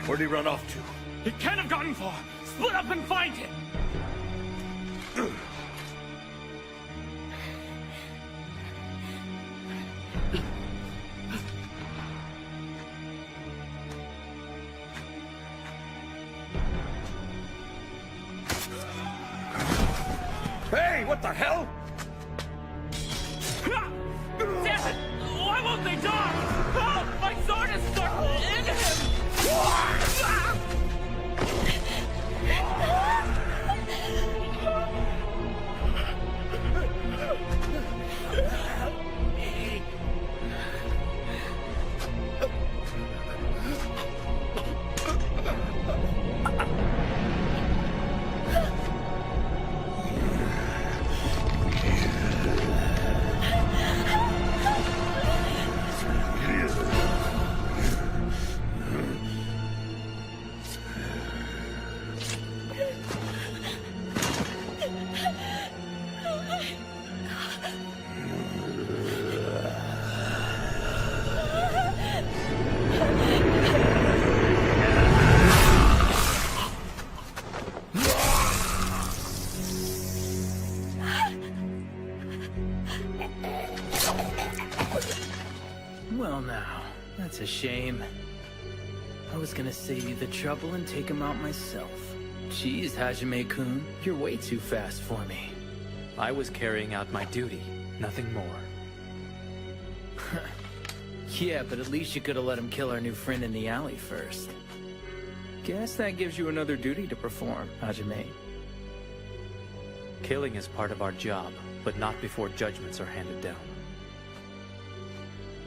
Where'd he run off to? He can't have gotten far. Split up and find him. Hey, what the hell? Damn it! Why won't they die? Help! My sword is stuck in him! Well now, that's a shame. I was gonna save you the trouble and take him out myself. Jeez, Hajime-kun, you're way too fast for me. I was carrying out my duty, nothing more. Yeah, but at least you could have let him kill our new friend in the alley first. Guess that gives you another duty to perform, Hajime. Killing is part of our job, but not before judgments are handed down.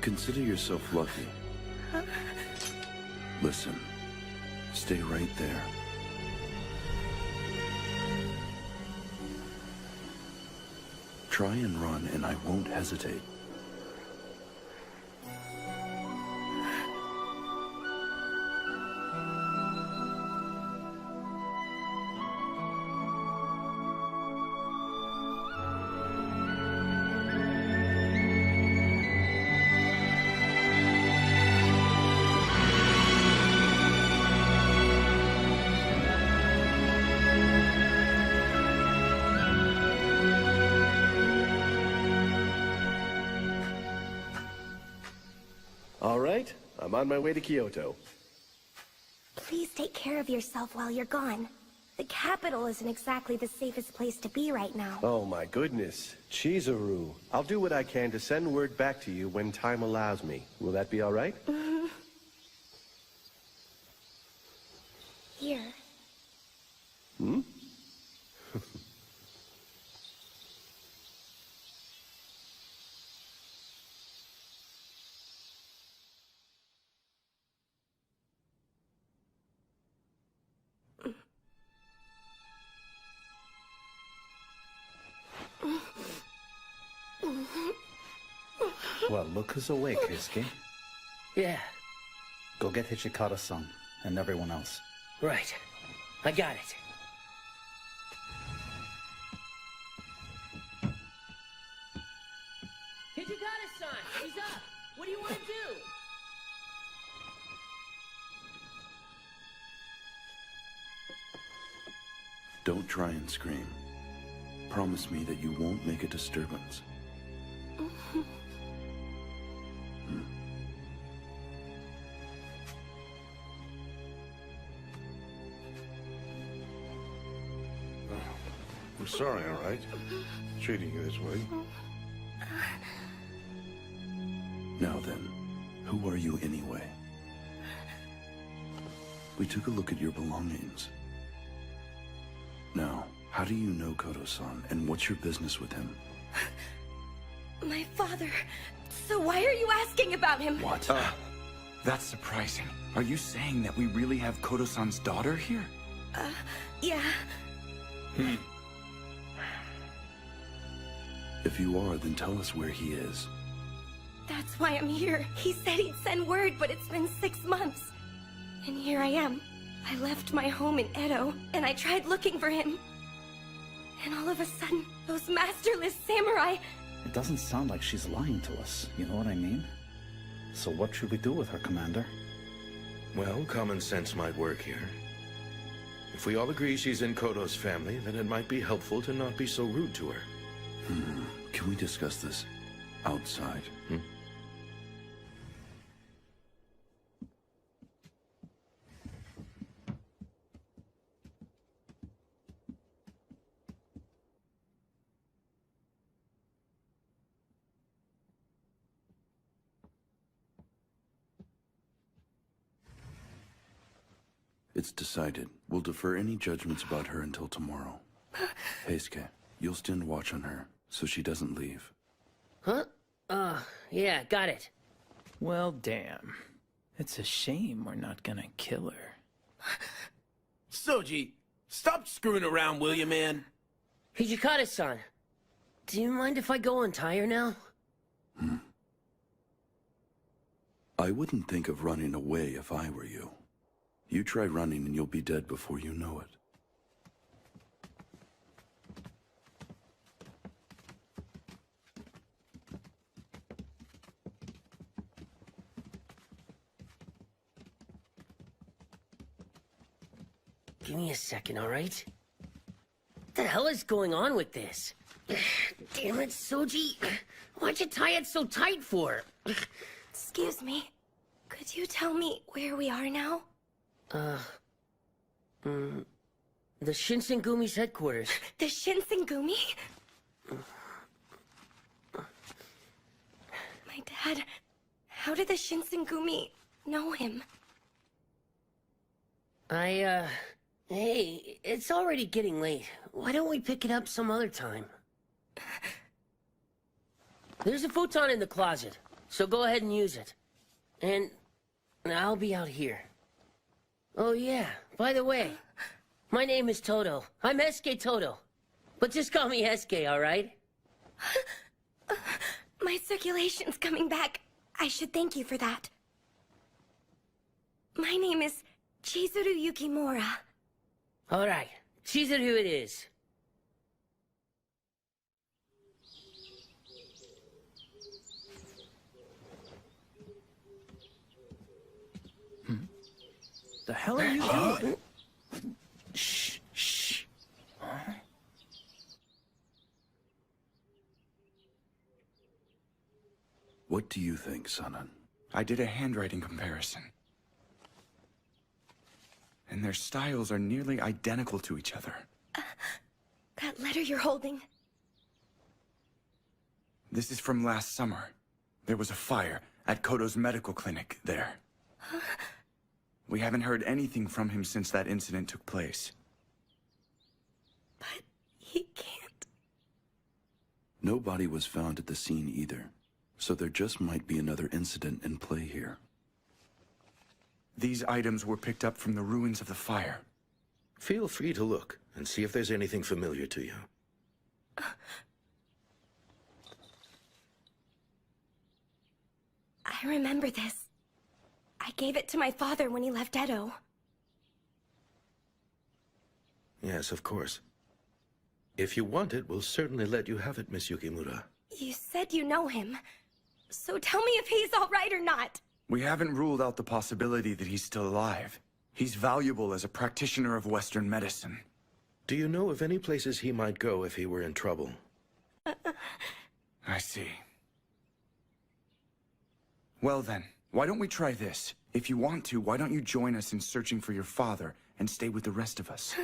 Consider yourself lucky. Listen, stay right there. Try and run, and I won't hesitate. All right, I'm on my way to Kyoto. Please take care of yourself while you're gone. The capital isn't exactly the safest place to be right now. Oh my goodness, Chizuru. I'll do what I can to send word back to you when time allows me. Will that be all right? Here. Hmm? Well, look who's awake, Hisuke. Yeah, Go get Hichikata-san and everyone else. right. I got it. Hichikata-san, he's up. What do you want to do? Don't try and scream. Promise me that you won't make a disturbance. I'm sorry, all right? Treating you this way. Now then, who are you anyway? We took a look at your belongings. Now, how do you know Koto-san, and what's your business with him? My father. So why are you asking about him? What? That's surprising. Are you saying that we really have Koto-san's daughter here? Yeah. If you are, then tell us where he is. That's why I'm here. He said he'd send word, but it's been 6 months. And here I am. I left my home in Edo, and I tried looking for him. And all of a sudden, those masterless samurai... It doesn't sound like she's lying to us, you know what I mean? So what should we do with her, Commander? Well, common sense might work here. If we all agree she's in Kodo's family, then it might be helpful to not be so rude to her. Can we discuss this outside? It's decided. We'll defer any judgments about her until tomorrow. Heisuke, you'll stand watch on her, so she doesn't leave. Huh? Yeah, got it. Well, damn. It's a shame we're not gonna kill her. Soji, stop screwing around, will you, man? Hijikata-san, do you mind if I go untie her now? I wouldn't think of running away if I were you. You try running and you'll be dead before you know it. Give me a second, all right? What the hell is going on with this? Damn it, Soji. Why'd you tie it so tight for? Excuse me. Could you tell me where we are now? The Shinsengumi's headquarters. The Shinsengumi? My dad... How did the Shinsengumi know him? Hey, it's already getting late. Why don't we pick it up some other time? There's a futon in the closet, so go ahead and use it. And I'll be out here. Oh yeah, by the way, my name is Toto. I'm Heisuke Toto. But just call me Heisuke, alright? My circulation's coming back. I should thank you for that. My name is Chizuru Yukimura. Alright, Chizuru it is. The hell are you doing? Shh. What do you think, Sanan? I did a handwriting comparison. And their styles are nearly identical to each other. That letter you're holding. This is from last summer. There was a fire at Kodo's medical clinic there. We haven't heard anything from him since that incident took place. But he can't... No body was found at the scene either, so there just might be another incident in play here. These items were picked up from the ruins of the fire. Feel free to look and see if there's anything familiar to you. I remember this. I gave it to my father when he left Edo. Yes, of course. If you want it, we'll certainly let you have it, Miss Yukimura. You said you know him. So tell me if he's all right or not. We haven't ruled out the possibility that he's still alive. He's valuable as a practitioner of Western medicine. Do you know of any places he might go if he were in trouble? I see. Well then, why don't we try this? If you want to, why don't you join us in searching for your father and stay with the rest of us?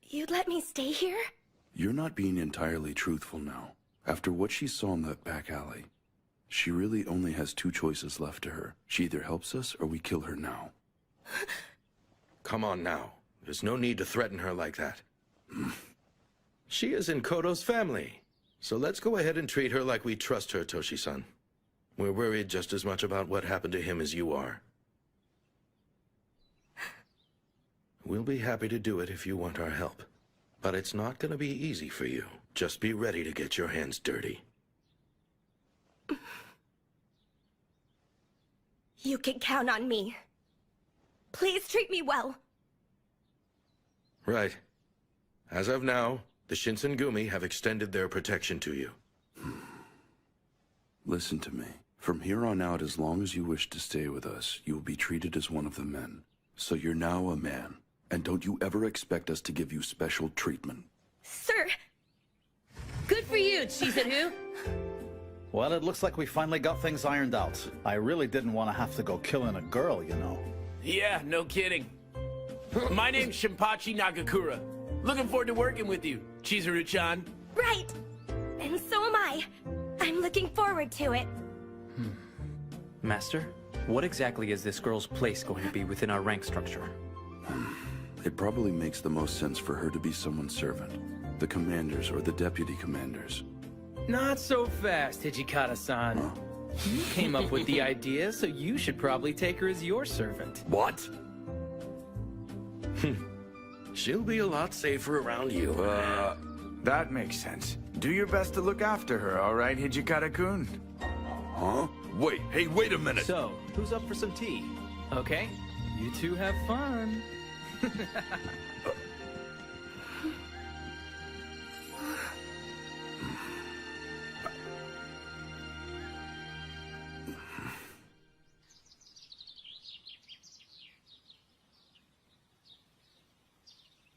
You'd let me stay here? You're not being entirely truthful now. After what she saw in that back alley, she really only has two choices left to her. She either helps us or we kill her now. Come on now. There's no need to threaten her like that. She is in Kodo's family. So let's go ahead and treat her like we trust her, Toshi-san. We're worried just as much about what happened to him as you are. We'll be happy to do it if you want our help. But it's not gonna be easy for you. Just be ready to get your hands dirty. You can count on me. Please treat me well. Right. As of now, the Shinsengumi have extended their protection to you. Listen to me. From here on out, as long as you wish to stay with us, you will be treated as one of the men. So you're now a man, and don't you ever expect us to give you special treatment. Sir! Good for you, Chizuru. Well, it looks like we finally got things ironed out. I really didn't want to have to go killing a girl, you know. Yeah, no kidding. My name's Shinpachi Nagakura. Looking forward to working with you, Chizuru-chan. Right! And so am I. I'm looking forward to it. Master, what exactly is this girl's place going to be within our rank structure? It probably makes the most sense for her to be someone's servant. The commanders or the deputy commanders. Not so fast, Hijikata-san. You came up with the idea, so you should probably take her as your servant. What? She'll be a lot safer around you. That makes sense. Do your best to look after her, all right, Hijikata-kun? Huh? Wait, hey, wait a minute! So, who's up for some tea? Okay, you two have fun.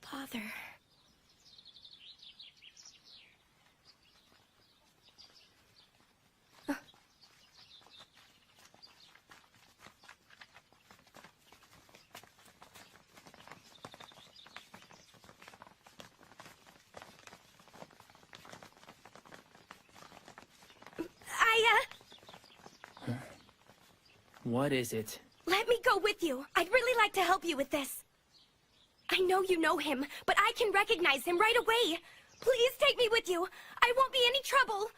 Father. What is it? Let me go with you. I'd really like to help you with this. I know you know him, but I can recognize him right away. Please take me with you. I won't be any trouble.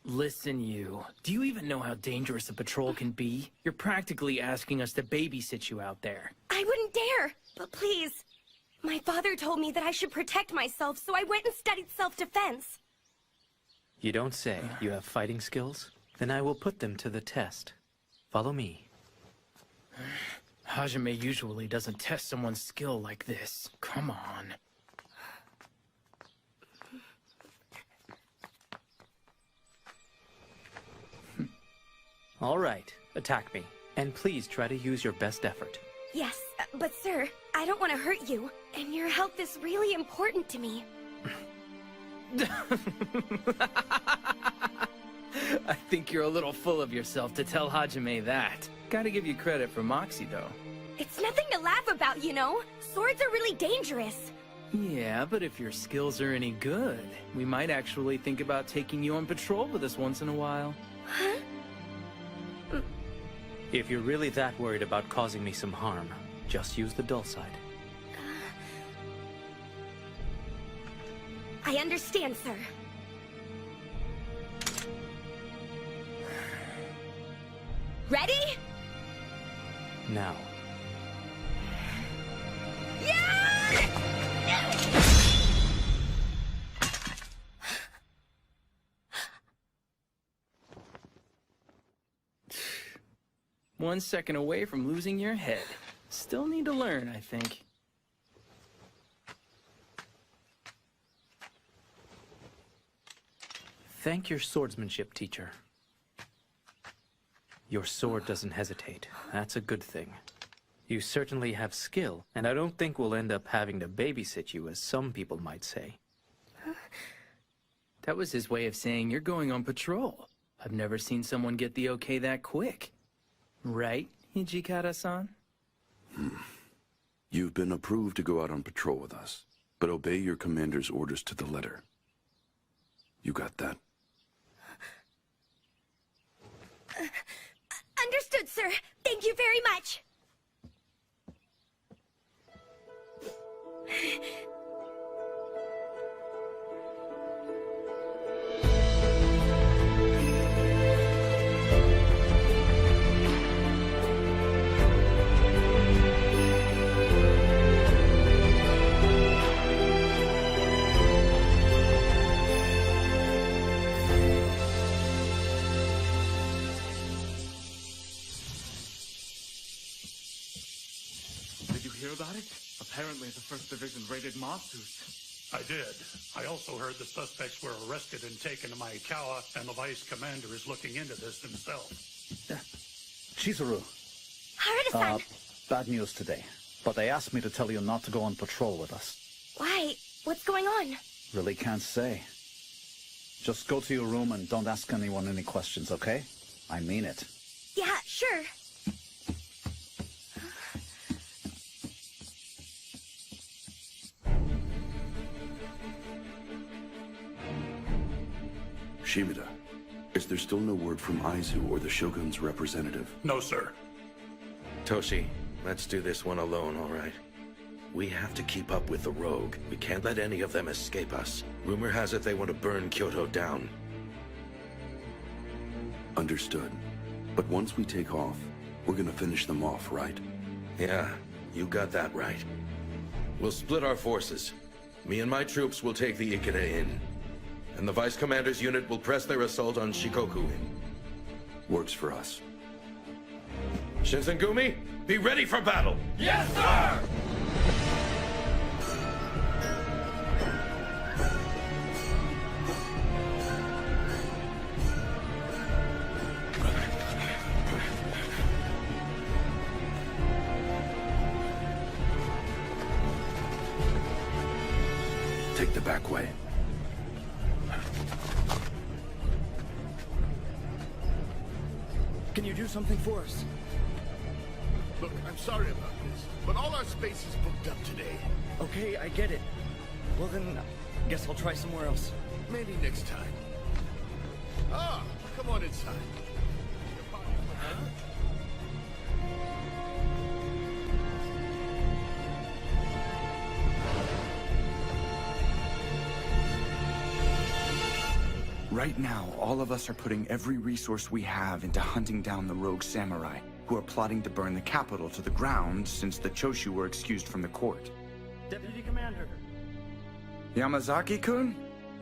Listen, you. Do you even know how dangerous a patrol can be? You're practically asking us to babysit you out there. I wouldn't dare. But please. My father told me that I should protect myself, so I went and studied self-defense. You don't say. You have fighting skills? Then I will put them to the test. Follow me. Hajime usually doesn't test someone's skill like this. Come on. All right, attack me. And please try to use your best effort. Yes, but sir, I don't want to hurt you, and your health is really important to me. I think you're a little full of yourself to tell Hajime that. Gotta give you credit for Moxie, though. It's nothing to laugh about, you know. Swords are really dangerous. Yeah, but if your skills are any good, we might actually think about taking you on patrol with us once in a while. Huh? If you're really that worried about causing me some harm, just use the dull side. I understand, sir. Ready? Now. One second away from losing your head. Still need to learn, I think. Thank your swordsmanship teacher. Your sword doesn't hesitate. That's a good thing. You certainly have skill, and I don't think we'll end up having to babysit you, as some people might say. That was his way of saying you're going on patrol. I've never seen someone get the okay that quick. Right, Hijikata-san? You've been approved to go out on patrol with us, but obey your commander's orders to the letter. You got that? Understood, sir. Thank you very much. Did you hear about it? Apparently the 1st Division raided Matsu's. I did. I also heard the suspects were arrested and taken to Maikawa, and the vice commander is looking into this himself. Chizuru, Harada-san! bad news today. but they asked me to tell you not to go on patrol with us. Why? What's going on? Really can't say. Just go to your room and don't ask anyone any questions, okay? I mean it. Yeah, sure. Shimada, is there still no word from Aizu or the Shogun's representative? No, sir. Toshi, let's do this one alone, all right? We have to keep up with the rogue. We can't let any of them escape us. Rumor has it they want to burn Kyoto down. Understood. But once we take off, we're gonna finish them off, right? Yeah, you got that right. We'll split our forces. Me and my troops will take the Ikeda Inn. And the Vice Commander's unit will press their assault on Shikoku Inn. Works for us. Shinsengumi, be ready for battle! Yes, sir! Take the back way. Can you do something for us? Look, I'm sorry about this, but all our space is booked up today. Okay, I get it. Well then, guess I'll try somewhere else. Maybe next time. Ah, come on inside. Right now, all of us are putting every resource we have into hunting down the rogue samurai, who are plotting to burn the capital to the ground since the Choshu were excused from the court. Deputy Commander. Yamazaki-kun?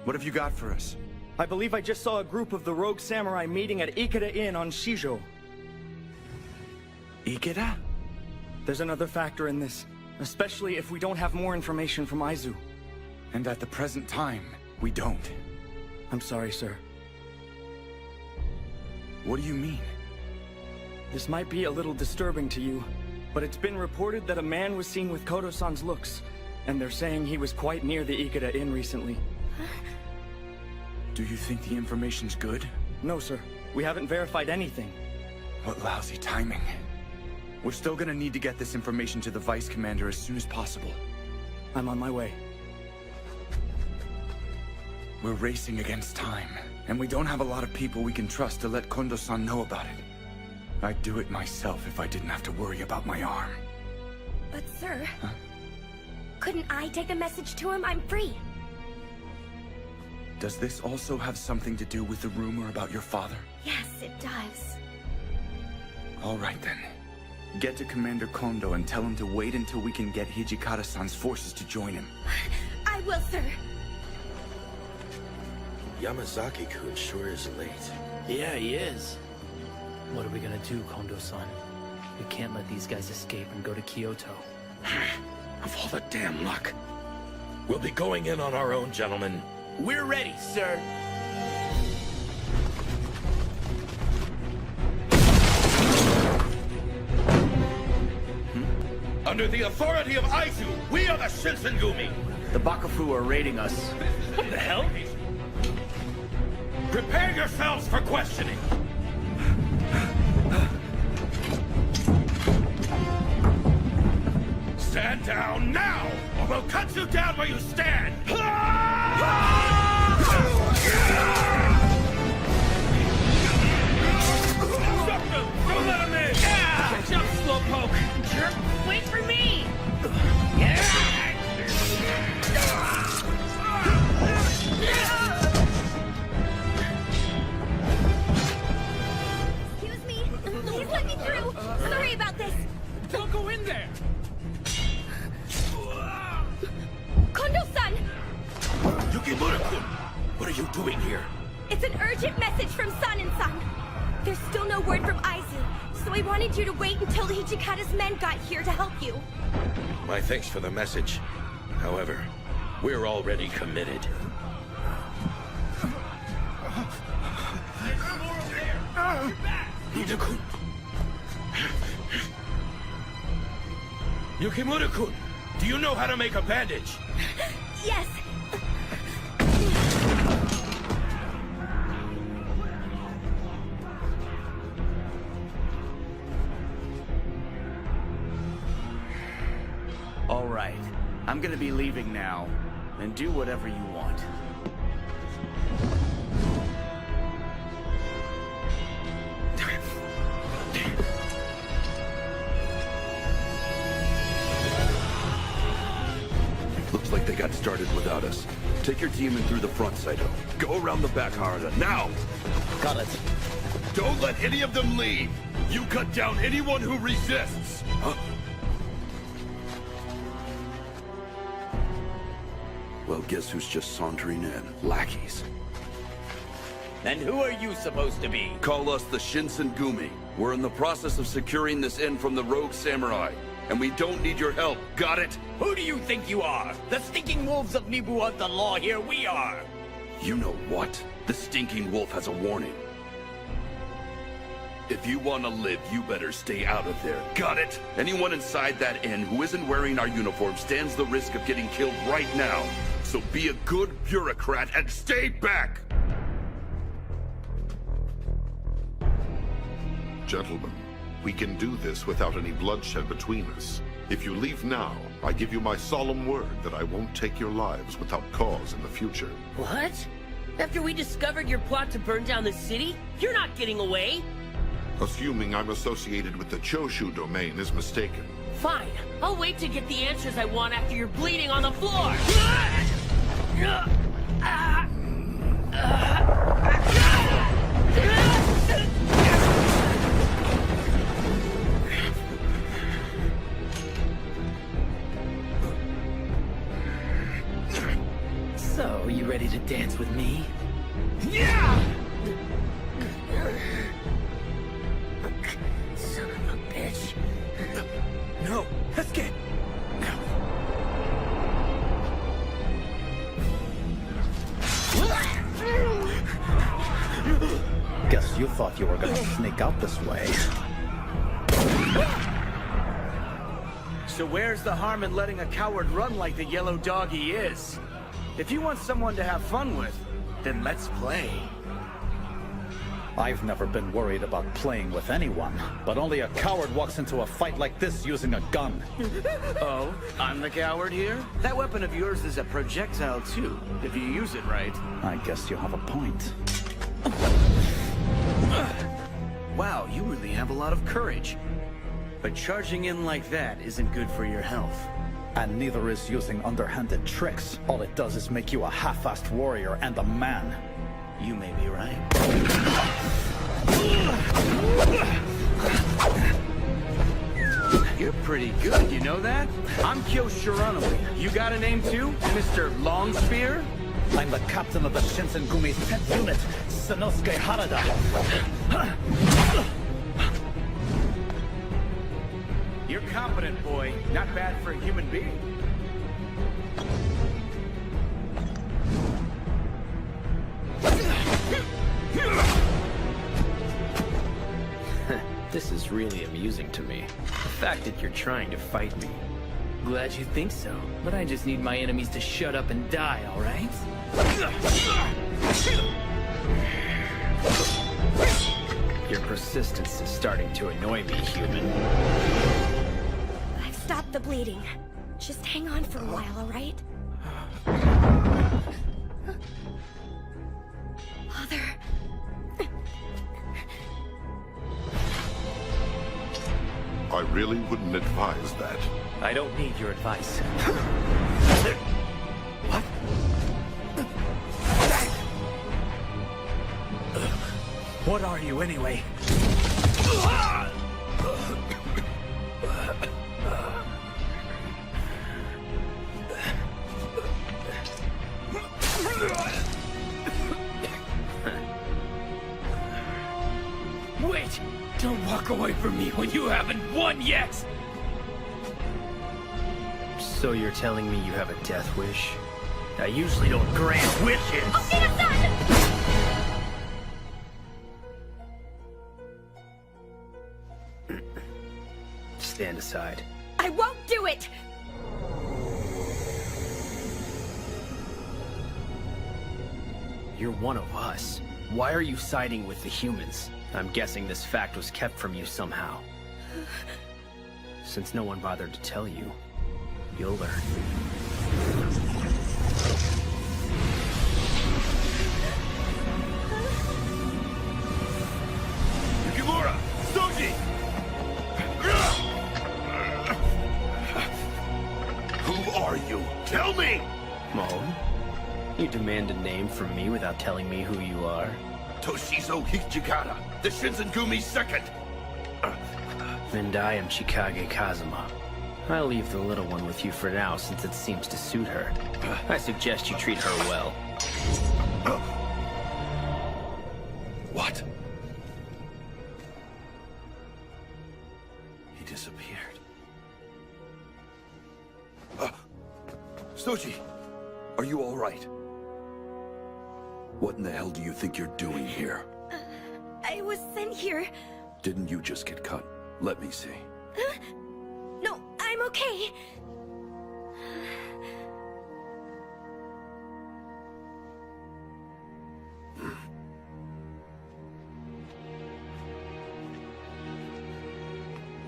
What have you got for us? I believe I just saw a group of the rogue samurai meeting at Ikeda Inn on Shijo. Ikeda? There's another factor in this, especially if we don't have more information from Aizu. And at the present time, we don't. I'm sorry, sir. What do you mean? This might be a little disturbing to you, but it's been reported that a man was seen with Kodo-san's looks, and they're saying he was quite near the Ikeda Inn recently. Do you think the information's good? No, sir. We haven't verified anything. What lousy timing. We're still gonna need to get this information to the Vice Commander as soon as possible. I'm on my way. We're racing against time, and we don't have a lot of people we can trust to let Kondo-san know about it. I'd do it myself if I didn't have to worry about my arm. But sir, couldn't I take a message to him? I'm free. Does this also have something to do with the rumor about your father? Yes, it does. All right then. Get to Commander Kondo and tell him to wait until we can get Hijikata-san's forces to join him. I will, sir. Yamazaki-kun sure is late. Yeah, he is. What are we gonna do, Kondo-san? We can't let these guys escape and go to Kyoto. Of all the damn luck. We'll be going in on our own, gentlemen. We're ready, sir. Under the authority of Aizu, we are the Shinsengumi! The Bakufu are raiding us. What the hell? Prepare yourselves for questioning! Stand down now, or we'll cut you down where you stand! Don't let him in! Catch up, Slowpoke! Jerk, wait for me! Excuse me. Please let me through. Sorry about this. Don't go in there! Kondo-san! Yukimura-kun, what are you doing here? It's an urgent message from San and San. There's still no word from Aizu, so I wanted you to wait until Hijikata's men got here to help you. My thanks for the message. However, we're already committed. Ida-kun. Yukimura-kun, do you know how to make a bandage? Yes! All right. I'm gonna be leaving now. And do whatever you want. Looks like they got started without us. Take your team in through the front, Saito. Go around the back, Harada. Now! Got it. Don't let any of them leave! You cut down anyone who resists! Huh? Well, guess who's just sauntering in? Lackeys. And who are you supposed to be? Call us the Shinsengumi. We're in the process of securing this inn from the rogue samurai. And we don't need your help. Got it? Who do you think you are? The stinking wolves of Nibu are the law here. We are. You know what? The stinking wolf has a warning. If you want to live, you better stay out of there. Got it? Anyone inside that inn who isn't wearing our uniform stands the risk of getting killed right now. So be a good bureaucrat and stay back! Gentlemen, we can do this without any bloodshed between us. If you leave now, I give you my solemn word that I won't take your lives without cause in the future. What? After we discovered your plot to burn down the city? You're not getting away! Assuming I'm associated with the Choshu domain is mistaken. Fine. I'll wait to get the answers I want after you're bleeding on the floor! So, you ready to dance with me? Son of a bitch. No, escape. Guess you thought you were gonna sneak out this way. So where's the harm in letting a coward run like the yellow dog he is? If you want someone to have fun with, then let's play. I've never been worried about playing with anyone, but only a coward walks into a fight like this using a gun. Oh, I'm the coward here? That weapon of yours is a projectile too, if you use it right. I guess you have a point. Wow, you really have a lot of courage. But charging in like that isn't good for your health. And neither is using underhanded tricks. All it does is make you a half-assed warrior and a man. You may be right. You're pretty good, you know that? I'm Kyo Shiranui. You got a name too, Mr. Longspear? I'm the captain of the Shinsengumi's 10th unit, Sanosuke Harada. You're competent, boy. Not bad for a human being. This is really amusing to me. The fact that you're trying to fight me. Glad you think so, but I just need my enemies to shut up and die, alright? Your persistence is starting to annoy me, human. I've stopped the bleeding. Just hang on for a while, alright? Father... I really wouldn't advise that. I don't need your advice. What? What are you, anyway? Wait! Don't walk away from me when you haven't won yet! So you're telling me you have a death wish? I usually don't grant wishes! Stand aside. I won't do do it! You're one of us. Why are you siding with the humans? I'm guessing this fact was kept from you somehow. Since no one bothered to tell you, you'll learn. Yukimura! Soji! Who are you? Tell me! Mom? You demand a name from me without telling me who you are? Toshizo Hijikata, the Shinsengumi's second! And I am Chikage Kazuma. I'll leave the little one with you for now since it seems to suit her. I suggest you treat her well. What? He disappeared. Soji, are you all right? What in the hell do you think you're doing here? I was sent here. Didn't you just get cut? Let me see. No, I'm okay.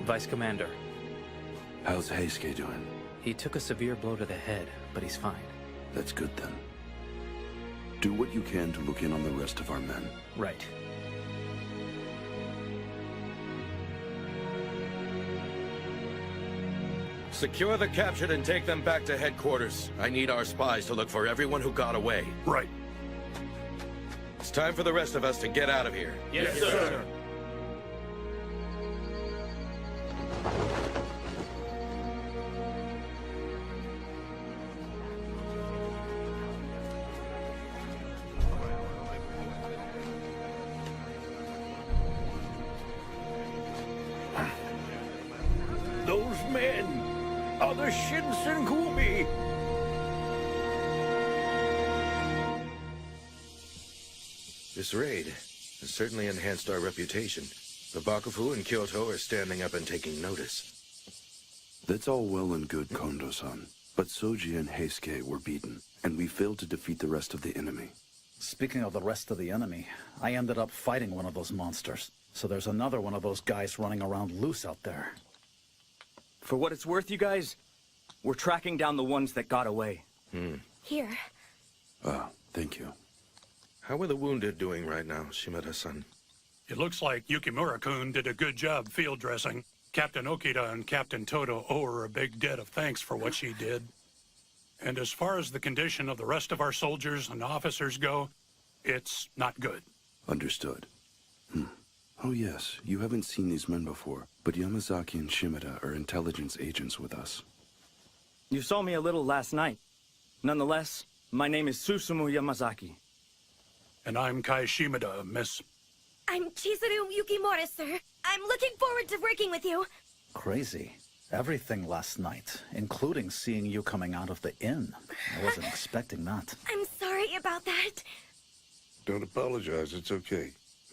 Vice Commander. How's Heisuke doing? He took a severe blow to the head, but he's fine. That's good then. Do what you can to look in on the rest of our men. Right. Secure the captured and take them back to headquarters. I need our spies to look for everyone who got away. Right. It's time for the rest of us to get out of here. Yes, sir. Those men are the Shinsengumi! This raid has certainly enhanced our reputation. The Bakufu in Kyoto are standing up and taking notice. That's all well and good, Kondo-san. But Soji and Heisuke were beaten, and we failed to defeat the rest of the enemy. Speaking of the rest of the enemy, I ended up fighting one of those monsters. So there's another one of those guys running around loose out there. For what it's worth, you guys, we're tracking down the ones that got away. Here. Thank you. How are the wounded doing right now, Shimada-san? It looks like Yukimura-kun did a good job field dressing. Captain Okita and Captain Todo owe her a big debt of thanks for what she did. And as far as the condition of the rest of our soldiers and officers go, it's not good. Understood. Oh yes, you haven't seen these men before, but Yamazaki and Shimada are intelligence agents with us. You saw me a little last night. Nonetheless, my name is Susumu Yamazaki. And I'm Kai Shimada, miss. I'm Chizuru Yukimura, sir. I'm looking forward to working with you. Crazy. Everything last night, including seeing you coming out of the inn. I wasn't expecting that. I'm sorry about that. Don't apologize, it's okay.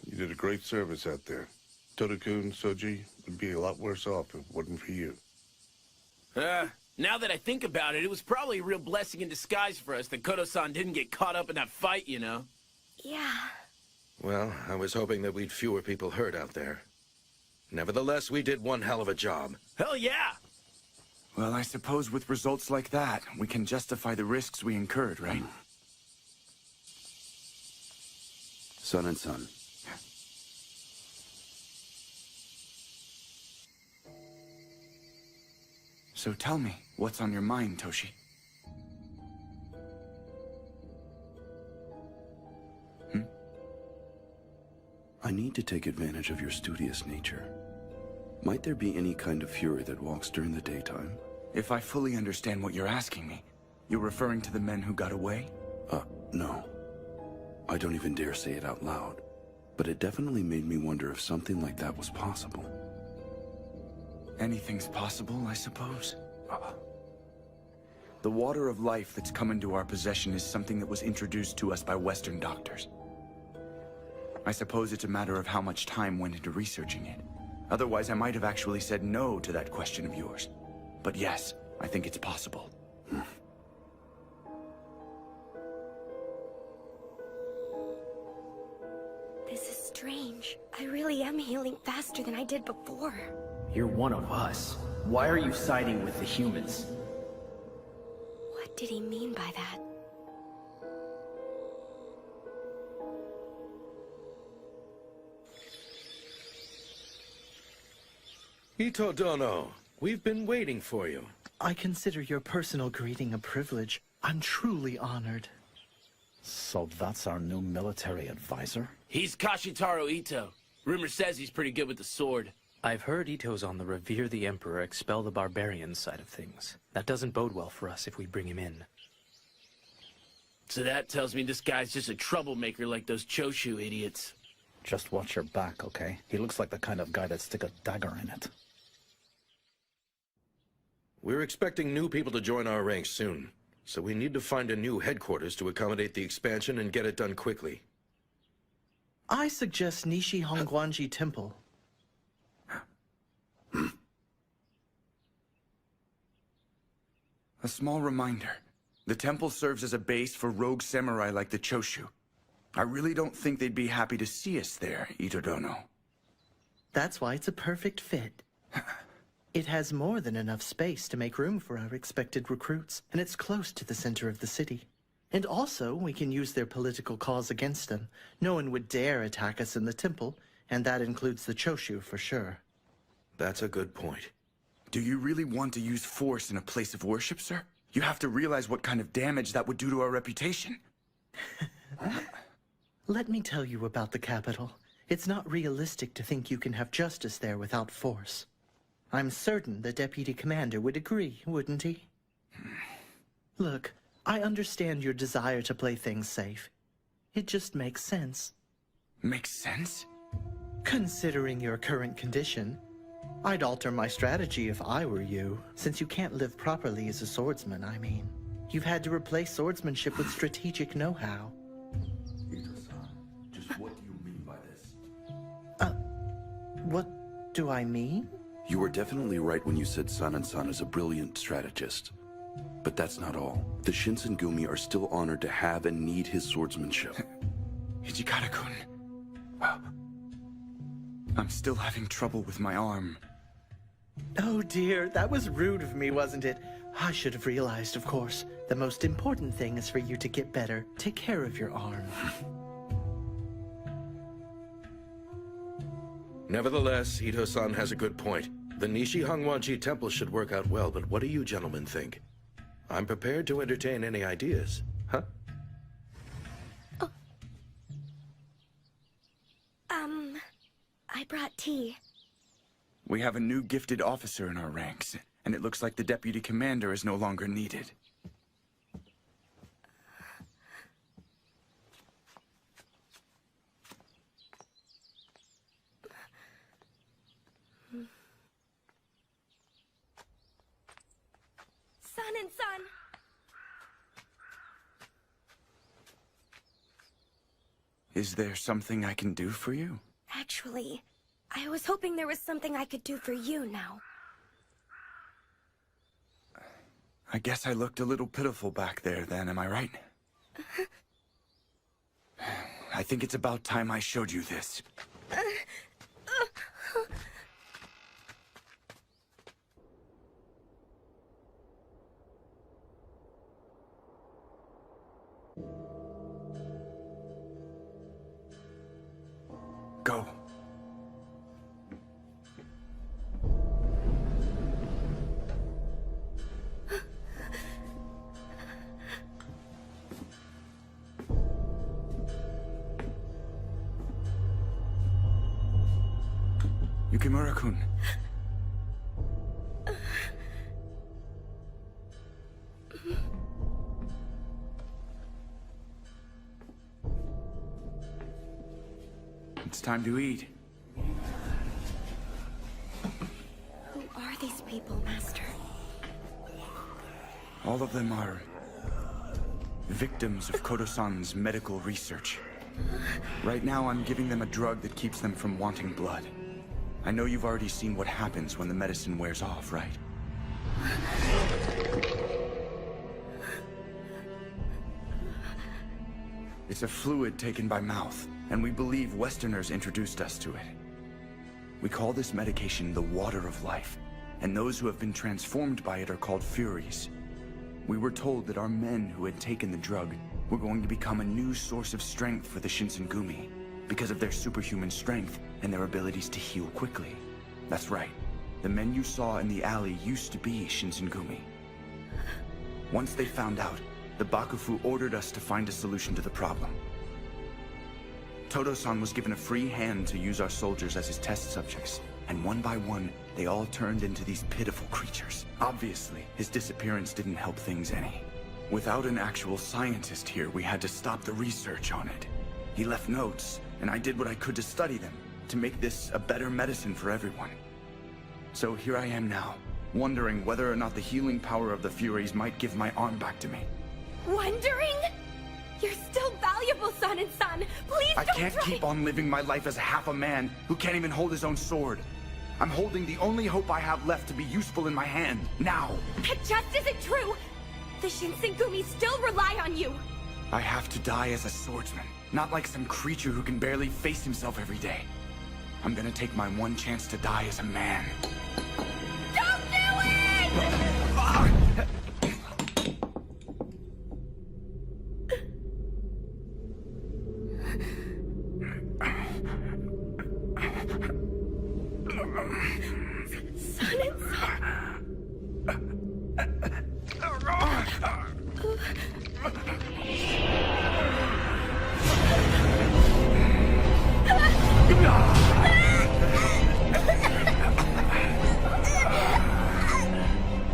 You did a great service out there. Todo-kun, Soji would be a lot worse off if it wasn't for you. Now that I think about it, it was probably a real blessing in disguise for us that Kodo-san didn't get caught up in that fight, you know? Yeah. Well, I was hoping that we'd fewer people hurt out there. Nevertheless, we did one hell of a job. Hell yeah! Well, I suppose with results like that, we can justify the risks we incurred, right? Son and son. So tell me, what's on your mind, Toshi? I need to take advantage of your studious nature. Might there be any kind of fury that walks during the daytime? If I fully understand what you're asking me, you're referring to the men who got away? No. I don't even dare say it out loud. But it definitely made me wonder if something like that was possible. Anything's possible, I suppose. The water of life that's come into our possession is something that was introduced to us by Western doctors. I suppose it's a matter of how much time went into researching it. Otherwise, I might have actually said no to that question of yours. But yes, I think it's possible. This is strange. I really am healing faster than I did before. You're one of us. Why are you siding with the humans? What did he mean by that? Ito Dono, we've been waiting for you. I consider your personal greeting a privilege. I'm truly honored. So that's our new military advisor? He's Kashitaro Ito. Rumor says he's pretty good with the sword. I've heard Ito's on the Revere the Emperor, expel the barbarians side of things. That doesn't bode well for us if we bring him in. So that tells me this guy's just a troublemaker like those Choshu idiots. Just watch your back, okay? He looks like the kind of guy that'd stick a dagger in it. We're expecting new people to join our ranks soon, so we need to find a new headquarters to accommodate the expansion and get it done quickly. I suggest Nishi Hongguanji Temple. A small reminder. The temple serves as a base for rogue samurai like the Choshu. I really don't think they'd be happy to see us there, Ito Dono. That's why it's a perfect fit. It has more than enough space to make room for our expected recruits, and it's close to the center of the city. And also, we can use their political cause against them. No one would dare attack us in the temple, and that includes the Choshu for sure. That's a good point. Do you really want to use force in a place of worship, sir? You have to realize what kind of damage that would do to our reputation. Let me tell you about the capital. It's not realistic to think you can have justice there without force. I'm certain the deputy commander would agree, wouldn't he? Look, I understand your desire to play things safe. It just makes sense. Makes sense? Considering your current condition, I'd alter my strategy if I were you, since you can't live properly as a swordsman, I mean. You've had to replace swordsmanship with strategic know-how. Ito-san, just what do you mean by this? What do I mean? You were definitely right when you said Sanan-san is a brilliant strategist. But that's not all. The Shinsengumi are still honored to have and need his swordsmanship. Hijikata-kun. I'm still having trouble with my arm. Oh dear, that was rude of me, wasn't it? I should have realized, of course. The most important thing is for you to get better. Take care of your arm. Nevertheless, Ito-san has a good point. The Nishi Hongguanji Temple should work out well, but what do you gentlemen think? I'm prepared to entertain any ideas. Huh? I brought tea. We have a new gifted officer in our ranks, and it looks like the deputy commander is no longer needed. Sanan-san! Is there something I can do for you? Actually, I was hoping there was something I could do for you now. I guess I looked a little pitiful back there then, am I right? I think it's about time I showed you this. Go. Yukimura-kun. It's time to eat. Who are these people, Master? All of them are victims of Kodo-san's medical research. Right now, I'm giving them a drug that keeps them from wanting blood. I know you've already seen what happens when the medicine wears off, right? It's a fluid taken by mouth, and we believe Westerners introduced us to it. We call this medication the water of life, and those who have been transformed by it are called Furies. We were told that our men who had taken the drug were going to become a new source of strength for the Shinsengumi, because of their superhuman strength and their abilities to heal quickly. That's right. The men you saw in the alley used to be Shinsengumi. Once they found out, the Bakufu ordered us to find a solution to the problem. Todo-san was given a free hand to use our soldiers as his test subjects, and one by one, they all turned into these pitiful creatures. Obviously, his disappearance didn't help things any. Without an actual scientist here, we had to stop the research on it. He left notes, and I did what I could to study them, to make this a better medicine for everyone. So here I am now, wondering whether or not the healing power of the Furies might give my arm back to me. Wondering? You're still valuable, Son-san. Please I don't can't try. keep on living my life as half a man who can't even hold his own sword. I'm holding the only hope I have left to be useful in my hand, now. That just isn't true. The Shinsengumi still rely on you. I have to die as a swordsman, not like some creature who can barely face himself every day. I'm gonna take my one chance to die as a man. Don't do it!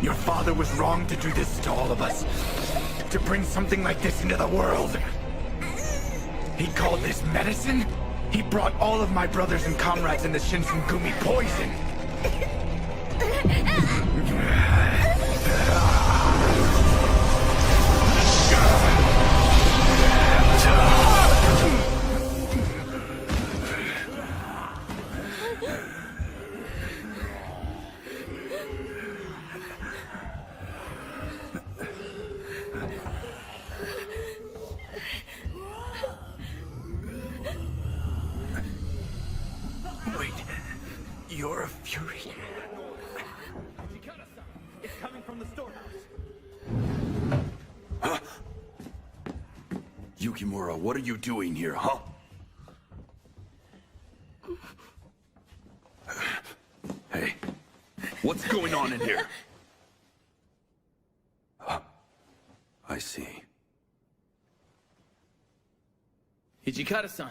Your father was wrong to do this to all of us. To bring something like this into the world. He called this medicine? He brought all of my brothers and comrades in the Shinsengumi poison. Wait, you're a Fury? It's coming from the storehouse. Huh? Yukimura, what are you doing here, huh? Hey, what's going on in here? I see. Hijikata-san.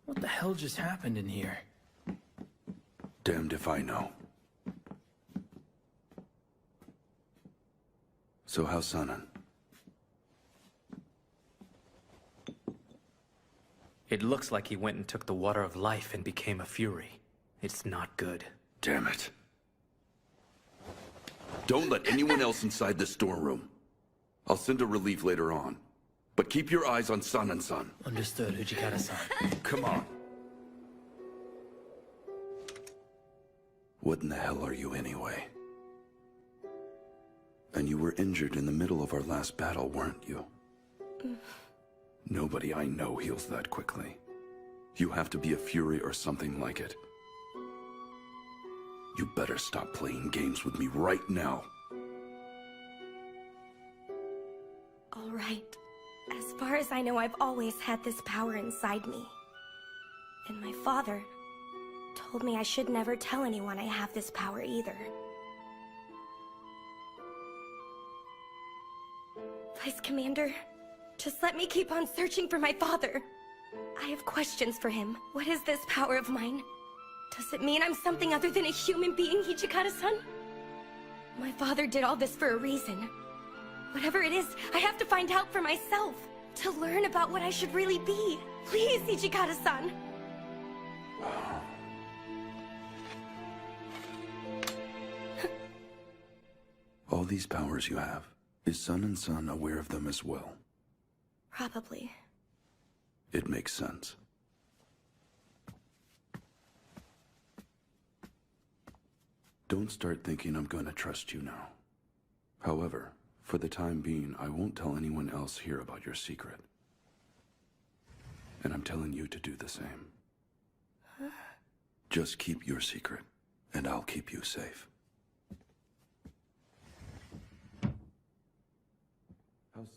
What the hell just happened in here? Damned if I know. So how's Sanan? It looks like he went and took the water of life and became a Fury. It's not good. Damn it. Don't let anyone else inside the storeroom. I'll send a relief later on. But keep your eyes on Sanan-san. Understood, Hijikata-san. Come on. What in the hell are you anyway? And you were injured in the middle of our last battle, weren't you? Nobody I know heals that quickly. You have to be a Fury or something like it. You better stop playing games with me right now. All right. As far as I know, I've always had this power inside me. And my father told me I should never tell anyone I have this power either. Vice Commander, just let me keep on searching for my father. I have questions for him. What is this power of mine? Does it mean I'm something other than a human being, Hijikata-san? My father did all this for a reason. Whatever it is, I have to find out for myself. To learn about what I should really be. Please, Hijikata-san. All these powers you have, is Sanan-san aware of them as well? Probably. It makes sense. Don't start thinking I'm gonna trust you now. However, for the time being, I won't tell anyone else here about your secret. And I'm telling you to do the same. Just keep your secret, and I'll keep you safe. How's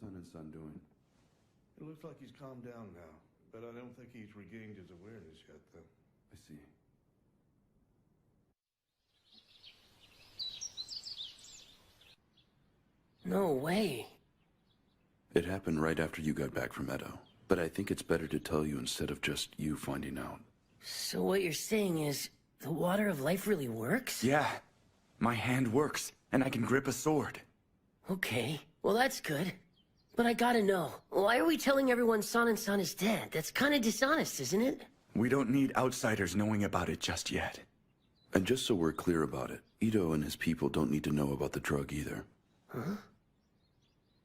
Sun and Sun doing? It looks like he's calmed down now, but I don't think he's regained his awareness yet, though. I see. No way. It happened right after you got back from Edo, but I think it's better to tell you instead of just you finding out. So what you're saying is, the water of life really works? Yeah. My hand works, and I can grip a sword. Okay, well that's good. But I gotta know, why are we telling everyone San and San is dead? That's kinda dishonest, isn't it? We don't need outsiders knowing about it just yet. And just so we're clear about it, Ito and his people don't need to know about the drug either. Huh?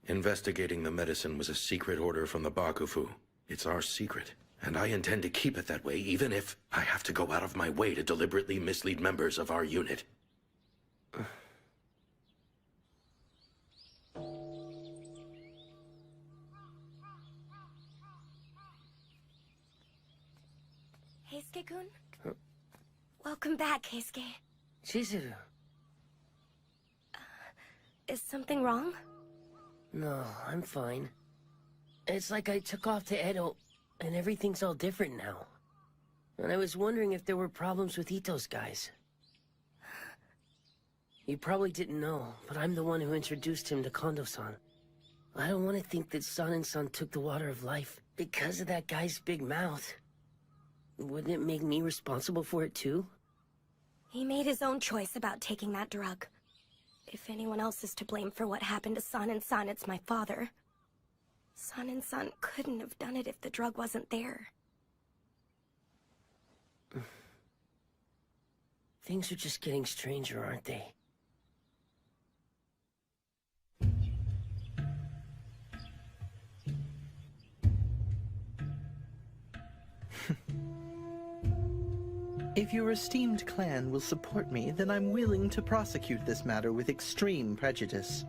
Investigating the medicine was a secret order from the Bakufu. It's our secret, and I intend to keep it that way, even if I have to go out of my way to deliberately mislead members of our unit. Heisuke-kun? Welcome back, Heisuke. Chizuru. Is something wrong? No, I'm fine. It's like I took off to Edo, and everything's all different now. And I was wondering if there were problems with Ito's guys. You probably didn't know, but I'm the one who introduced him to Kondo-san. I don't want to think that San and San took the water of life because of that guy's big mouth. Wouldn't it make me responsible for it too? He made his own choice about taking that drug. If anyone else is to blame for what happened to San and San, it's my father. San and San couldn't have done it if the drug wasn't there. Things are just getting stranger, aren't they? If your esteemed clan will support me, then I'm willing to prosecute this matter with extreme prejudice.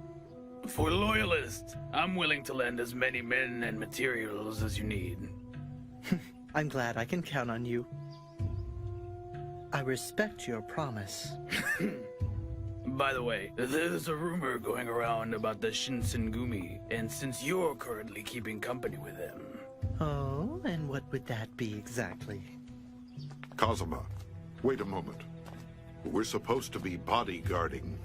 For loyalists, I'm willing to lend as many men and materials as you need. I'm glad I can count on you. I respect your promise. By the way, there's a rumor going around about the Shinsengumi, and since you're currently keeping company with them... Oh, and what would that be exactly? Kazuma, wait a moment. We're supposed to be bodyguarding.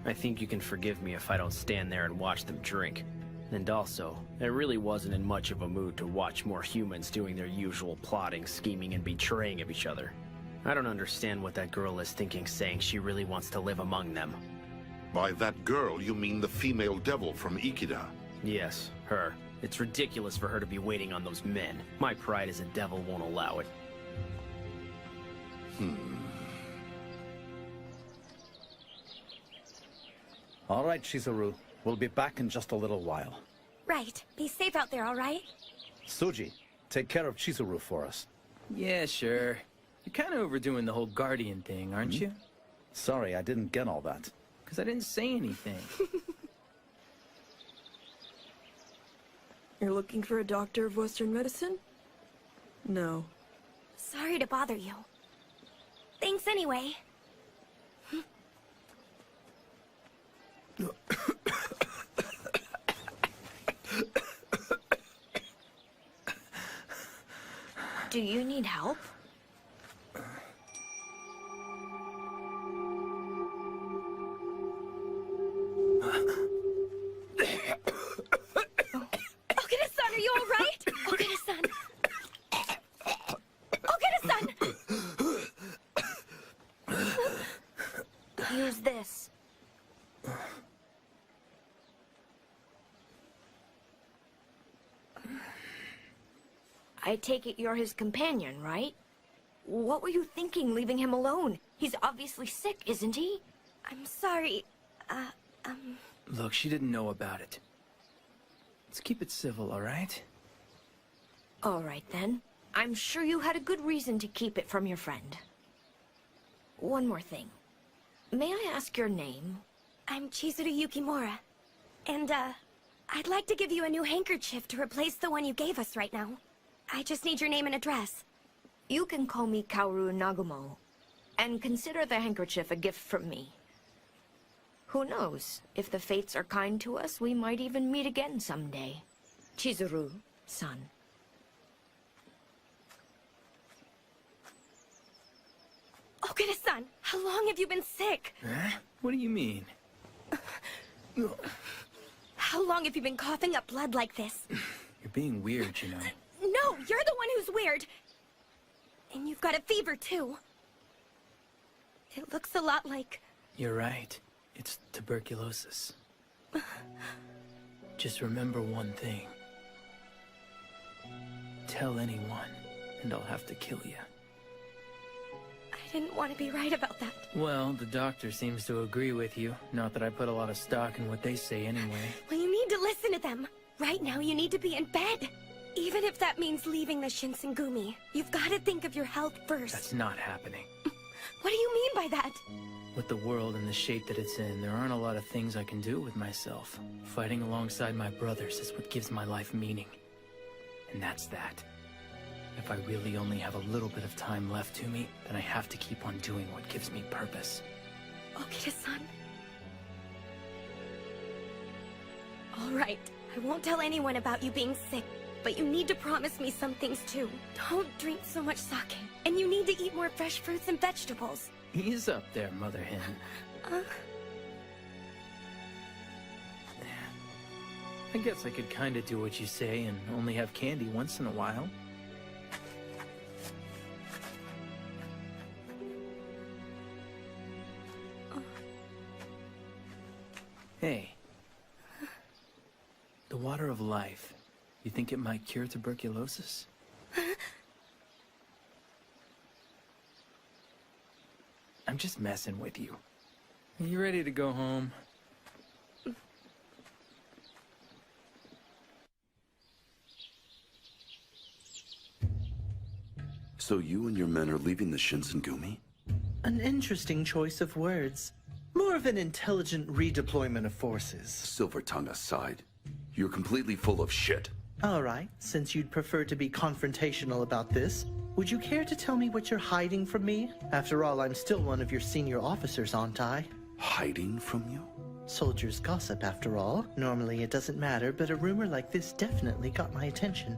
I think you can forgive me if I don't stand there and watch them drink. And also, I really wasn't in much of a mood to watch more humans doing their usual plotting, scheming, and betraying of each other. I don't understand what that girl is thinking, saying she really wants to live among them. By that girl, you mean the female devil from Ikeda? Yes, her. It's ridiculous for her to be waiting on those men. My pride as a devil won't allow it. All right, Chizuru. We'll be back in just a little while. Right. Be safe out there, all right? Suji, take care of Chizuru for us. Yeah, sure. You're kind of overdoing the whole guardian thing, aren't you? Sorry, I didn't get all that. Because I didn't say anything. You're looking for a doctor of Western medicine? No. Sorry to bother you. Thanks anyway. Do you need help? Okada-san, are you all right? Okada-san. Okada-san! Use this. I take it you're his companion, right? What were you thinking, leaving him alone? He's obviously sick, isn't he? I'm sorry. Look, she didn't know about it. Let's keep it civil, all right? All right, then. I'm sure you had a good reason to keep it from your friend. one more thing. May I ask your name? I'm Chizuru Yukimura. And, I'd like to give you a new handkerchief to replace the one you gave us right now. I just need your name and address. You can call me Kaoru Nagumo, and consider the handkerchief a gift from me. Who knows? If the fates are kind to us, we might even meet again someday. Chizuru-san. Okada-san, how long have you been sick? Huh? What do you mean? How long have you been coughing up blood like this? You're being weird, you know. No, you're the one who's weird. And you've got a fever, too. It looks a lot like... You're right. It's tuberculosis. Just remember one thing. Tell anyone, and I'll have to kill you. I didn't want to be right about that. Well, the doctor seems to agree with you. Not that I put a lot of stock in what they say anyway. Well, you need to listen to them. Right now, you need to be in bed. Even if that means leaving the Shinsengumi, you've got to think of your health first. That's not happening. What do you mean by that? With the world in the shape that it's in, there aren't a lot of things I can do with myself. Fighting alongside my brothers is what gives my life meaning. And that's that. If I really only have a little bit of time left to me, then I have to keep on doing what gives me purpose. Okita-san. All right, I won't tell anyone about you being sick, but you need to promise me some things too. Don't drink so much sake, and you need to eat more fresh fruits and vegetables. Ease up there, Mother Hen. I guess I could kinda do what you say and only have candy once in a while. Hey. The water of life. You think it might cure tuberculosis? I'm just messing with you. Are you ready to go home? So you and your men are leaving the Shinsengumi? An interesting choice of words. More of an intelligent redeployment of forces. Silver tongue aside, you're completely full of shit. All right, since you'd prefer to be confrontational about this, would you care to tell me what you're hiding from me? After all, I'm still one of your senior officers, aren't I? Hiding from you? Soldiers gossip, after all. Normally it doesn't matter, but a rumor like this definitely got my attention.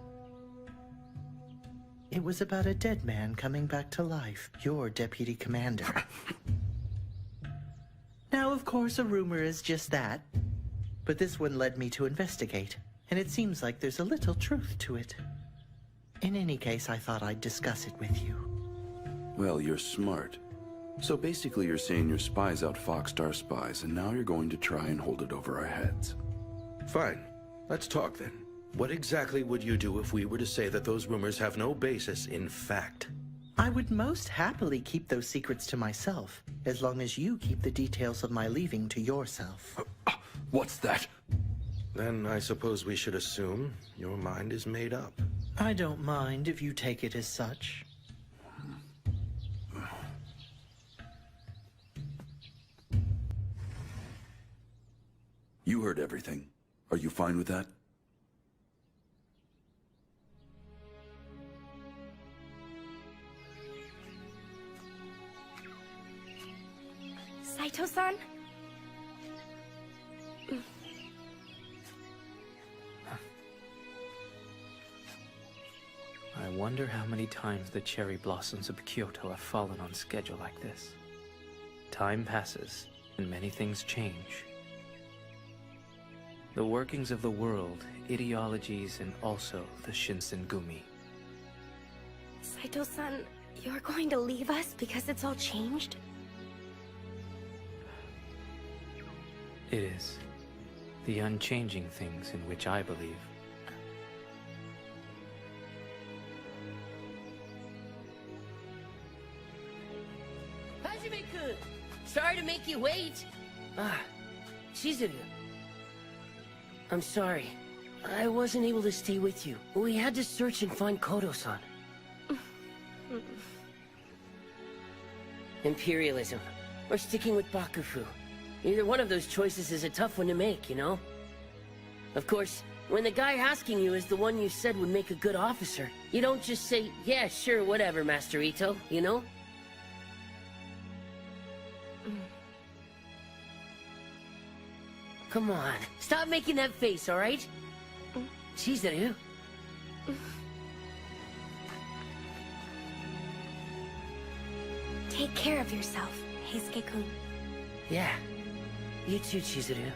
It was about a dead man coming back to life, your deputy commander. Now, of course, a rumor is just that. But this one led me to investigate, and it seems like there's a little truth to it. In any case, I thought I'd discuss it with you. Well, you're smart. So basically you're saying your spies outfoxed our spies, and now you're going to try and hold it over our heads. Fine. Let's talk then. What exactly would you do if we were to say that those rumors have no basis in fact? I would most happily keep those secrets to myself, as long as you keep the details of my leaving to yourself. What's that? Then I suppose we should assume your mind is made up. I don't mind if you take it as such. You heard everything. Are you fine with that? Saito-san? I wonder how many times the cherry blossoms of Kyoto have fallen on schedule like this. Time passes, and many things change. The workings of the world, ideologies, and also the Shinsengumi. Saito-san, you're going to leave us because it's all changed? It is. The unchanging things in which I believe. Hajime-kun! Sorry to make you wait. Chizuru. I'm sorry. I wasn't able to stay with you. We had to search and find Kodo-san. imperialism, or sticking with Bakufu. Either one of those choices is a tough one to make, you know? Of course, when the guy asking you is the one you said would make a good officer, you don't just say, yeah, sure, whatever, Master Ito, you know? Come on, stop making that face, alright? Chizuru. Take care of yourself, Heisuke-kun. Yeah. You too, Chizuru.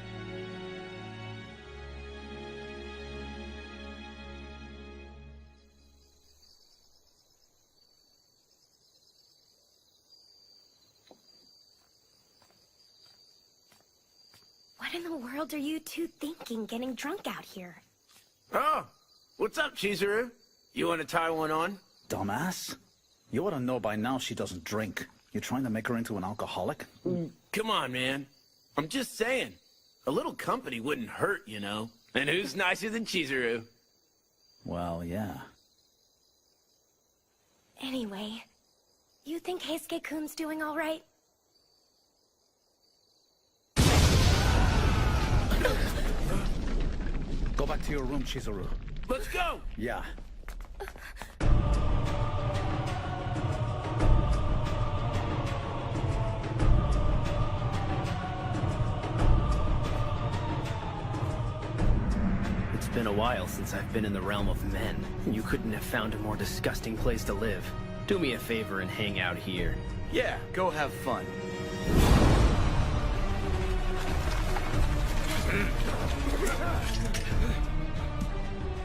What in the world are you two thinking getting drunk out here? Oh, what's up, Chizuru? You want to tie one on? Dumbass. You ought to know by now she doesn't drink. You're trying to make her into an alcoholic? Come on, man. I'm just saying. A little company wouldn't hurt, you know. And who's nicer than Chizuru? Well, yeah. Anyway, you think Heisuke-kun's doing all right? Go back to your room, Chizuru. Let's go! Yeah. It's been a while since I've been in the realm of men. You couldn't have found a more disgusting place to live. Do me a favor and hang out here. Yeah, go have fun.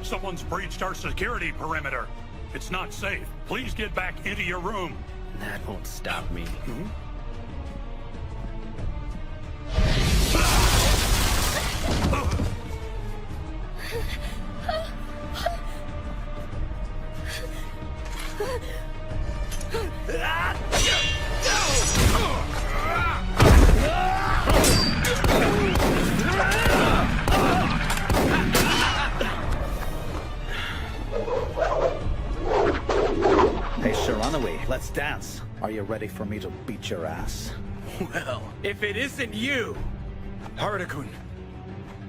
Someone's breached our security perimeter. It's not safe. Please get back into your room. That won't stop me. Hey, Shiranui, let's dance. Are you ready for me to beat your ass? Well, if it isn't you! Haruta-kun,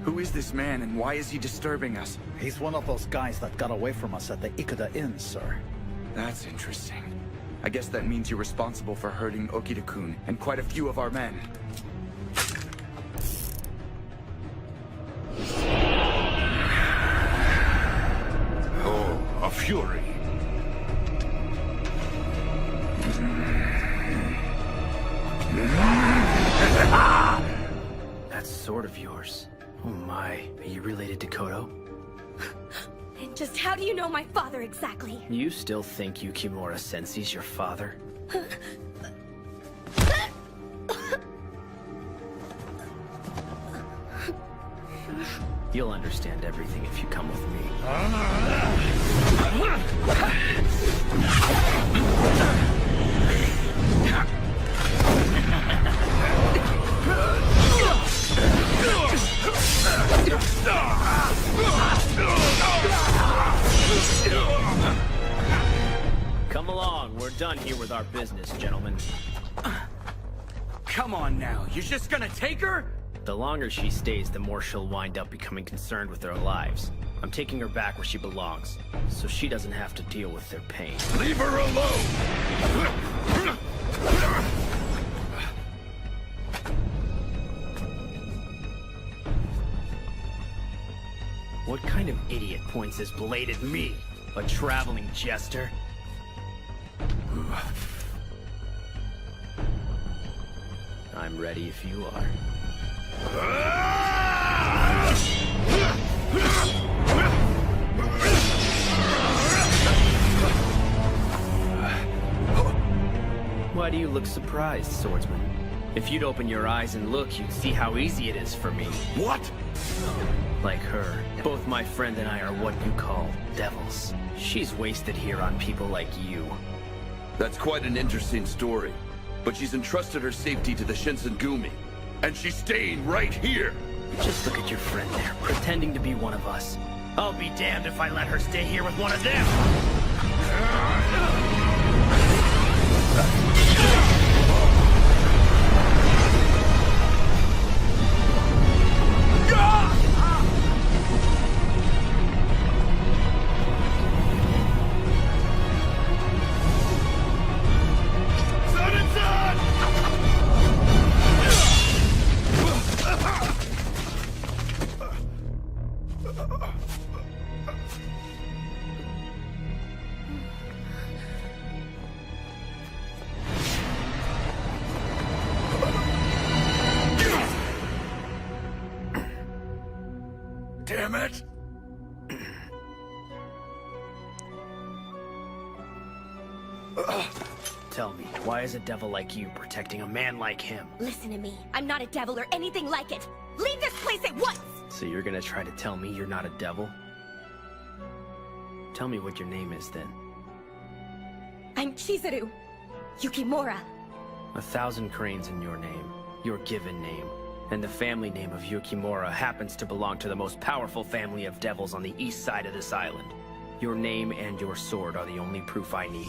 who is this man and why is he disturbing us? He's one of those guys that got away from us at the Ikuda Inn, sir. That's interesting. I guess that means you're responsible for hurting Okita-kun and quite a few of our men. Oh, a fury. That sword of yours. Oh my, are you related to Kodo? And just how do you know my father exactly? You still think Yukimura Sensei's your father? You'll understand everything if you come with me. Come along, we're done here with our business, gentlemen. Come on now, you're just gonna take her? The longer she stays, the more she'll wind up becoming concerned with their lives. I'm taking her back where she belongs, so she doesn't have to deal with their pain. Leave her alone! What kind of idiot points his blade at me? A traveling jester? I'm ready if you are. Why do you look surprised, swordsman? If you'd open your eyes and look, you'd see how easy it is for me. What? Like her, both my friend and I are what you call devils. She's wasted here on people like you. That's quite an interesting story. But she's entrusted her safety to the Shinsengumi. And she's staying right here! Just look at your friend there, pretending to be one of us. I'll be damned if I let her stay here with one of them! damn it! Tell me, why is a devil like you protecting a man like him? Listen to me. I'm not a devil or anything like it. Leave this place at once! So you're gonna try to tell me you're not a devil? Tell me what your name is then. I'm Chizuru Yukimura. 1,000 cranes in your name, your given name, and the family name of Yukimura happens to belong to the most powerful family of devils on the east side of this island. Your name and your sword are the only proof I need.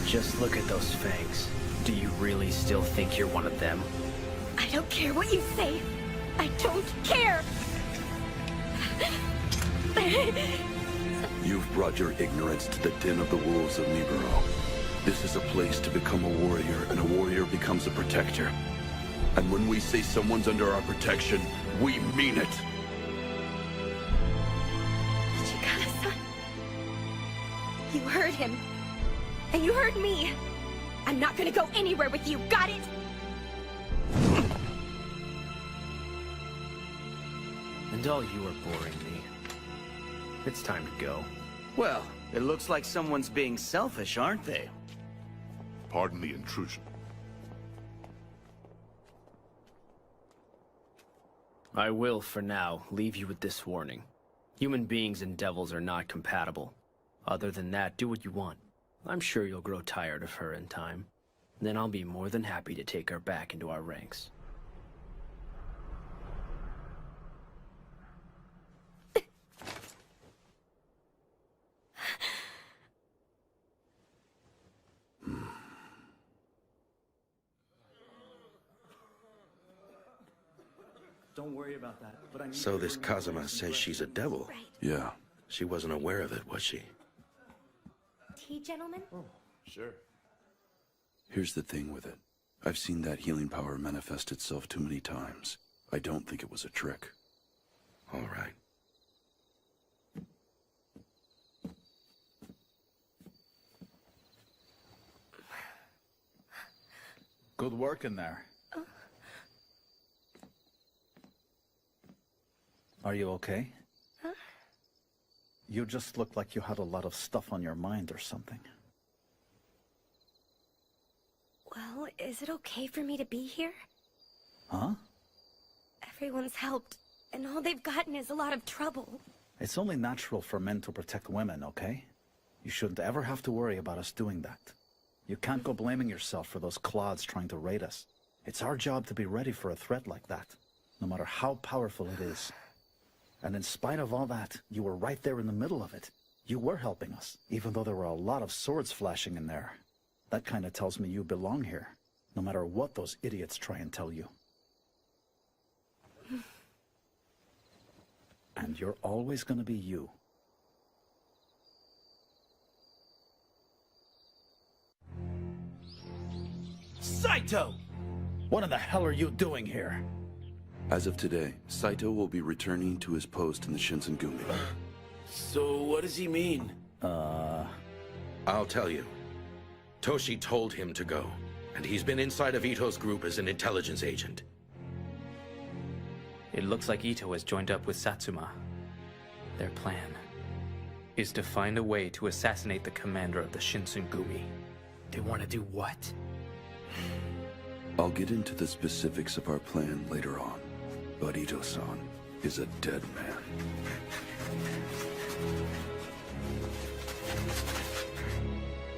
Just look at those fangs. Do you really still think you're one of them? I don't care what you say. I don't care! You've brought your ignorance to the den of the wolves of Nibiru. This is a place to become a warrior, and a warrior becomes a protector. And when we say someone's under our protection, we mean it. Chikara-san. You heard him. And you heard me. I'm not gonna go anywhere with you, got it? And all you are boring me. It's time to go. Well, it looks like someone's being selfish, aren't they? Pardon the intrusion. I will, for now, leave you with this warning. Human beings and devils are not compatible. Other than that, do what you want. I'm sure you'll grow tired of her in time. Then I'll be more than happy to take her back into our ranks. Don't worry about that, but I need So this Kazuma says she's a devil? Yeah. She wasn't aware of it, was she? Tea, gentlemen? Sure. Here's the thing with it. I've seen that healing power manifest itself too many times. I don't think it was a trick. All right. Good work in there. Are you okay? Huh? You just looked like you had a lot of stuff on your mind or something. Well, is it okay for me to be here? Huh? Everyone's helped, and all they've gotten is a lot of trouble. It's only natural for men to protect women, okay? You shouldn't ever have to worry about us doing that. You can't go blaming yourself for those clods trying to raid us. It's our job to be ready for a threat like that, no matter how powerful it is. And in spite of all that, you were right there in the middle of it. You were helping us, even though there were a lot of swords flashing in there. That kind of tells me you belong here, no matter what those idiots try and tell you. And you're always gonna be you. Saito! What in the hell are you doing here? As of today, Saito will be returning to his post in the Shinsengumi. So what does he mean? I'll tell you. Toshi told him to go, and he's been inside of Ito's group as an intelligence agent. It looks like Ito has joined up with Satsuma. Their plan is to find a way to assassinate the commander of the Shinsengumi. They want to do what? I'll get into the specifics of our plan later on, but Ito-san is a dead man.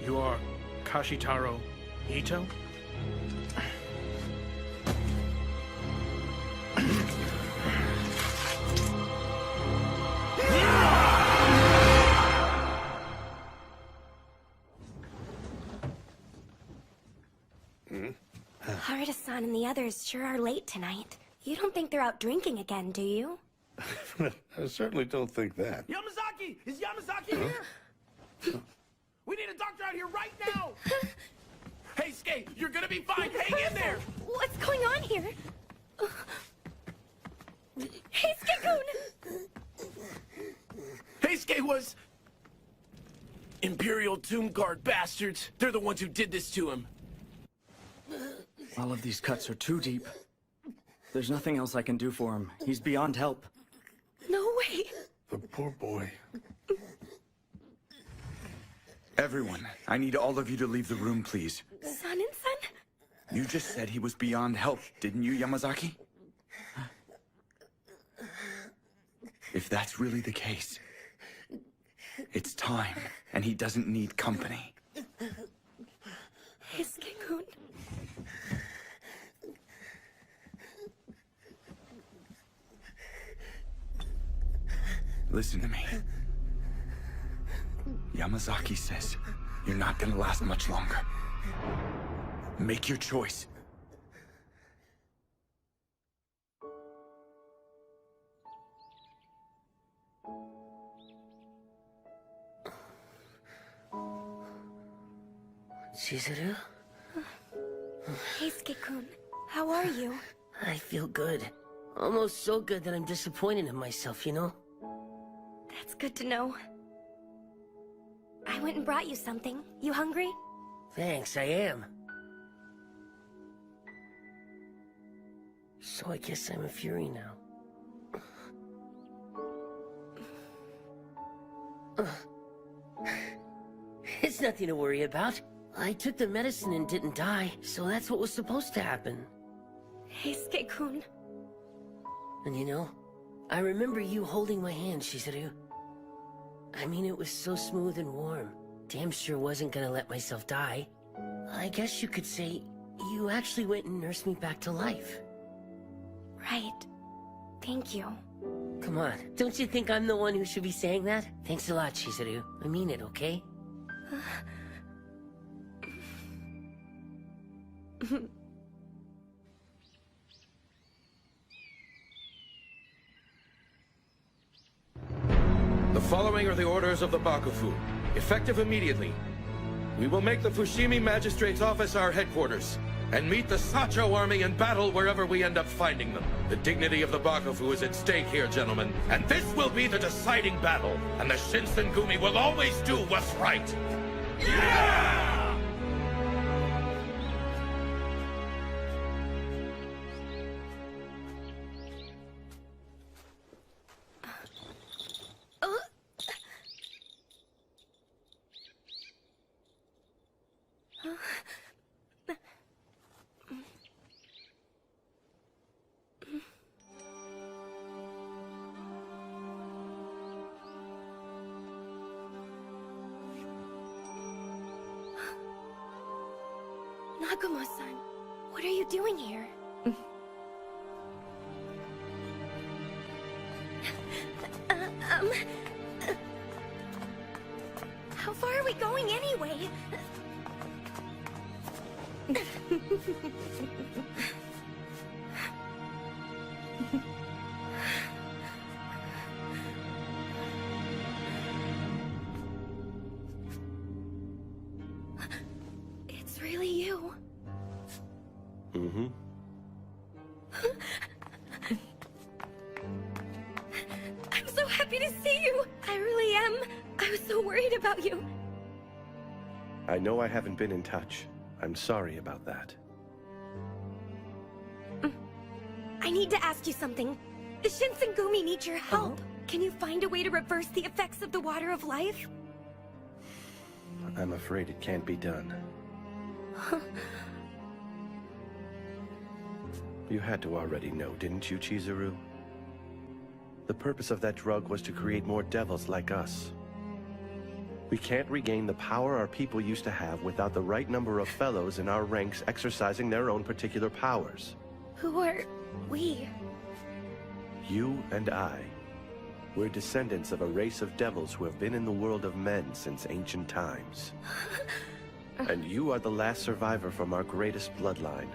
You are Kashitaro Ito? Harada-san and the others sure are late tonight. You don't think they're out drinking again, do you? I certainly don't think that. Yamazaki! Is Yamazaki here? We need a doctor out here right now! Hey, Skate, you're gonna be fine! Hang in there! What's going on here? Hey, Skate-kun! Hey, Skate, was... Imperial Tomb Guard bastards. They're the ones who did this to him. All of these cuts are too deep. There's nothing else I can do for him. He's beyond help. No way. The poor boy. Everyone, I need all of you to leave the room, please. Son and son? You just said he was beyond help, didn't you, Yamazaki? If that's really the case, it's time, and he doesn't need company. Heisuke-kun. Listen to me. Yamazaki says you're not gonna last much longer. Make your choice. Chizuru? Heisuke-kun, how are you? I feel good. Almost so good that I'm disappointed in myself, you know? That's good to know. I went and brought you something. You hungry? Thanks, I am. So I guess I'm a Fury now. It's nothing to worry about. I took the medicine and didn't die, so that's what was supposed to happen. Heisuke-kun. And you know, I remember you holding my hand, Chizuru. I mean, it was so smooth and warm. Damn sure wasn't gonna let myself die. I guess you could say you actually went and nursed me back to life. Right. Thank you. Come on, don't you think I'm the one who should be saying that? Thanks a lot, Chizuru. I mean it, okay? The following are the orders of the Bakufu, effective immediately. We will make the Fushimi Magistrate's office our headquarters, and meet the Sacho army in battle wherever we end up finding them. The dignity of the Bakufu is at stake here, gentlemen, and this will be the deciding battle, and the Shinsengumi will always do what's right. Yeah! Nagumo-san, what are you doing here? How far are we going anyway? It's really you. Mm-hmm. I'm so happy to see you. I really am. I was so worried about you. I know I haven't been in touch. I'm sorry about that. I need to ask you something. The Shinsengumi need your help. Can you find a way to reverse the effects of the water of life? I'm afraid it can't be done. You had to already know, didn't you, Chizuru? The purpose of that drug was to create more devils like us. We can't regain the power our people used to have without the right number of fellows in our ranks exercising their own particular powers. Who are we? You and I. We're descendants of a race of devils who have been in the world of men since ancient times. And you are the last survivor from our greatest bloodline.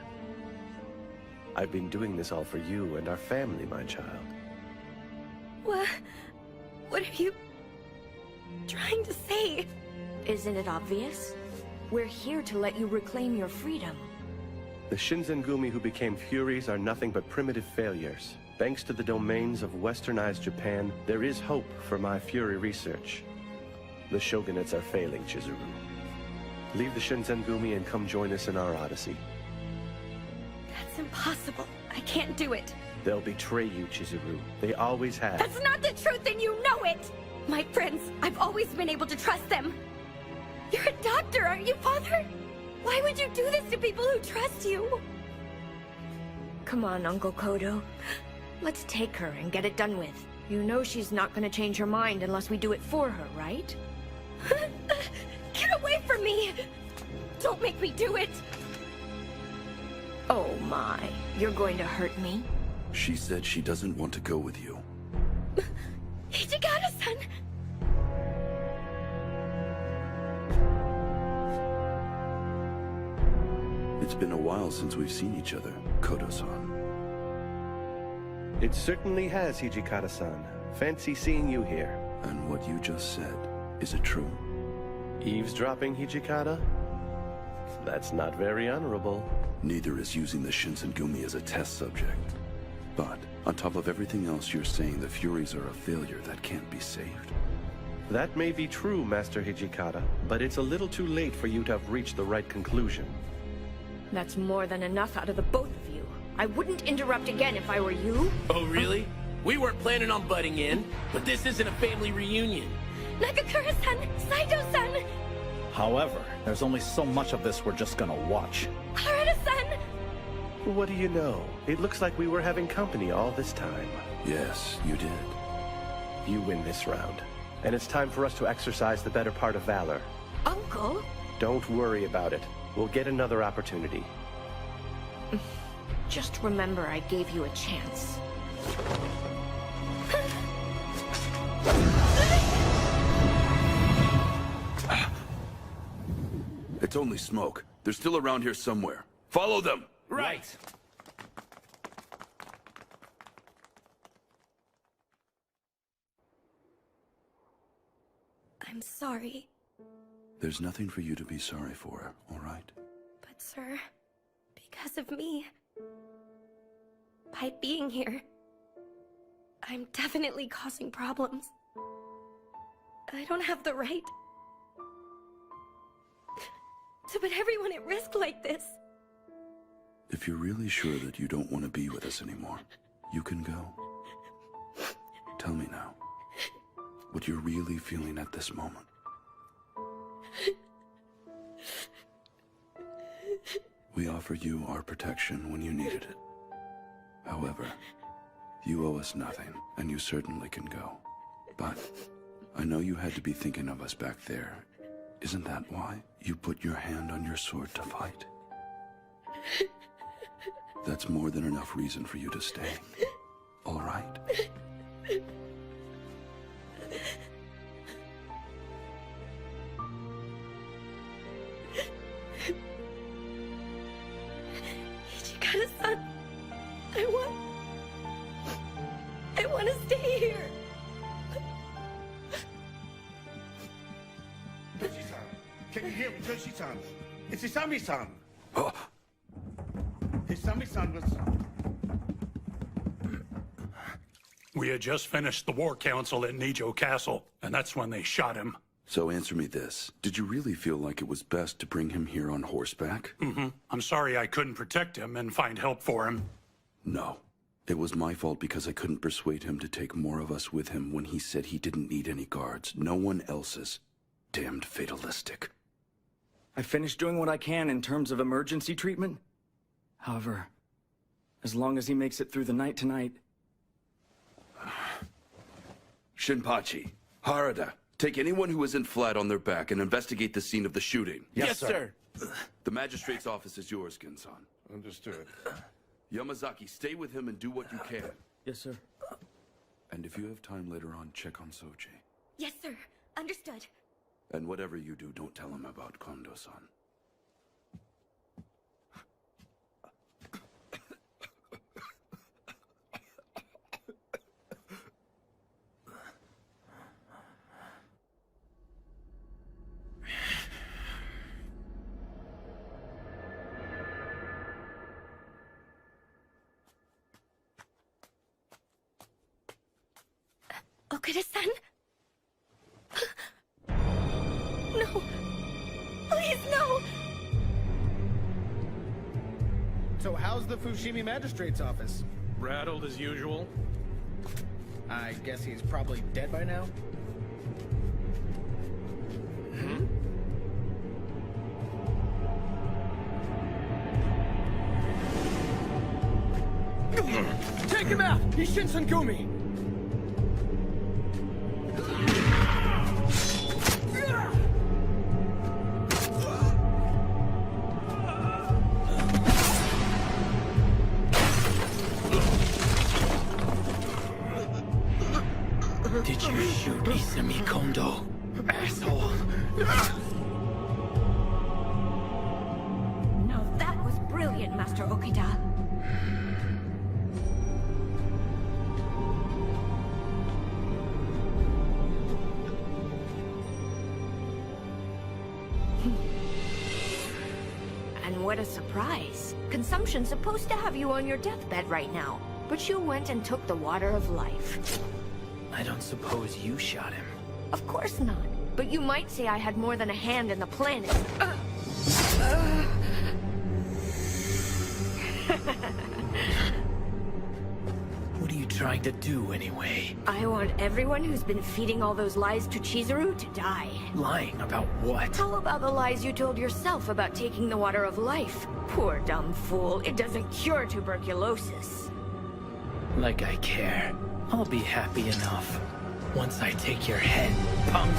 I've been doing this all for you and our family, my child. What are you trying to say? Isn't it obvious? We're here to let you reclaim your freedom. The Shinsengumi who became Furies are nothing but primitive failures. Thanks to the domains of westernized Japan, there is hope for my Fury research. The shogunates are failing, Chizuru. Leave the Shinsengumi and come join us in our odyssey. That's impossible. I can't do it. They'll betray you, Chizuru. They always have. That's not the truth, and you know it! My friends, I've always been able to trust them. You're a doctor, aren't you, Father? Why would you do this to people who trust you? Come on, Uncle Kodo. Let's take her and get it done with. You know she's not gonna change her mind unless we do it for her, right? Get away from me! Don't make me do it! Oh my, you're going to hurt me? She said she doesn't want to go with you. Hijikata-san! It's been a while since we've seen each other, Kodo-san. It certainly has, Hijikata-san. Fancy seeing you here. And what you just said, is it true? Eavesdropping, Hijikata? That's not very honorable. Neither is using the Shinsengumi as a test subject. But, on top of everything else, you're saying the Furies are a failure that can't be saved. That may be true, Master Hijikata, but it's a little too late for you to have reached the right conclusion. That's more than enough out of the both of you. I wouldn't interrupt again if I were you. Oh, really? We weren't planning on butting in, but this isn't a family reunion. Nagakura-san! Saito-san! However, there's only so much of this we're just gonna watch. Harada-san! What do you know? It looks like we were having company all this time. Yes, you did. You win this round. And it's time for us to exercise the better part of valor. Uncle? Don't worry about it. We'll get another opportunity. Just remember I gave you a chance. It's only smoke. They're still around here somewhere. Follow them! Right! I'm sorry. There's nothing for you to be sorry for, all right? But sir, because of me, by being here, I'm definitely causing problems. I don't have the right to put everyone at risk like this. If you're really sure that you don't want to be with us anymore, you can go. Tell me now, what you're really feeling at this moment. We offered you our protection when you needed it. However, you owe us nothing, and you certainly can go. But I know you had to be thinking of us back there. Isn't that why you put your hand on your sword to fight? That's more than enough reason for you to stay. All right? Hijikata-san, I want to stay here. Toshi-san, can you hear me, Toshi-san? It's Isami-san. Oh. Isami-san was... We had just finished the war council at Nijo Castle, and that's when they shot him. So answer me this. Did you really feel like it was best to bring him here on horseback? Mm-hmm. I'm sorry I couldn't protect him and find help for him. No. It was my fault because I couldn't persuade him to take more of us with him when he said he didn't need any guards. No one else's. Damned fatalistic. I finished doing what I can in terms of emergency treatment. However, as long as he makes it through the night tonight... Shinpachi, Harada, take anyone who isn't flat on their back and investigate the scene of the shooting. Yes, sir. The magistrate's office is yours, Ginsan. Understood. Yamazaki, stay with him and do what you can. Yes, sir. And if you have time later on, check on Soji. Yes, sir. Understood. And whatever you do, don't tell him about Kondo-san. Okada-san? No. Please, no! So how's the Fushimi Magistrate's office? Rattled as usual. I guess he's probably dead by now? Take him out! He's Shinsengumi! Did you shoot Izumi Kondo, asshole? Now that was brilliant, Master Okada. And what a surprise. Consumption's supposed to have you on your deathbed right now, but you went and took the water of life. I don't suppose you shot him. Of course not. But you might say I had more than a hand in the planet. What are you trying to do, anyway? I want everyone who's been feeding all those lies to Chizuru to die. Lying about what? How about the lies you told yourself about taking the water of life? Poor dumb fool, it doesn't cure tuberculosis. Like I care. I'll be happy enough once I take your head, punk.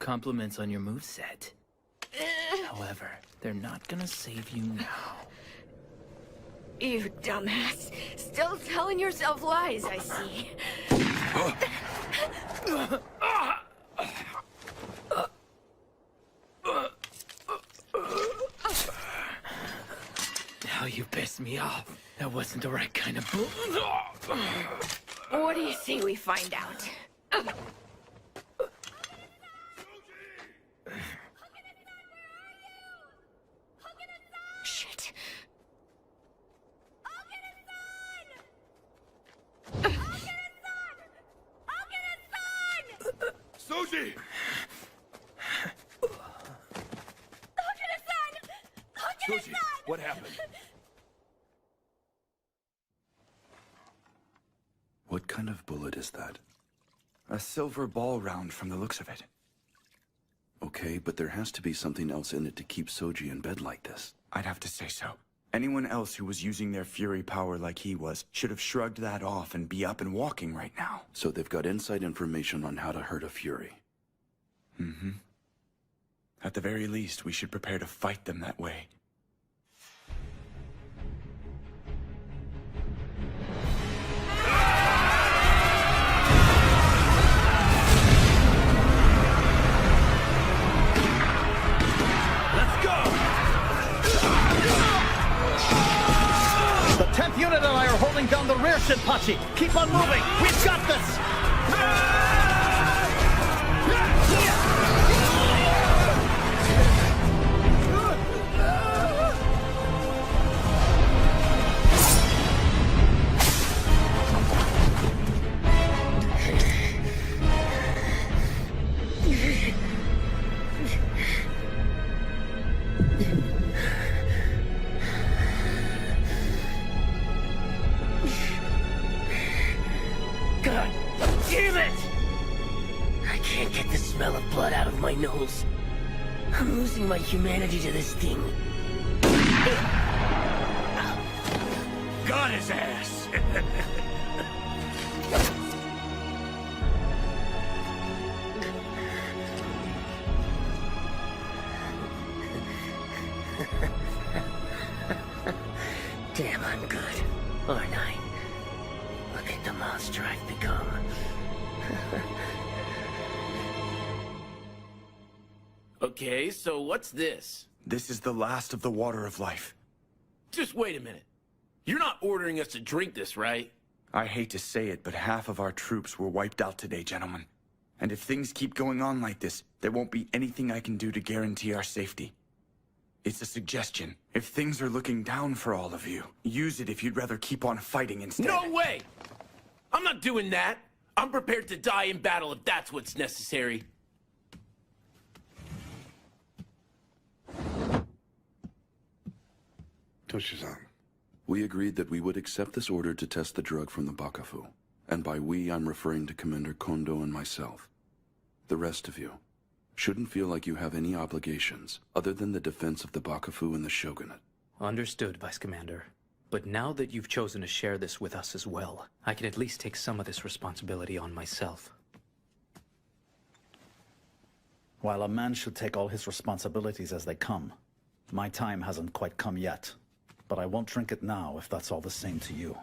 Compliments on your moveset. However, they're not gonna save you now. You dumbass. Still telling yourself lies, I see. Now you pissed me off. That wasn't the right kind of What do you say we find out? Shit. Soji! Soji, what happened? What kind of bullet is that? A silver ball round from the looks of it. Okay, but there has to be something else in it to keep Soji in bed like this. I'd have to say so. Anyone else who was using their fury power like he was should have shrugged that off and be up and walking right now. So they've got inside information on how to hurt a fury. Mm-hmm. At the very least, we should prepare to fight them that way. The 10th unit and I are holding down the rear, Shinpachi. Keep on moving. We've got this. God damn it! I can't get the smell of blood out of my nose. I'm losing my humanity to this thing. Got his ass! Damn, I'm good, aren't I? Look at the monster I've become. Okay, so what's this? This is the last of the water of life. Just wait a minute. You're not ordering us to drink this, right? I hate to say it, but half of our troops were wiped out today, gentlemen. And if things keep going on like this, there won't be anything I can do to guarantee our safety. It's a suggestion. If things are looking down for all of you, use it if you'd rather keep on fighting instead. No way! I'm not doing that. I'm prepared to die in battle if that's what's necessary. Toshi-san. We agreed that we would accept this order to test the drug from the Bakufu. And by we, I'm referring to Commander Kondo and myself. The rest of you shouldn't feel like you have any obligations other than the defense of the Bakufu and the Shogunate. Understood, Vice Commander. But now that you've chosen to share this with us as well, I can at least take some of this responsibility on myself. While a man should take all his responsibilities as they come, my time hasn't quite come yet. But I won't drink it now if that's all the same to you.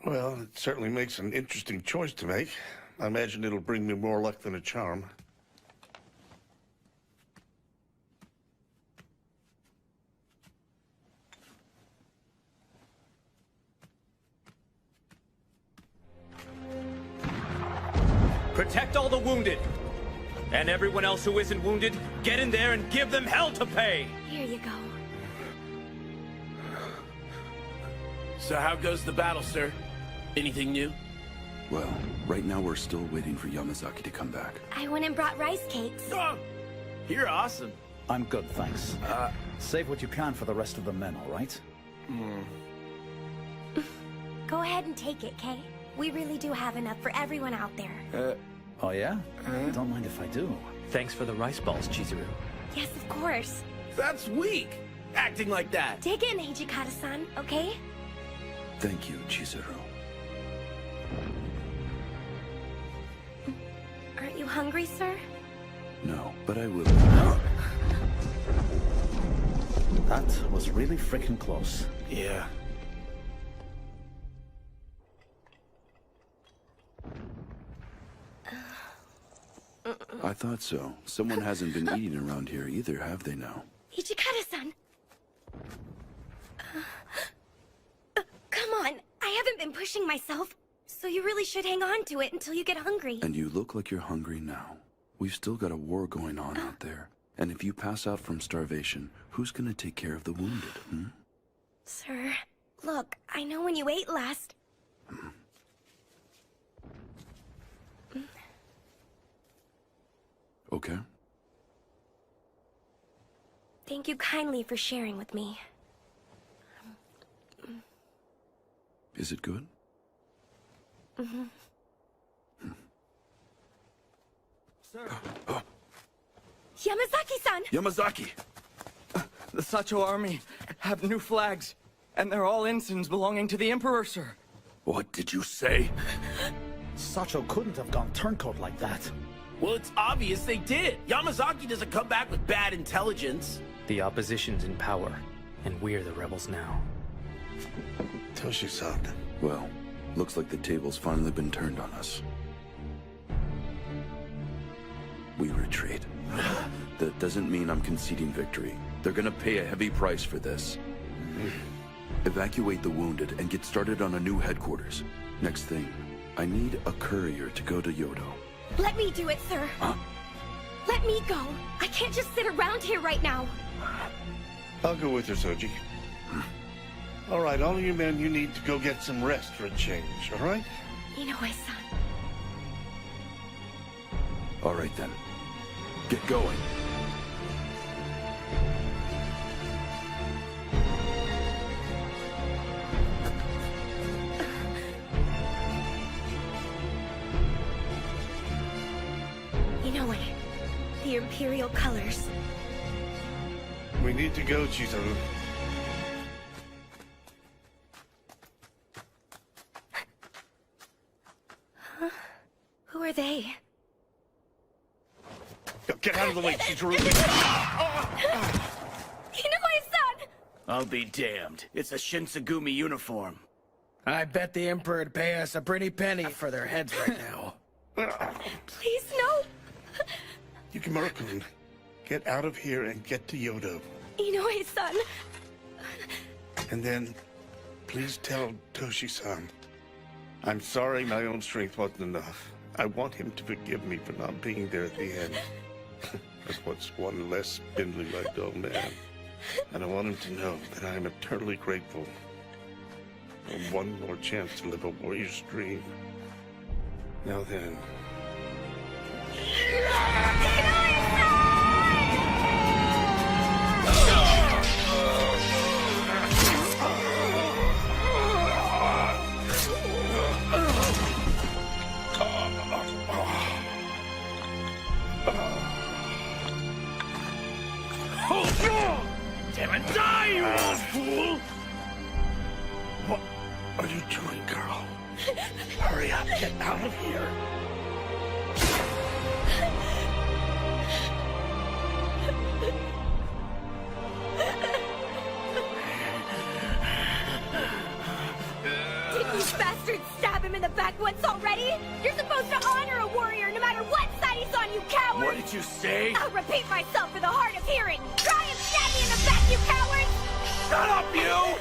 Well, it certainly makes an interesting choice to make. I imagine it'll bring me more luck than a charm. Protect all the wounded! And everyone else who isn't wounded, get in there and give them hell to pay! Here you go. So how goes the battle, sir? Anything new? Well, right now we're still waiting for Yamazaki to come back. I went and brought rice cakes. Oh, you're awesome. I'm good, thanks. Save what you can for the rest of the men, all right? Go ahead and take it, Kay. We really do have enough for everyone out there. Oh yeah? Don't mind if I do. Thanks for the rice balls, Chizuru. Yes, of course. That's weak, acting like that. Dig in, Hijikata-san, okay? Thank you, Chizuru. Aren't you hungry, sir? No, but I will. That was really freaking close. Yeah. I thought so. Someone hasn't been eating around here either, have they now? Hijikata-san! Come on, I haven't been pushing myself, so you really should hang on to it until you get hungry. And you look like you're hungry now. We've still got a war going on out there. And if you pass out from starvation, who's gonna take care of the wounded, hmm? Sir, look, I know when you ate last. Okay. Thank you kindly for sharing with me. Is it good? Sir. Yamazaki-san! Yamazaki! The Sacho army have new flags, and they're all ensigns belonging to the Emperor, sir. What did you say? Sacho couldn't have gone turncoat like that. Well, it's obvious they did. Yamazaki doesn't come back with bad intelligence. The opposition's in power, and we're the rebels now. Toshi-san. Well, looks like the table's finally been turned on us. We retreat. That doesn't mean I'm conceding victory. They're gonna pay a heavy price for this. Evacuate the wounded and get started on a new headquarters. Next thing, I need a courier to go to Yodo. Let me do it, sir. Huh? Let me go. I can't just sit around here right now. I'll go with her, Soji. All right, all of you men, you need to go get some rest for a change, all right? Inoue-san. All right then. Get going. Inoue, the Imperial colors. We need to go, Chizuru. Huh? Who are they? Get out of the way, Chizuru! Inoue-san! I'll be damned. It's a Shinsengumi uniform. I bet the Emperor'd pay us a pretty penny for their heads right now. Please, no! Yukimura-kun, get out of here and get to Yodo. Inoue-san! And then, please tell Toshi-san. I'm sorry my own strength wasn't enough. I want him to forgive me for not being there at the end. As what's one less spindly-legged old man. And I want him to know that I am eternally grateful for one more chance to live a warrior's dream. Now then. Damn it, die, you old fool! What are you doing, girl? Hurry up, get out of here. Didn't you bastards stab him in the back once already? You're supposed to honor a warrior no matter what side he's on, you coward! What did you say? I'll repeat myself for the hard of hearing! Try and stab me in the back, you coward! Shut up, you!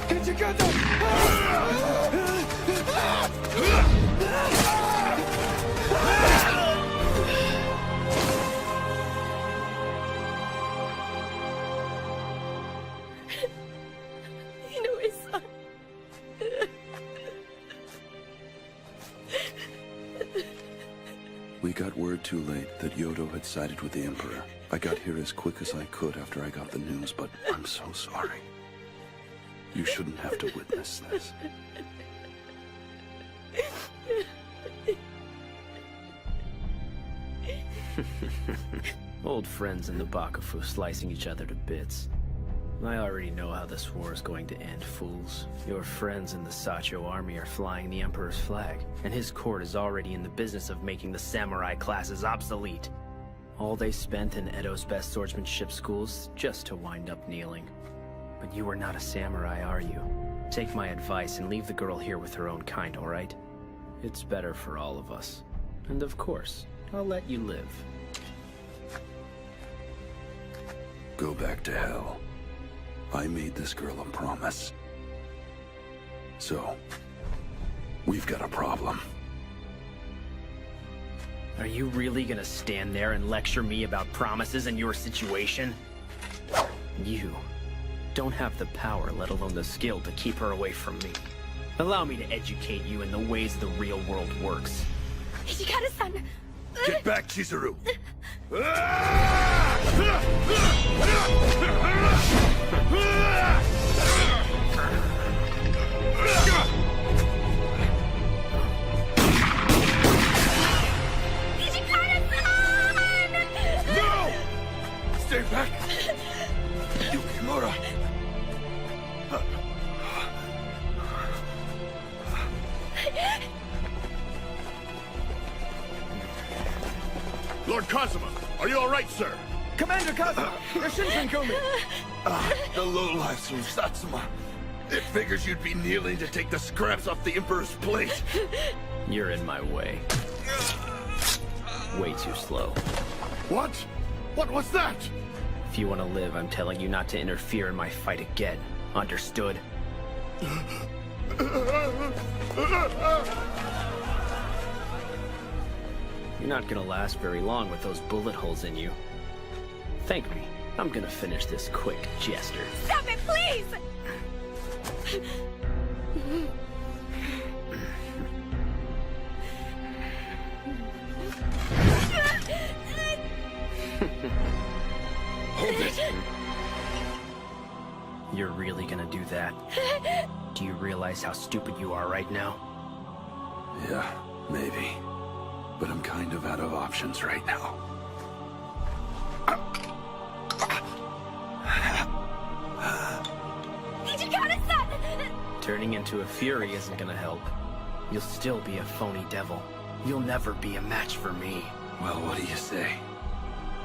Hijikata-san! Inoue-san. We got word too late that Yodo had sided with the Emperor. I got here as quick as I could after I got the news, but I'm so sorry. You shouldn't have to witness this. Old friends in the Bakufu slicing each other to bits. I already know how this war is going to end, fools. Your friends in the Sacho army are flying the Emperor's flag, and his court is already in the business of making the samurai classes obsolete. All they spent in Edo's best swordsmanship schools just to wind up kneeling. But you are not a samurai, are you? Take my advice and leave the girl here with her own kind, all right? It's better for all of us. And of course, I'll let you live. Go back to hell. I made this girl a promise. So, we've got a problem. Are you really gonna stand there and lecture me about promises and your situation? You don't have the power, let alone the skill, to keep her away from me. Allow me to educate you in the ways the real world works. Hijikata-san! Get back, Chizuru! No! Stay back! Yukimura! Lord Kazuma, are you all right, sir? Commander Kazuma, you're Shinsengumi. The lowlifes from Satsuma. It figures you'd be kneeling to take the scraps off the Emperor's plate. You're in my way. Way too slow. What? What was that? If you want to live, I'm telling you not to interfere in my fight again. Understood? You're not gonna last very long with those bullet holes in you. Thank me. I'm gonna finish this quick, Jester. Stop it, please! Hold it! You're really gonna do that? Do you realize how stupid you are right now? Yeah, maybe. But I'm kind of out of options right now. Hijikata-san! Turning into a fury isn't gonna help. You'll still be a phony devil. You'll never be a match for me. Well, what do you say?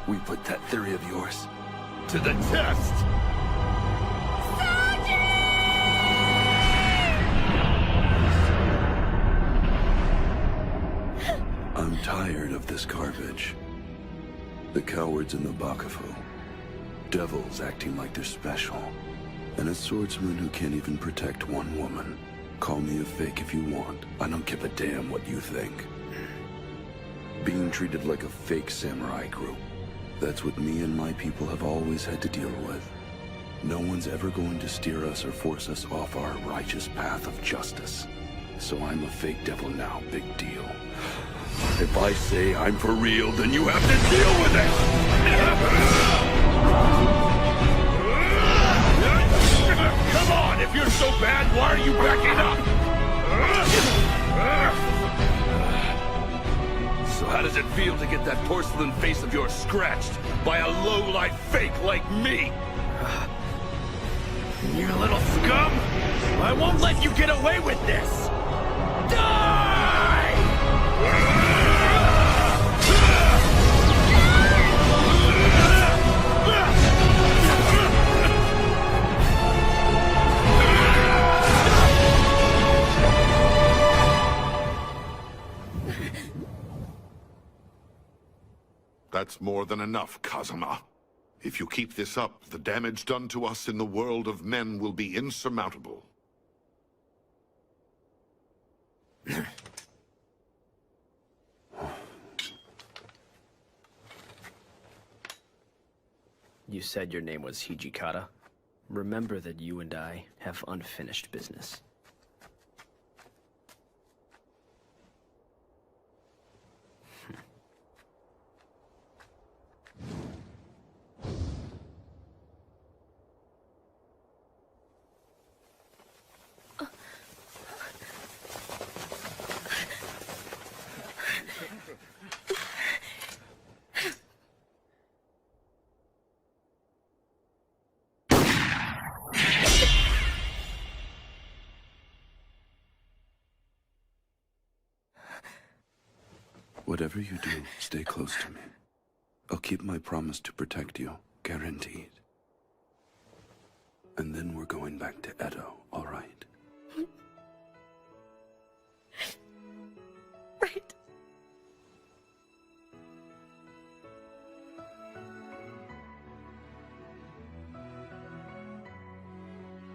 We put that theory of yours to the test! this garbage. The cowards in the Bakufu. Devils acting like they're special. And a swordsman who can't even protect one woman. Call me a fake if you want. I don't give a damn what you think. Being treated like a fake samurai group. That's what me and my people have always had to deal with. No one's ever going to steer us or force us off our righteous path of justice. So I'm a fake devil now, big deal. If I say I'm for real, then you have to deal with it! Come on, if you're so bad, why are you backing up? So how does it feel to get that porcelain face of yours scratched by a low-life fake like me? You little scum! I won't let you get away with this! Die! That's more than enough, Kazuma. If you keep this up, the damage done to us in the world of men will be insurmountable. You said your name was Hijikata. Remember that you and I have unfinished business. Whatever you do, stay close to me. I'll keep my promise to protect you, guaranteed. And then we're going back to Edo, all right? Right.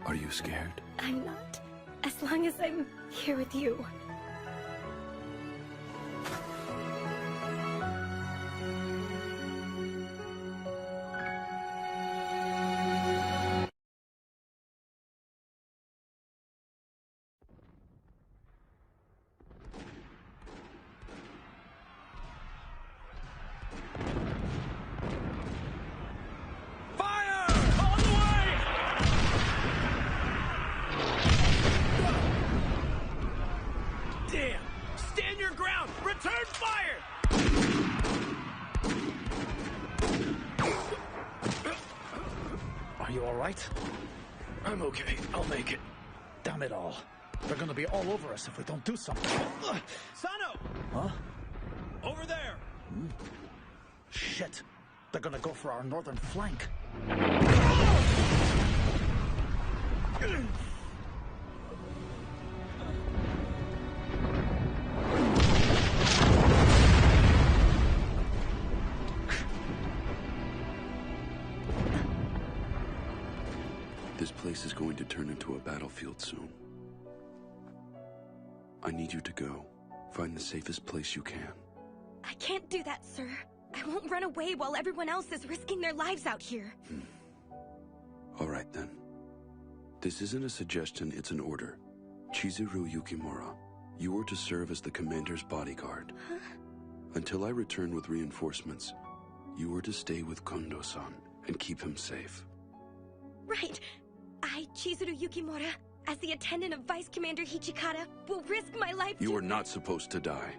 Are you scared? I'm not. As long as I'm here with you. Damn! Stand your ground! Return fire! Are you all right? I'm okay. I'll make it. Damn it all. They're gonna be all over us if we don't do something. Sano! Huh? Over there! Shit. They're gonna go for our northern flank. This place is going to turn into a battlefield soon. I need you to go. Find the safest place you can. I can't do that, sir. I won't run away while everyone else is risking their lives out here. All right, then. This isn't a suggestion, it's an order. Chizuru Yukimura, you are to serve as the commander's bodyguard. Huh? Until I return with reinforcements, you are to stay with Kondo-san and keep him safe. Right. I, Chizuru Yukimura, as the attendant of Vice Commander Hijikata, will risk my life You are not supposed to die.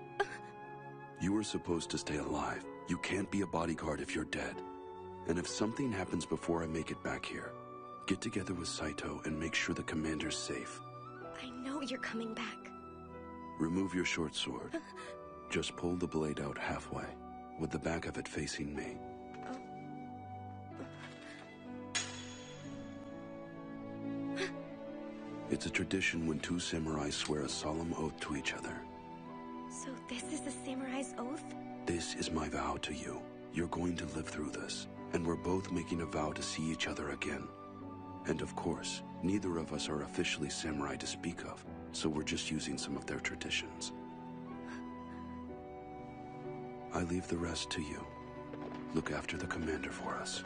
You are supposed to stay alive. You can't be a bodyguard if you're dead. And if something happens before I make it back here, get together with Saito and make sure the commander's safe. I know you're coming back. Remove your short sword. Just pull the blade out halfway, with the back of it facing me. It's a tradition when two samurai swear a solemn oath to each other. So this is the samurai's oath? This is my vow to you. You're going to live through this, and we're both making a vow to see each other again. And of course, neither of us are officially samurai to speak of, so we're just using some of their traditions. I leave the rest to you. Look after the commander for us.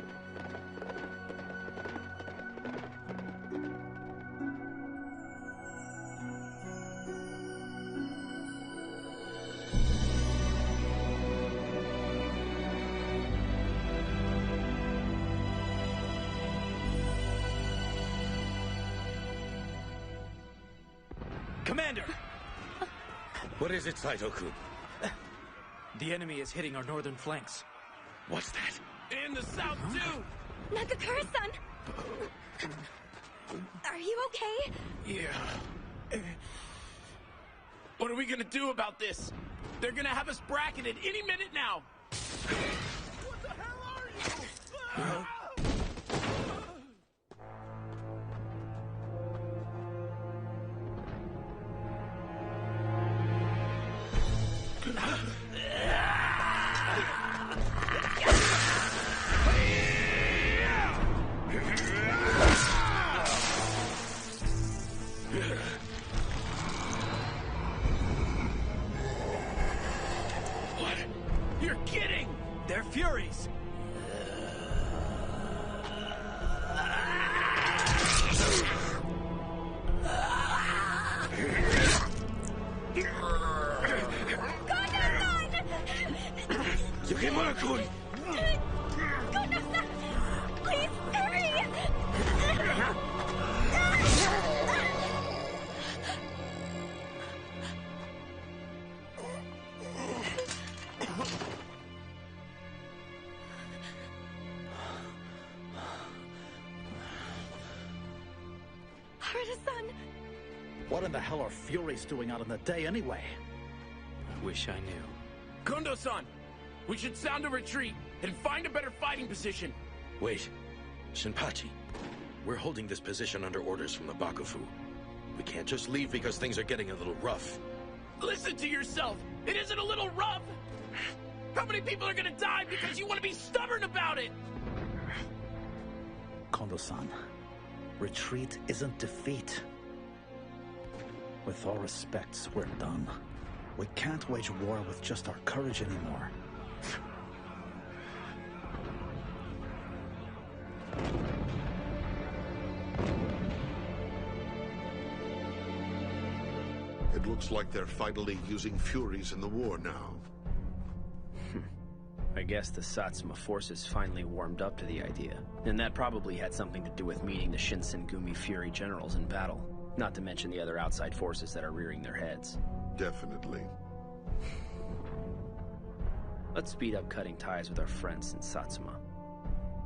Commander! What is it, Saito-kun? The enemy is hitting our northern flanks. What's that? In the south, too! Nakakura-san! Are you okay? Yeah. What are we gonna do about this? They're gonna have us bracketed any minute now! What the hell are you? What? You're kidding! They're Furies! Yukimura-kun! Kondo-san! Please, hurry! Harada-san! What in the hell are Furies doing out in the day anyway? I wish I knew. Kondo-san! We should sound a retreat and find a better fighting position. Wait. Shinpachi. We're holding this position under orders from the Bakufu. We can't just leave because things are getting a little rough. Listen to yourself! It isn't a little rough! How many people are gonna die because you want to be stubborn about it? Kondo-san, retreat isn't defeat. With all respects, we're done. We can't wage war with just our courage anymore. It looks like they're finally using Furies in the war now. I guess the Satsuma forces finally warmed up to the idea. And that probably had something to do with meeting the Shinsengumi Fury generals in battle. Not to mention the other outside forces that are rearing their heads. Definitely. Let's speed up cutting ties with our friends in Satsuma.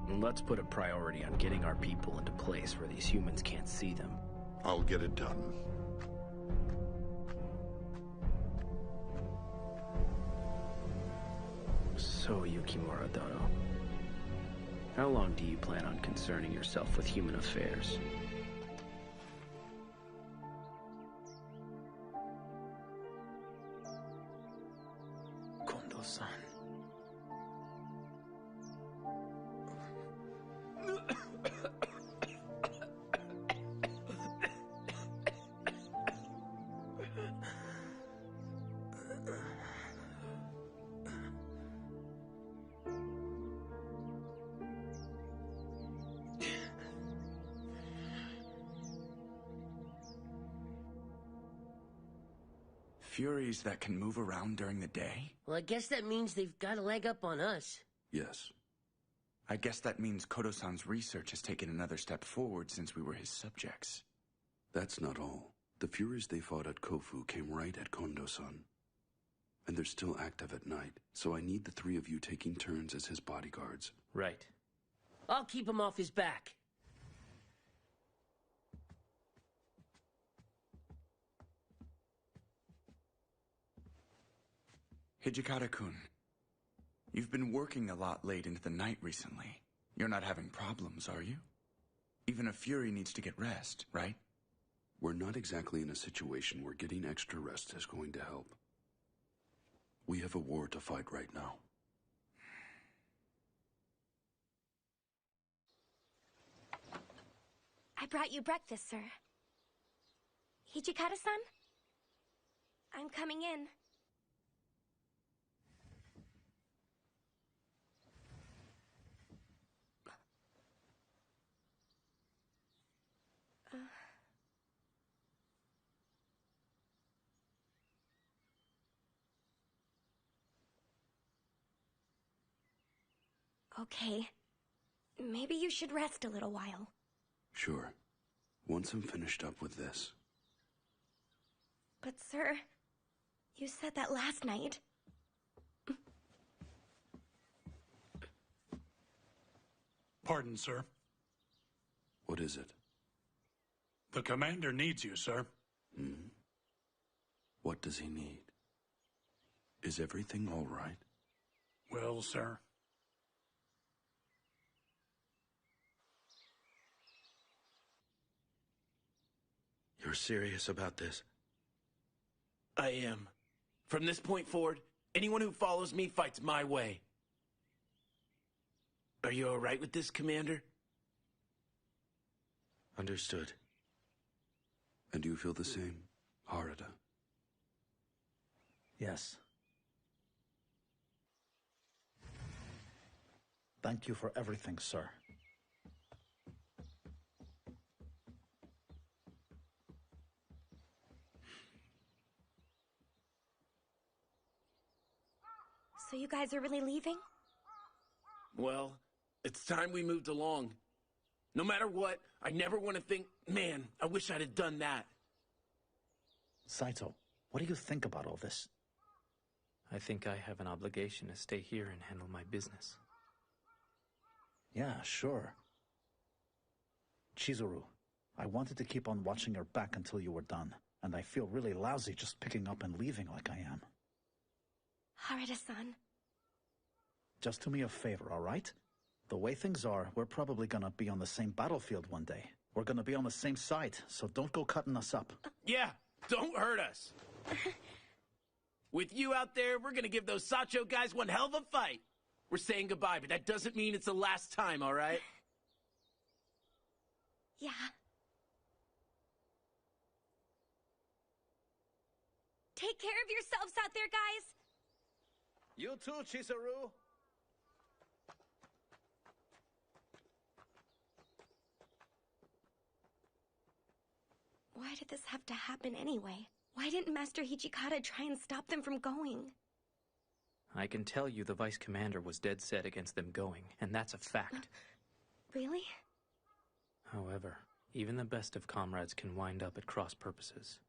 And let's put a priority on getting our people into place where these humans can't see them. I'll get it done. So, Yukimura Dono, how long do you plan on concerning yourself with human affairs? Kondo-san. Furies that can move around during the day? Well, I guess that means they've got a leg up on us. Yes. I guess that means Kodo-san's research has taken another step forward since we were his subjects. That's not all. The Furies they fought at Kofu came right at Kondo-san. And they're still active at night, so I need the three of you taking turns as his bodyguards. Right. I'll keep him off his back. Hijikata-kun, you've been working a lot late into the night recently. You're not having problems, are you? Even a Fury needs to get rest, right? We're not exactly in a situation where getting extra rest is going to help. We have a war to fight right now. I brought you breakfast, sir. Hijikata-san? I'm coming in. Okay. Maybe you should rest a little while. Sure. Once I'm finished up with this. But sir, you said that last night. Pardon, sir. What is it? The commander needs you, sir. Hmm? What does he need? Is everything all right? Well, sir. You're serious about this? I am. From this point forward, anyone who follows me fights my way. Are you all right with this, Commander? Understood. And you feel the same, Harada? Yes. Thank you for everything, sir. So you guys are really leaving? Well, it's time we moved along. No matter what, I never want to think, man, I wish I'd have done that. Saito, what do you think about all this? I think I have an obligation to stay here and handle my business. Yeah, sure. Chizuru, I wanted to keep on watching your back until you were done, and I feel really lousy just picking up and leaving like I am. Harada-san. Just do me a favor, all right? The way things are, we're probably gonna be on the same battlefield one day. We're gonna be on the same side, so don't go cutting us up. Yeah, don't hurt us. With you out there, we're gonna give those Sacho guys one hell of a fight. We're saying goodbye, but that doesn't mean it's the last time, all right? Yeah. Take care of yourselves out there, guys. You too, Chizuru. Why did this have to happen anyway? Why didn't Master Hijikata try and stop them from going? I can tell you the Vice Commander was dead set against them going, and that's a fact. Really? However, even the best of comrades can wind up at cross purposes.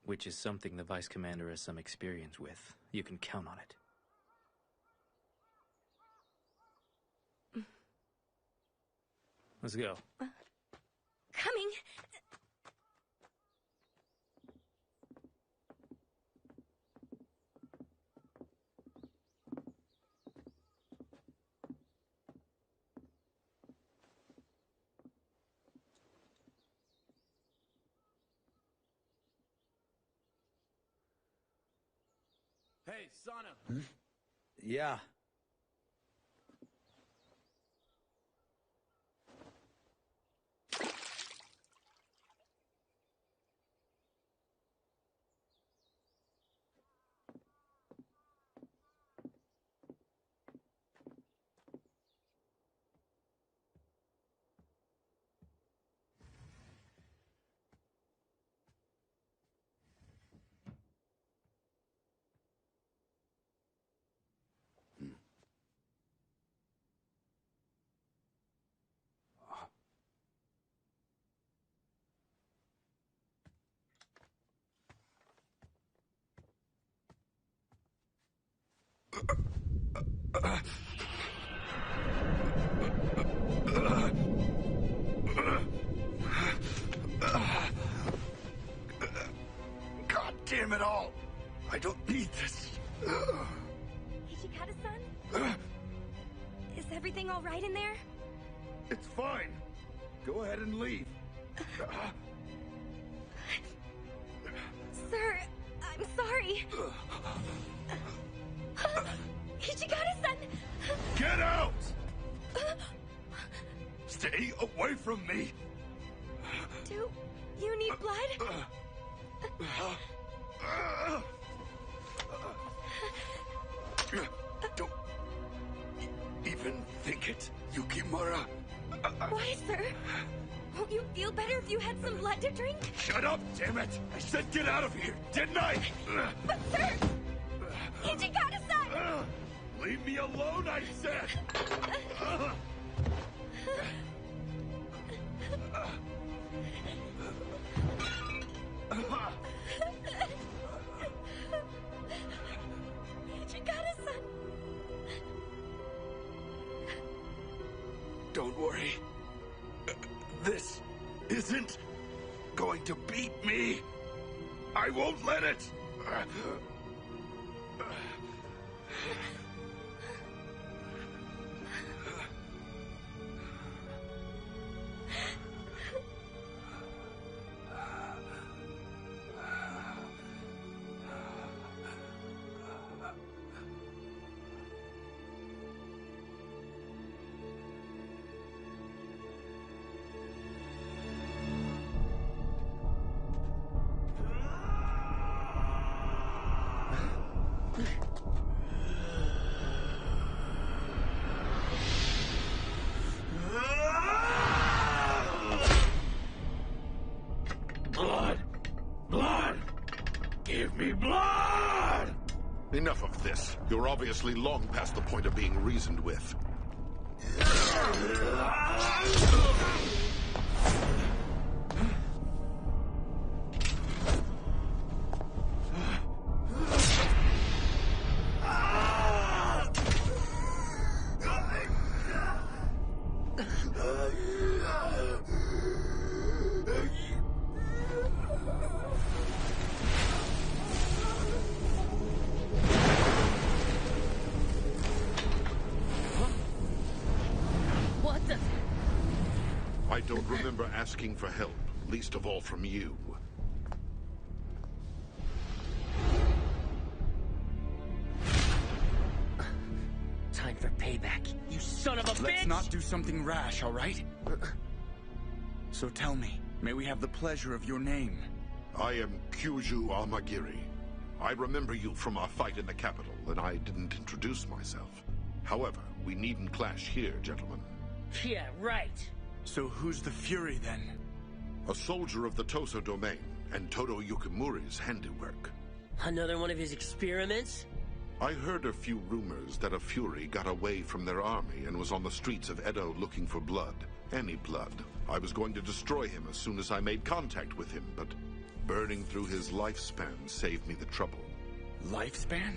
Which is something the Vice Commander has some experience with. You can count on it. Let's go. Coming! Hey, Sana. Hmm? Yeah. God damn it all! I don't need this. Hijikata-san? Is everything all right in there? It's fine. Go ahead and leave. Sir, I'm sorry. Ichigata-san! Get out! Stay away from me! Do you need blood? Don't even think it, Yukimura. Why, sir? Won't you feel better if you had some blood to drink? Shut up, damn it! I said get out of here, didn't I? But, sir! Ichigata-san! Leave me alone, I said! Ichigata-san! Don't worry. This isn't going to beat me. I won't let it. Enough of this. You're obviously long past the point of being reasoned with. I don't remember asking for help, least of all from you. Time for payback, you son of a bitch! Let's not do something rash, all right? So tell me, may we have the pleasure of your name? I am Kyuju Amagiri. I remember you from our fight in the capital, and I didn't introduce myself. However, we needn't clash here, gentlemen. Yeah, right. So who's the Fury, then? A soldier of the Toso domain, and Todo Yukimura's handiwork. Another one of his experiments? I heard a few rumors that a Fury got away from their army and was on the streets of Edo looking for blood. Any blood. I was going to destroy him as soon as I made contact with him, but burning through his lifespan saved me the trouble. Lifespan?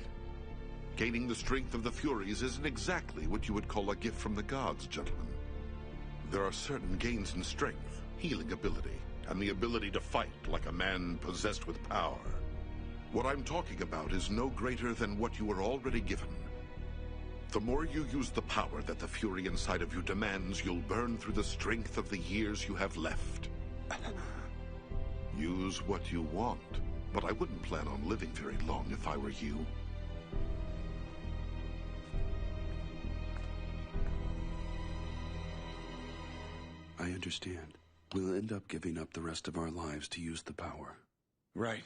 Gaining the strength of the Furies isn't exactly what you would call a gift from the gods, gentlemen. There are certain gains in strength, healing ability, and the ability to fight like a man possessed with power. What I'm talking about is no greater than what you were already given. The more you use the power that the Fury inside of you demands, you'll burn through the strength of the years you have left. Use what you want, but I wouldn't plan on living very long if I were you. I understand. We'll end up giving up the rest of our lives to use the power. Right.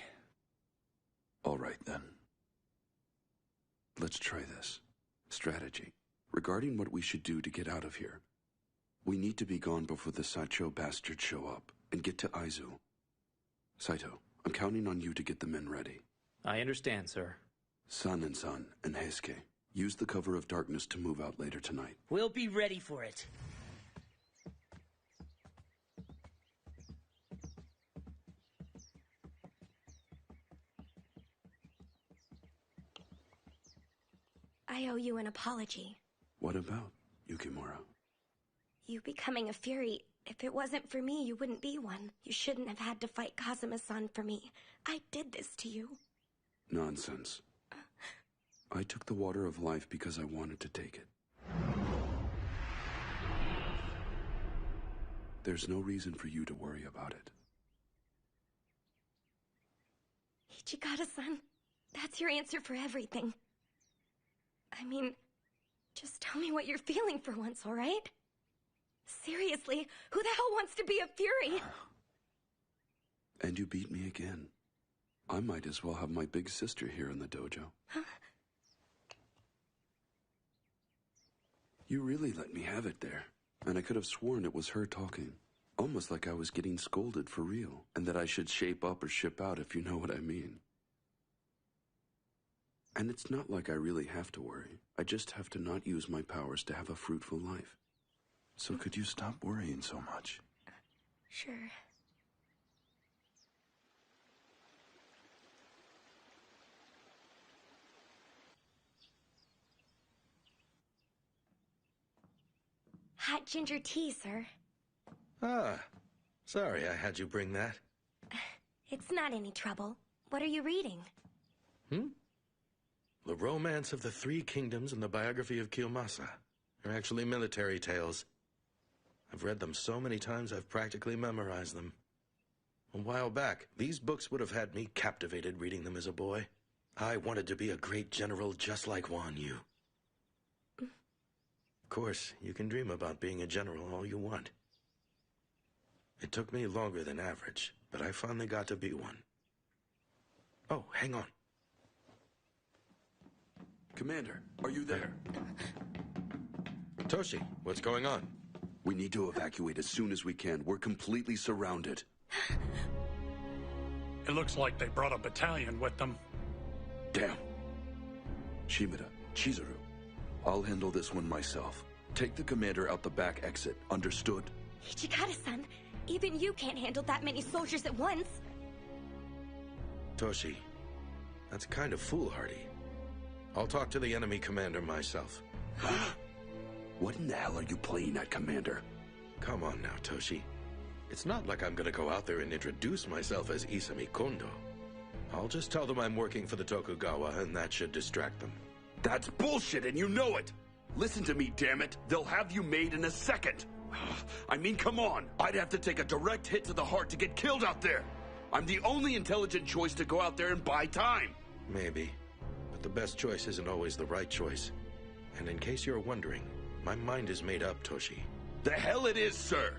All right, then. Let's try this. Strategy. Regarding what we should do to get out of here. We need to be gone before the Saicho bastards show up, and get to Aizu. Saito, I'm counting on you to get the men ready. I understand, sir. San and Heisuke, use the cover of darkness to move out later tonight. We'll be ready for it. I owe you an apology. What about, Yukimura? You becoming a Fury, if it wasn't for me, you wouldn't be one. You shouldn't have had to fight Kazuma-san for me. I did this to you. Nonsense. I took the water of life because I wanted to take it. There's no reason for you to worry about it. Ichigata-san, that's your answer for everything. I mean, just tell me what you're feeling for once, all right? Seriously, who the hell wants to be a Fury? And you beat me again. I might as well have my big sister here in the dojo. Huh? You really let me have it there. And I could have sworn it was her talking. Almost like I was getting scolded for real. And that I should shape up or ship out, if you know what I mean. And it's not like I really have to worry. I just have to not use my powers to have a fruitful life. So could you stop worrying so much? Sure. Hot ginger tea, sir. Ah, sorry I had you bring that. It's not any trouble. What are you reading? The Romance of the Three Kingdoms and the Biography of Kiyomasa. They're actually military tales. I've read them so many times I've practically memorized them. A while back, these books would have had me captivated reading them as a boy. I wanted to be a great general just like Wan Yu. Of course, you can dream about being a general all you want. It took me longer than average, but I finally got to be one. Oh, hang on. Commander, are you there? Toshi, what's going on? We need to evacuate as soon as we can. We're completely surrounded. It looks like they brought a battalion with them. Damn. Shimada, Chizuru, I'll handle this one myself. Take the commander out the back exit. Understood? Hijikata-san, even you can't handle that many soldiers at once. Toshi, that's kind of foolhardy. I'll talk to the enemy commander myself. What in the hell are you playing at, Commander? Come on now, Toshi. It's not like I'm gonna go out there and introduce myself as Isami Kondo. I'll just tell them I'm working for the Tokugawa, and that should distract them. That's bullshit, and you know it! Listen to me, damn it! They'll have you made in a second! I mean, come on! I'd have to take a direct hit to the heart to get killed out there! I'm the only intelligent choice to go out there and buy time! Maybe. But the best choice isn't always the right choice. And in case you're wondering, my mind is made up, Toshi. The hell it is, sir!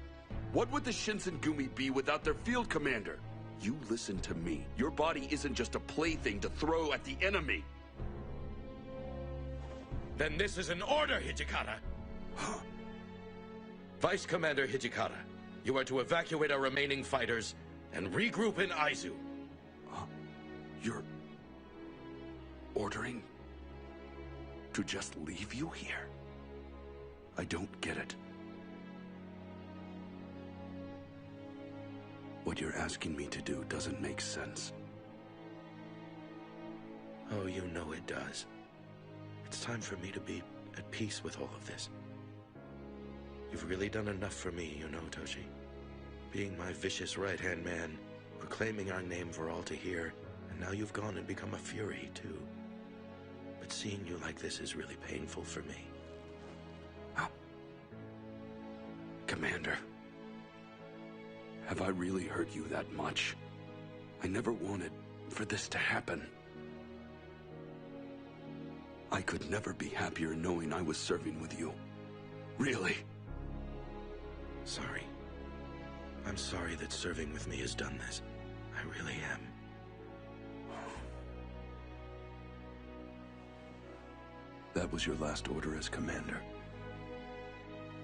What would the Shinsengumi be without their field commander? You listen to me. Your body isn't just a plaything to throw at the enemy. Then this is an order, Hijikata! Vice Commander Hijikata, you are to evacuate our remaining fighters and regroup in Aizu. You're ordering to just leave you here? I don't get it. What you're asking me to do doesn't make sense. Oh, you know it does. It's time for me to be at peace with all of this. You've really done enough for me, you know, Toshi. Being my vicious right-hand man, proclaiming our name for all to hear, and now you've gone and become a fury, too. But seeing you like this is really painful for me. Commander, have I really hurt you that much? I never wanted for this to happen. I could never be happier knowing I was serving with you. Really. Sorry. I'm sorry that serving with me has done this. I really am. That was your last order as commander.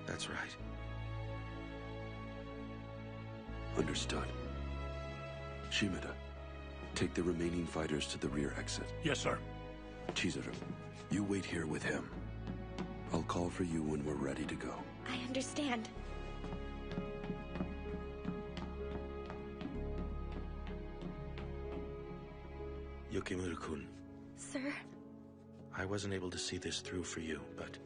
That's right. Understood. Shimada, take the remaining fighters to the rear exit. Yes, sir. Chizuru, you wait here with him. I'll call for you when we're ready to go. I understand. Yukimura-kun. Sir? I wasn't able to see this through for you, but...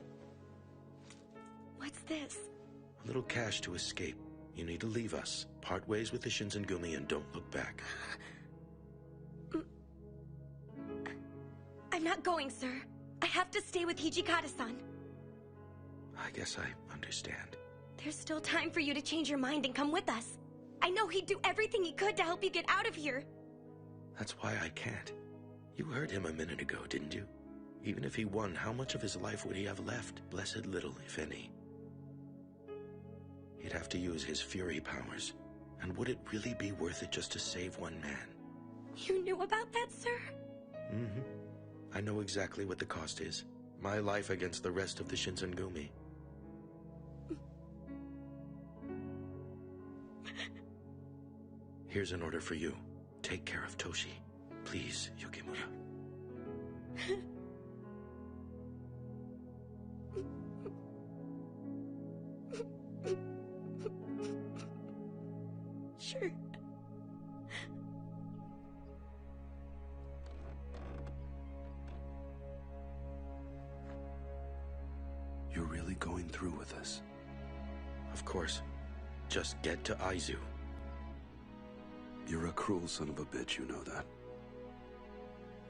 What's this? A little cash to escape. You need to leave us, part ways with the Shinsengumi, and don't look back. I'm not going, sir. I have to stay with Hijikata-san. I guess I understand. There's still time for you to change your mind and come with us. I know he'd do everything he could to help you get out of here. That's why I can't. You heard him a minute ago, didn't you? Even if he won, how much of his life would he have left? Blessed little, if any. He'd have to use his fury powers. And would it really be worth it just to save one man? You knew about that, sir? Mm-hmm. I know exactly what the cost is. My life against the rest of the Shinsengumi. Here's an order for you. Take care of Toshi. Please, Yukimura. Sure. You're really going through with this? Of course. Just get to Aizu. You're a cruel son of a bitch, you know that.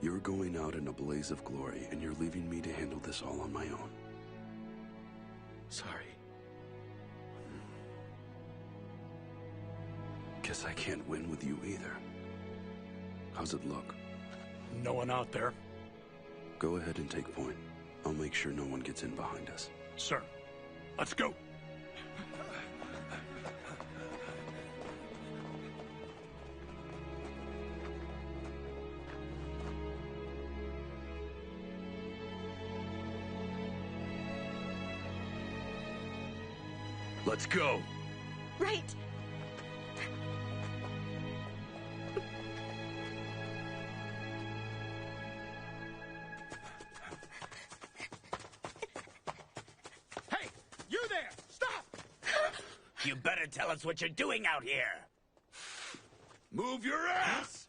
You're going out in a blaze of glory, and you're leaving me to handle this all on my own. Sorry. Guess I can't win with you either. How's it look? No one out there. Go ahead and take point. I'll make sure no one gets in behind us. Sir, let's go. Let's go! Right! Hey! You there! Stop! You better tell us what you're doing out here! Move your ass!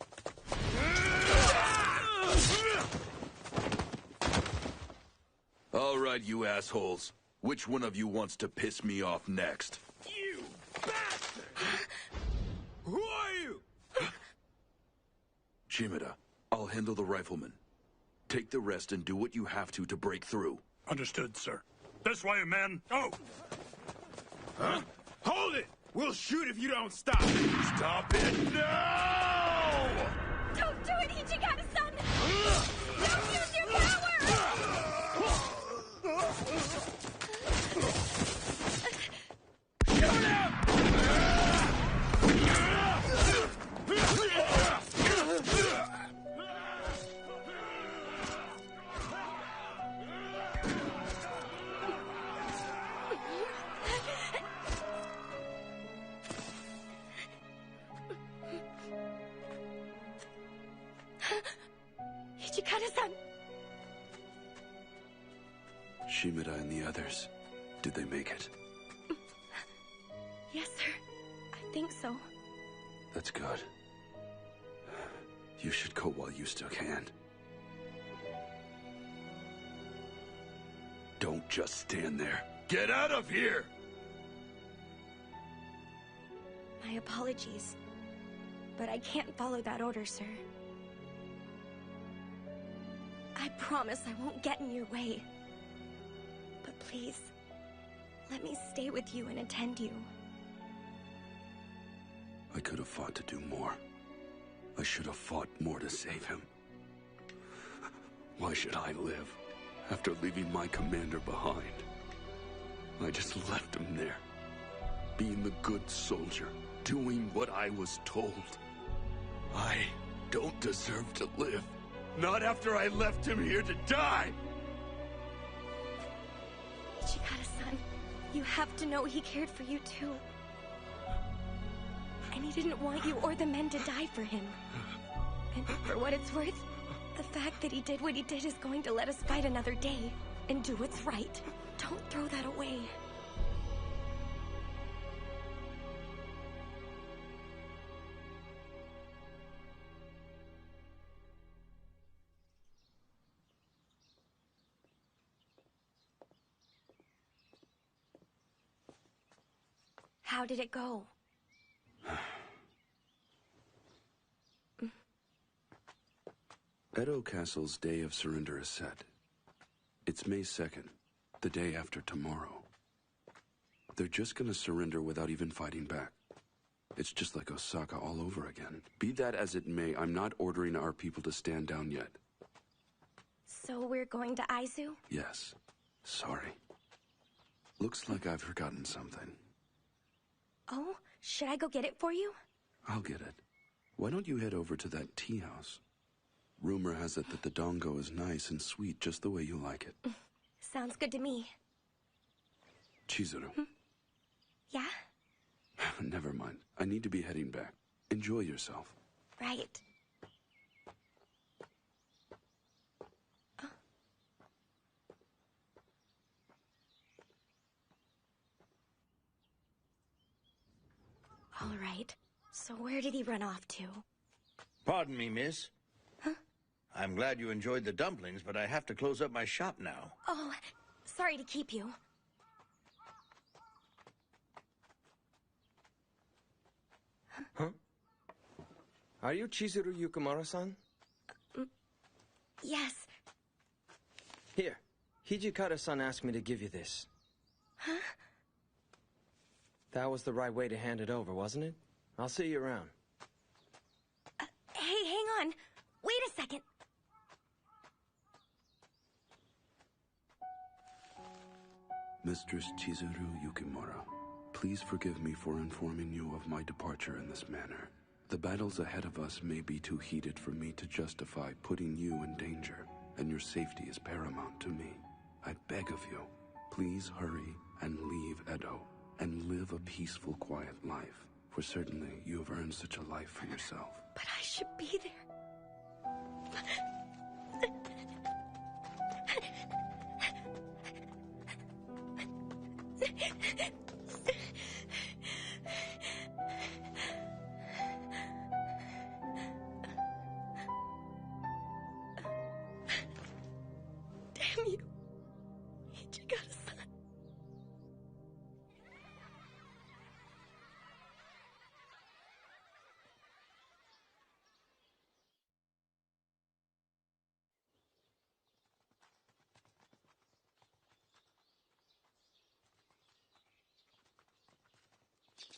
All right, you assholes. Which one of you wants to piss me off next? You bastard! Who are you? Shimada, I'll handle the rifleman. Take the rest and do what you have to break through. Understood, sir. This way, men. Oh! Huh? Hold it! We'll shoot if you don't stop! Stop it now! Don't do it, Ichigata-san! Don't use your power! Ichigata-san! Shimada and the others, did they make it? Yes, sir. I think so. That's good. You should go while you still can. Don't just stand there. Get out of here! My apologies. But I can't follow that order, sir. I promise I won't get in your way. But please, let me stay with you and attend you. I could have fought to do more. I should have fought more to save him. Why should I live after leaving my commander behind? I just left him there, being the good soldier, doing what I was told. I don't deserve to live. Not after I left him here to die! Ichigata-san, you have to know he cared for you too. And he didn't want you or the men to die for him. And for what it's worth, the fact that he did what he did is going to let us fight another day and do what's right. Don't throw that away. How did it go? Edo Castle's day of surrender is set. It's May 2nd, the day after tomorrow. They're just gonna surrender without even fighting back. It's just like Osaka all over again. Be that as it may, I'm not ordering our people to stand down yet. So we're going to Aizu? Yes. Sorry. Looks like I've forgotten something. Oh, should I go get it for you? I'll get it. Why don't you head over to that tea house? Rumor has it that the dongo is nice and sweet just the way you like it. Sounds good to me. Chizuru. Yeah? Never mind. I need to be heading back. Enjoy yourself. Right. All right. So where did he run off to? Pardon me, miss. Huh? I'm glad you enjoyed the dumplings, but I have to close up my shop now. Oh, sorry to keep you. Huh? Are you Chizuru Yukimura-san? Yes. Here, Hijikata-san asked me to give you this. Huh? That was the right way to hand it over, wasn't it? I'll see you around. Hey, hang on. Wait a second. Mistress Chizuru Yukimura, please forgive me for informing you of my departure in this manner. The battles ahead of us may be too heated for me to justify putting you in danger, and your safety is paramount to me. I beg of you, please hurry and leave Edo, and live a peaceful, quiet life, for certainly you have earned such a life for yourself. But I should be there. Damn you. Hijikata-san.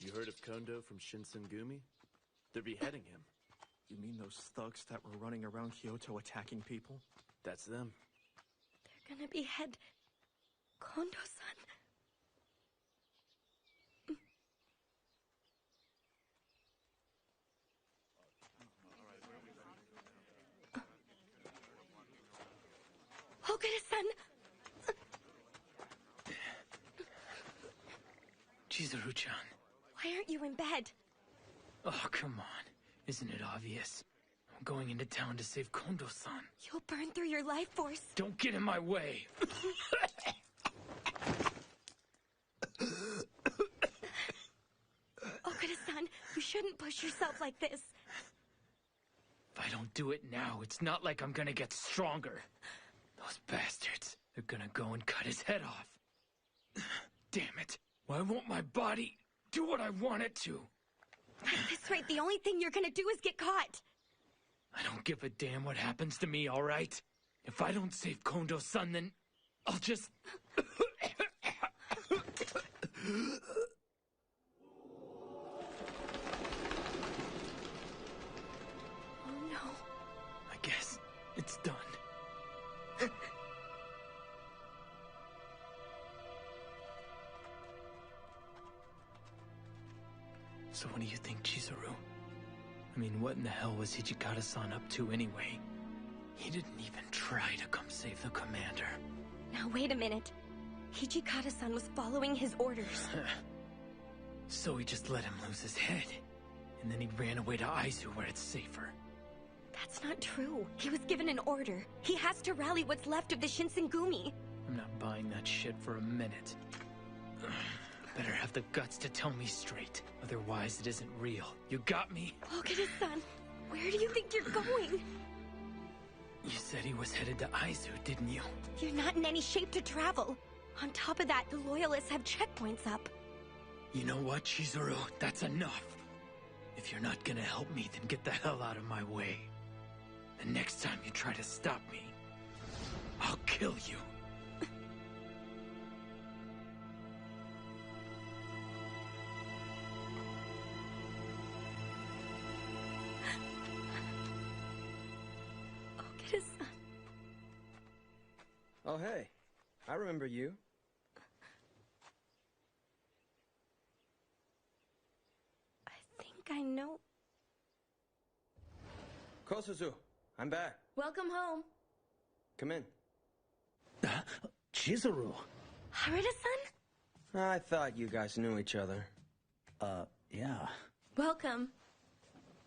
You heard of Kondo from Shinsengumi? They're beheading him. You mean those thugs that were running around Kyoto attacking people? That's them. They're gonna behead Kondo-san. Okada-san! Chizuru-chan. Why aren't you in bed? Oh, come on. Isn't it obvious? I'm going into town to save Kondo-san. You'll burn through your life force. Don't get in my way. Okada-san, you shouldn't push yourself like this. If I don't do it now, it's not like I'm gonna get stronger. Those bastards, they're gonna go and cut his head off. Damn it. Why won't my body do what I want it to? At this rate, the only thing you're gonna do is get caught. I don't give a damn what happens to me, all right? If I don't save Kondo-san, then I'll just... Oh no. I guess it's done. So what do you think, Chizuru? I mean, what in the hell was Hijikata-san up to anyway? He didn't even try to come save the commander. Now wait a minute. Hijikata-san was following his orders. So he just let him lose his head. And then he ran away to Aizu where it's safer. That's not true. He was given an order. He has to rally what's left of the Shinsengumi. I'm not buying that shit for a minute. Better have the guts to tell me straight. Otherwise, it isn't real. You got me? Okada-san, where do you think you're going? You said he was headed to Aizu, didn't you? You're not in any shape to travel. On top of that, the Loyalists have checkpoints up. You know what, Chizuru? That's enough. If you're not gonna help me, then get the hell out of my way. The next time you try to stop me, I'll kill you. Okada-san. Oh, hey. I remember you. I think I know. Kosuzu, I'm back. Welcome home. Come in. Chizuru. Haruta-san? I thought you guys knew each other. Yeah. Welcome.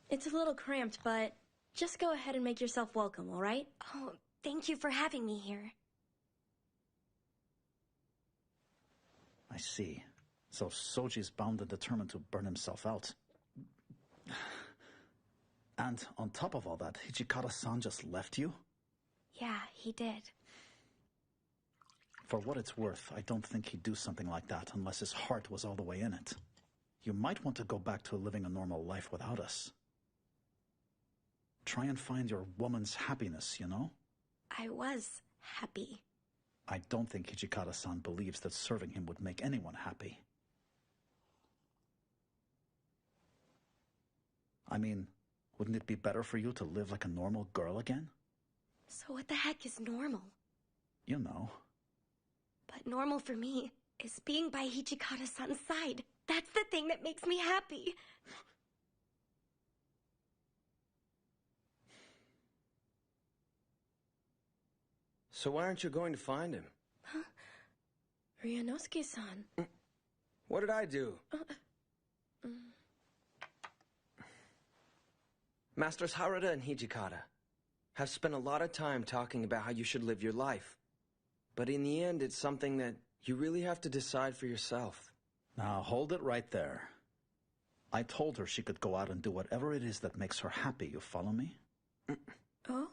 It's a little cramped, but just go ahead and make yourself welcome, all right? Oh, thank you for having me here. I see. So Soji's bound and determined to burn himself out. And on top of all that, Hijikata-san just left you? Yeah, he did. For what it's worth, I don't think he'd do something like that unless his heart was all the way in it. You might want to go back to living a normal life without us. Try and find your woman's happiness, you know? I was happy. I don't think Hijikata-san believes that serving him would make anyone happy. I mean, wouldn't it be better for you to live like a normal girl again? So what the heck is normal? You know. But normal for me is being by Hijikata-san's side. That's the thing that makes me happy. So why aren't you going to find him? Huh? Ryanosuke-san. What did I do? Masters Haruta and Hijikata have spent a lot of time talking about how you should live your life. But in the end, it's something that you really have to decide for yourself. Now, hold it right there. I told her she could go out and do whatever it is that makes her happy, you follow me? Oh?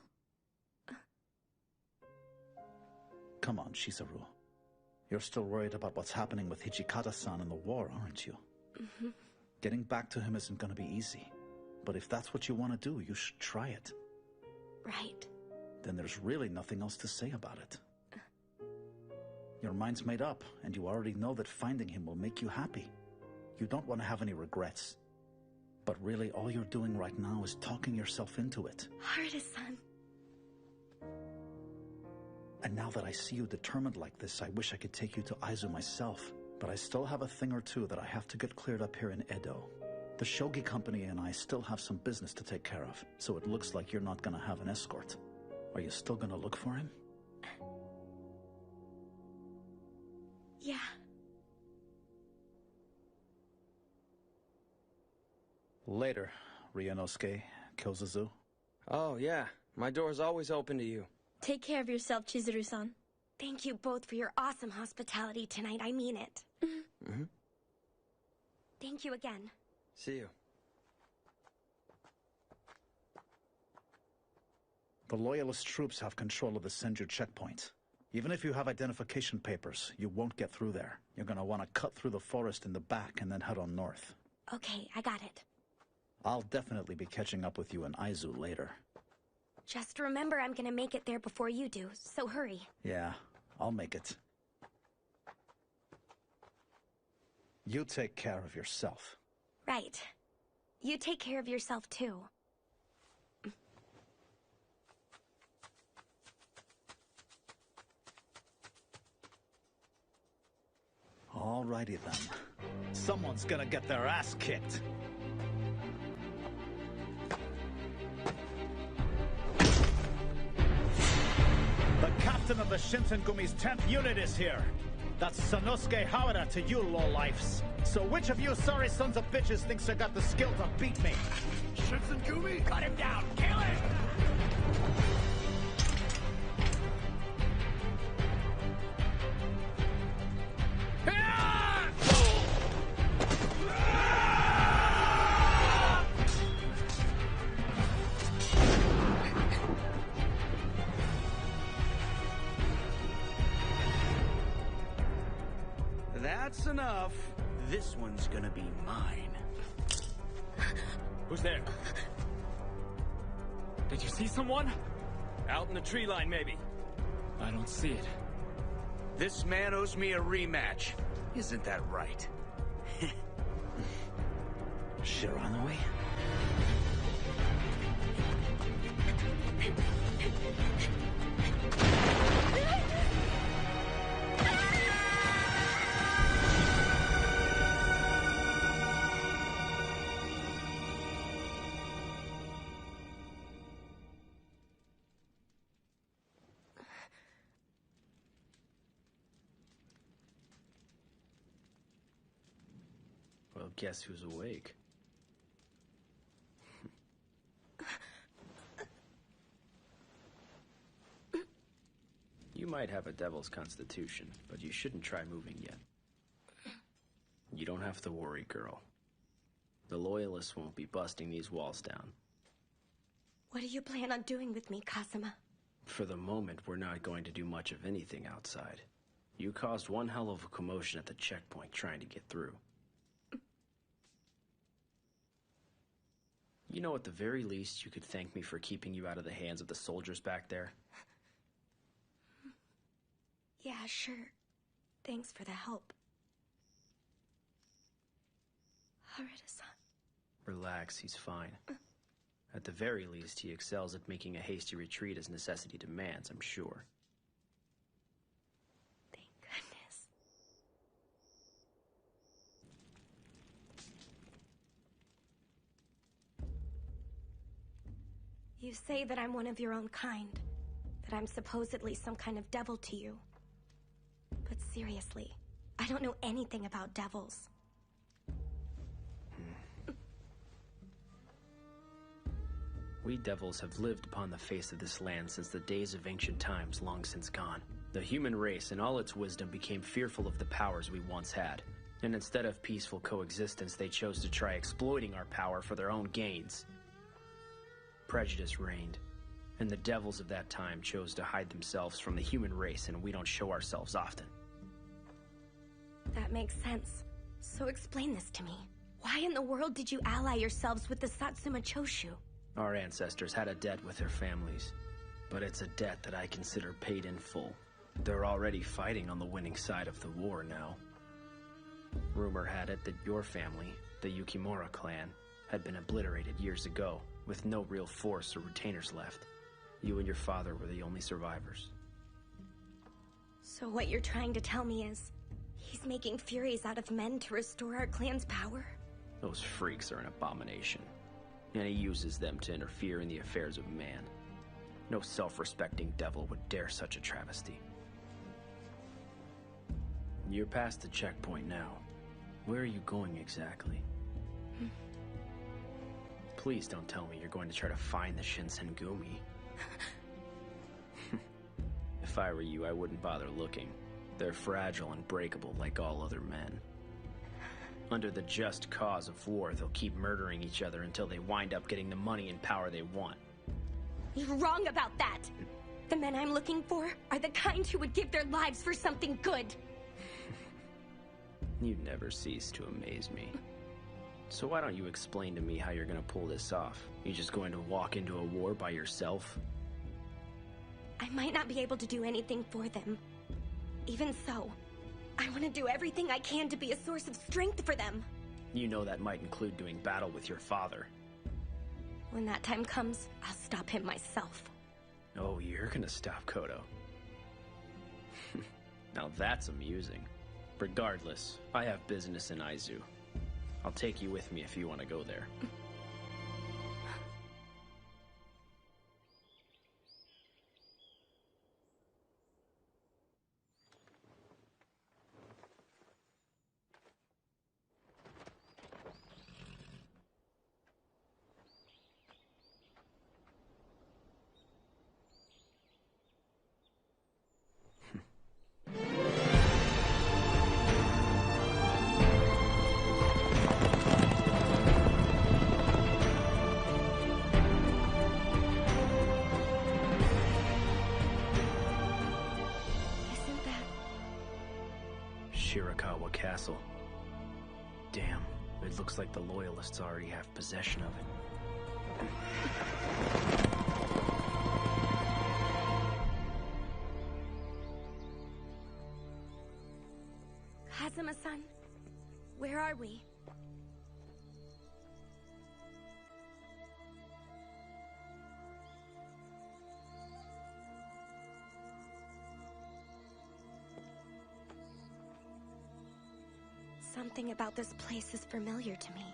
Come on, Chizuru. You're still worried about what's happening with Hijikata-san in the war, aren't you? Mm-hmm. Getting back to him isn't going to be easy. But if that's what you want to do, you should try it. Right. Then there's really nothing else to say about it. Your mind's made up, and you already know that finding him will make you happy. You don't want to have any regrets. But really, all you're doing right now is talking yourself into it. Haruta-san. And now that I see you determined like this, I wish I could take you to Aizu myself. But I still have a thing or two that I have to get cleared up here in Edo. The Shogi Company and I still have some business to take care of, so it looks like you're not gonna have an escort. Are you still gonna look for him? Yeah. Later, Ryanosuke, Kyozuzu. Oh, yeah. My door's always open to you. Take care of yourself, Chizuru-san. Thank you both for your awesome hospitality tonight. I mean it. Mm-hmm. Thank you again. See you. The Loyalist troops have control of the Senju checkpoint. Even if you have identification papers, you won't get through there. You're gonna want to cut through the forest in the back and then head on north. Okay, I got it. I'll definitely be catching up with you in Aizu later. Just remember I'm gonna make it there before you do, so hurry. Yeah, I'll make it. You take care of yourself. Right. You take care of yourself, too. Alrighty then. Someone's gonna get their ass kicked. The captain of the Shinsengumi's 10th unit is here. That's Sanosuke Hawada to you, lowlifes. So which of you sorry sons of bitches thinks they got the skill to beat me? Shinsengumi, cut him down! Kill him! That's enough. This one's gonna be mine. Who's there? Did you see someone? Out in the tree line, maybe. I don't see it. This man owes me a rematch. Isn't that right? Shiranui? Well, guess who's awake? You might have a devil's constitution, but you shouldn't try moving yet. You don't have to worry, girl. The Loyalists won't be busting these walls down. What do you plan on doing with me, Kazuma? For the moment, we're not going to do much of anything outside. You caused one hell of a commotion at the checkpoint trying to get through. You know, at the very least, you could thank me for keeping you out of the hands of the soldiers back there. Yeah, sure. Thanks for the help. Harada-san. Relax, he's fine. At the very least, he excels at making a hasty retreat as necessity demands, I'm sure. Thank goodness. You say that I'm one of your own kind, that I'm supposedly some kind of devil to you. But seriously, I don't know anything about devils. We devils have lived upon the face of this land since the days of ancient times, long since gone. The human race, in all its wisdom, became fearful of the powers we once had. And instead of peaceful coexistence, they chose to try exploiting our power for their own gains. Prejudice reigned, and the devils of that time chose to hide themselves from the human race, and we don't show ourselves often. That makes sense. So explain this to me. Why in the world did you ally yourselves with the Satsuma Choshu? Our ancestors had a debt with their families, but it's a debt that I consider paid in full. They're already fighting on the winning side of the war now. Rumor had it that your family, the Yukimura clan, had been obliterated years ago, with no real force or retainers left. You and your father were the only survivors. So what you're trying to tell me is, he's making Furies out of men to restore our clan's power? Those freaks are an abomination, and he uses them to interfere in the affairs of man. No self-respecting devil would dare such a travesty. You're past the checkpoint now. Where are you going exactly? Please don't tell me you're going to try to find the Shinsengumi. If I were you, I wouldn't bother looking. They're fragile and breakable like all other men. Under the just cause of war, they'll keep murdering each other until they wind up getting the money and power they want. You're wrong about that! The men I'm looking for are the kind who would give their lives for something good. You never cease to amaze me. So why don't you explain to me how you're gonna pull this off? You just going to walk into a war by yourself? I might not be able to do anything for them. Even so, I want to do everything I can to be a source of strength for them. You know that might include doing battle with your father. When that time comes, I'll stop him myself. Oh, you're gonna stop Kodo. Now that's amusing. Regardless, I have business in Aizu. I'll take you with me if you want to go there. Castle. Damn, it looks like the Loyalists already have possession of it. Kazuma-san, where are we? Something about this place is familiar to me.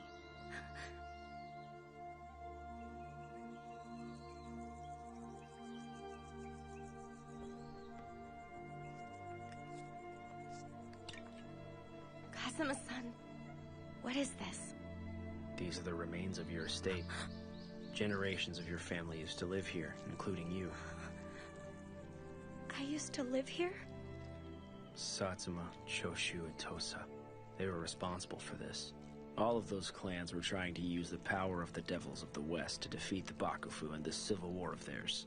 Kazuma-san, What is this? These are the remains of your estate. Generations of your family used to live here, including you. I used to live here? Satsuma, Choshu, and Tosa. They were responsible for this. All of those clans were trying to use the power of the Devils of the West to defeat the Bakufu in this civil war of theirs.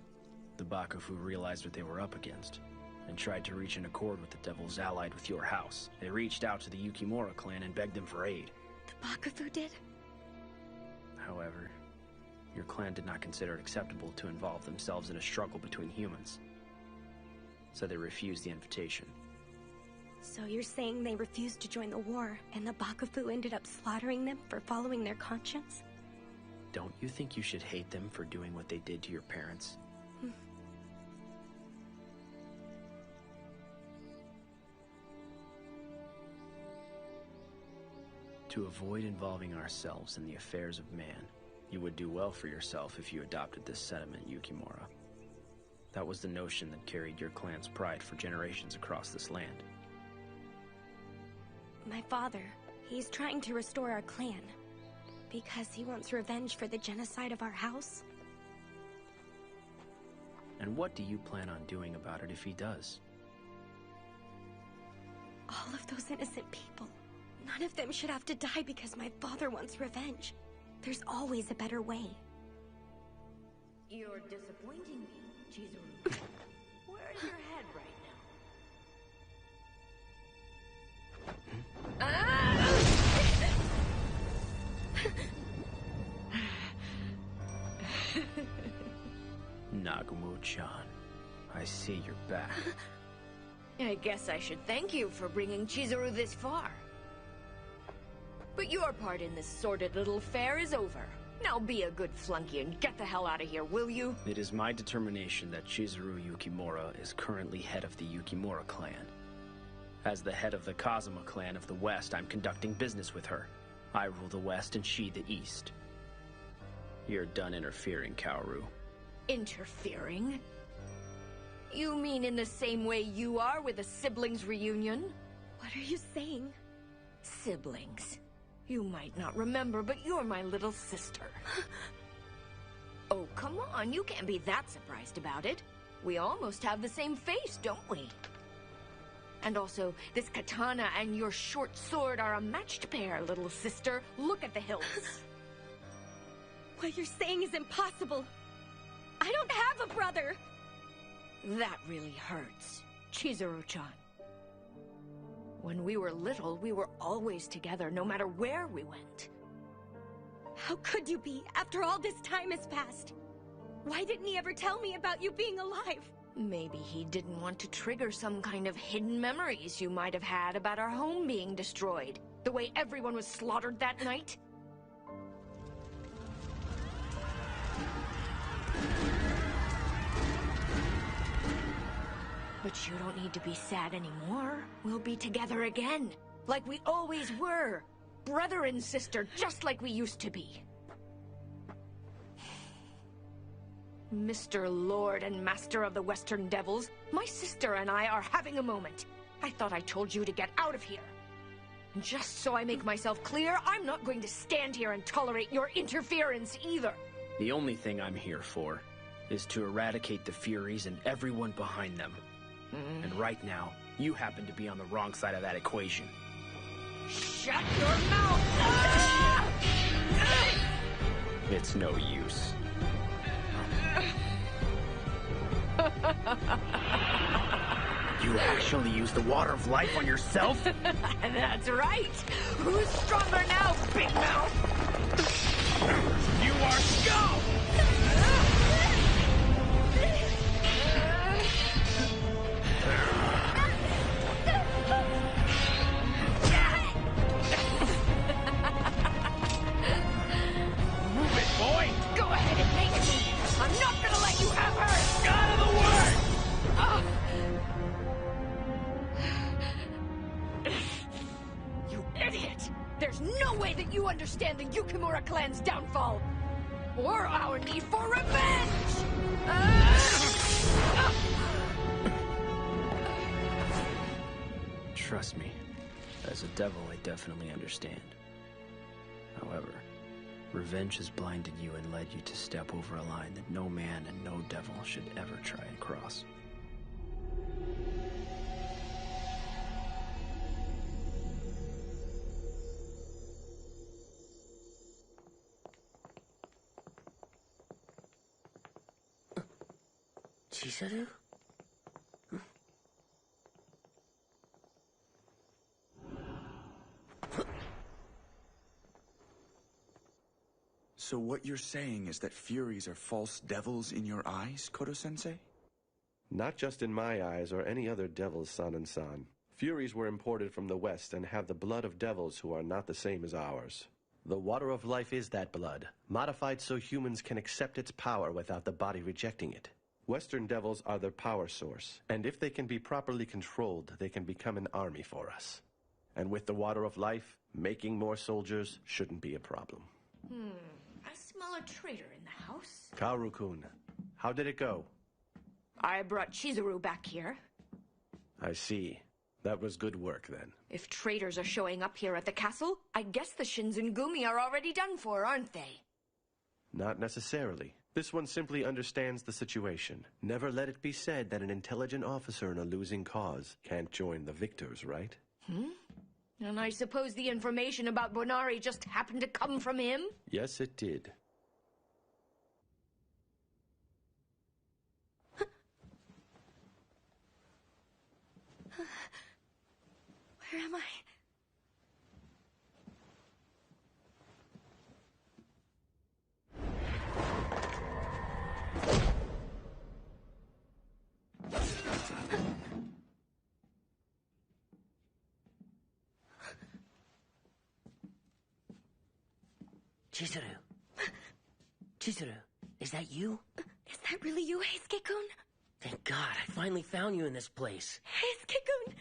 The Bakufu realized what they were up against, and tried to reach an accord with the Devils allied with your house. They reached out to the Yukimura clan and begged them for aid. The Bakufu did? However, your clan did not consider it acceptable to involve themselves in a struggle between humans. So they refused the invitation. So you're saying they refused to join the war, and the Bakufu ended up slaughtering them for following their conscience? Don't you think you should hate them for doing what they did to your parents? To avoid involving ourselves in the affairs of man, you would do well for yourself if you adopted this sentiment, Yukimura. That was the notion that carried your clan's pride for generations across this land. My father, he's trying to restore our clan. Because he wants revenge for the genocide of our house. And what do you plan on doing about it if he does? All of those innocent people. None of them should have to die because my father wants revenge. There's always a better way. You're disappointing me, Chizuru. Where's your head right Nagumo-chan, I see you're back. I guess I should thank you for bringing Chizuru this far. But your part in this sordid little affair is over. Now be a good flunky and get the hell out of here, will you? It is my determination that Chizuru Yukimura is currently head of the Yukimura clan. As the head of the Kazuma clan of the West, I'm conducting business with her. I rule the West and she the East. You're done interfering, Kaoru. Interfering? You mean in the same way you are with a siblings reunion? What are you saying? Siblings. You might not remember, but you're my little sister. Oh, come on, you can't be that surprised about it. We almost have the same face, don't we? And also, this katana and your short sword are a matched pair, little sister. Look at the hilts. What you're saying is impossible. I don't have a brother. That really hurts, Chizuru-chan. When we were little, we were always together, no matter where we went. How could you be, after all this time has passed? Why didn't he ever tell me about you being alive? Maybe he didn't want to trigger some kind of hidden memories you might have had about our home being destroyed. The way everyone was slaughtered that night. But you don't need to be sad anymore. We'll be together again, like we always were. Brother and sister, just like we used to be. Mr. Lord and Master of the Western Devils, my sister and I are having a moment. I thought I told you to get out of here. And just so I make myself clear, I'm not going to stand here and tolerate your interference either. The only thing I'm here for is to eradicate the Furies and everyone behind them. And right now, you happen to be on the wrong side of that equation. Shut your mouth! Ah! It's no use. You actually used the water of life on yourself? That's right! Who's stronger now, Big Mouth? You are scum! Move it, boy! Go ahead and make it! I'm not gonna let you have her! Out of the way! You idiot! There's no way that you understand the Yukimura clan's downfall! Or our need for revenge! Trust me, as a devil, I definitely understand. However, revenge has blinded you and led you to step over a line that no man and no devil should ever try and cross. Chizuru? So what you're saying is that Furies are false devils in your eyes, Kodo-sensei? Not just in my eyes or any other devil's, San. Furies were imported from the West and have the blood of devils who are not the same as ours. The water of life is that blood, modified so humans can accept its power without the body rejecting it. Western devils are their power source, and if they can be properly controlled, they can become an army for us. And with the water of life, making more soldiers shouldn't be a problem. I smell a traitor in the house. Kaoru-kun, how did it go? I brought Chizuru back here. I see. That was good work, then. If traitors are showing up here at the castle, I guess the Shinsengumi are already done for, aren't they? Not necessarily. This one simply understands the situation. Never let it be said that an intelligent officer in a losing cause can't join the victors, right? And I suppose the information about Bonari just happened to come from him? Yes, it did. Where am I? Chizuru. Chizuru, is that you? Is that really you, Heisuke-kun? Thank God, I finally found you in this place. Heisuke-kun!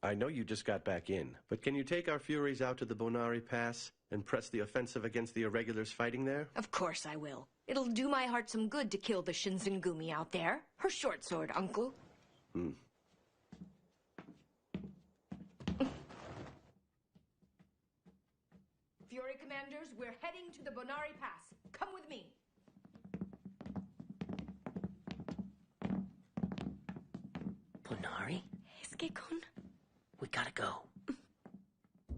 I know you just got back in, but can you take our Furies out to the Bonari Pass and press the offensive against the irregulars fighting there? Of course I will. It'll do my heart some good to kill the Shinsengumi out there. Her short sword, uncle. Fury commanders, we're heading to the Bonari Pass. Come with me. Bonari? Heisuke-kun? We gotta go.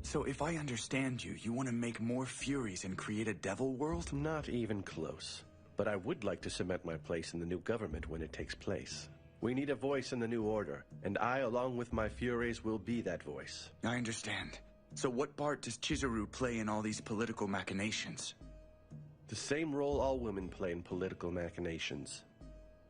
So if I understand you, you want to make more Furies and create a devil world? Not even close. But I would like to cement my place in the new government when it takes place. We need a voice in the new order, and I, along with my Furies, will be that voice. I understand. So what part does Chizuru play in all these political machinations? The same role all women play in political machinations.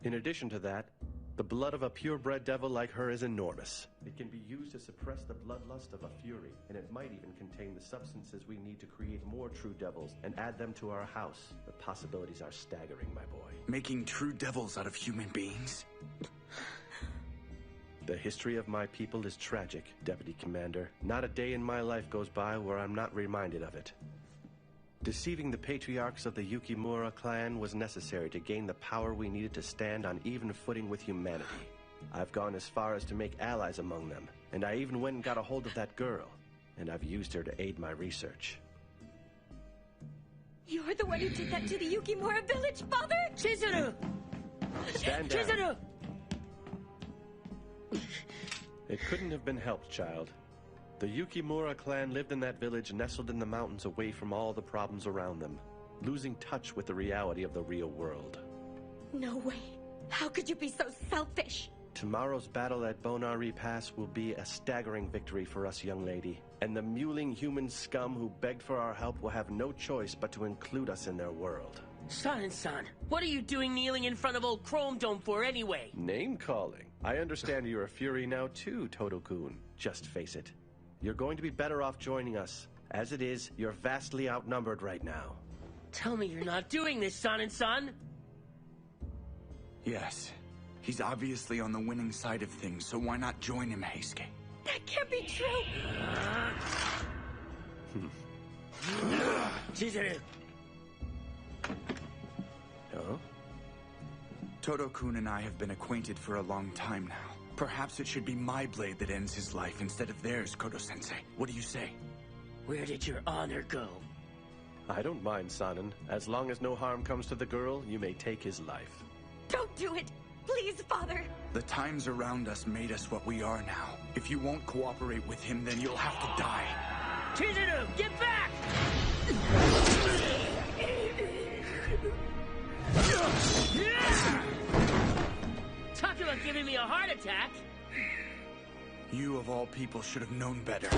In addition to that, the blood of a purebred devil like her is enormous. It can be used to suppress the bloodlust of a Fury, and it might even contain the substances we need to create more true devils and add them to our house. The possibilities are staggering, my boy. Making true devils out of human beings? The history of my people is tragic, Deputy Commander. Not a day in my life goes by where I'm not reminded of it. Deceiving the patriarchs of the Yukimura clan was necessary to gain the power we needed to stand on even footing with humanity. I've gone as far as to make allies among them, and I even went and got a hold of that girl, and I've used her to aid my research. You're the one who did that to the Yukimura village, Father? Chizuru! Stand down. Chizuru! It couldn't have been helped, child. The Yukimura clan lived in that village nestled in the mountains away from all the problems around them, losing touch with the reality of the real world. No way. How could you be so selfish? Tomorrow's battle at Bonari Pass will be a staggering victory for us, young lady. And the mewling human scum who begged for our help will have no choice but to include us in their world. San, what are you doing kneeling in front of old Chrome Dome for anyway? Name-calling. I understand you're a Fury now too, Todo-kun. Just face it. You're going to be better off joining us. As it is, you're vastly outnumbered right now. Tell me you're not doing this, San. Yes. He's obviously on the winning side of things, so why not join him, Heisuke? That can't be true! Chizuru! Huh? Todo-kun and I have been acquainted for a long time now. Perhaps it should be my blade that ends his life instead of theirs, Kodo-sensei. What do you say? Where did your honor go? I don't mind, Sanan. As long as no harm comes to the girl, you may take his life. Don't do it! Please, Father! The times around us made us what we are now. If you won't cooperate with him, then you'll have to die. Chizuru, get back! Talk about giving me a heart attack! You, of all people, should have known better.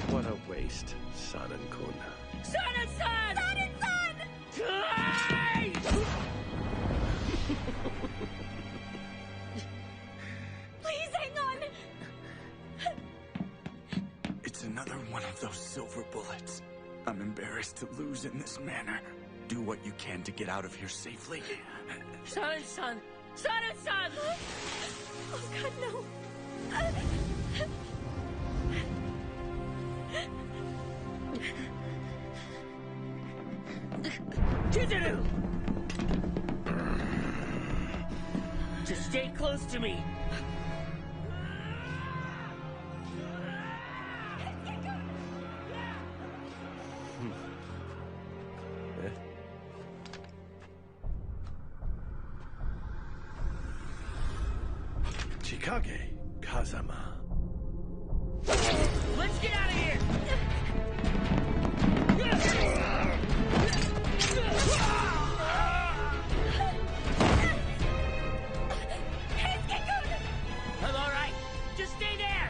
What a waste, Sanan-kun. Sanan-san! Sanan-san! Please hang on! It's another one of those silver bullets. I'm embarrassed to lose in this manner. Do what you can to get out of here safely. Sanan-san! Sanan-san! Oh God, no! Chizuru! Just stay close to me. Chikage, Kazama. Let's get out of here! I'm all right. Just stay there.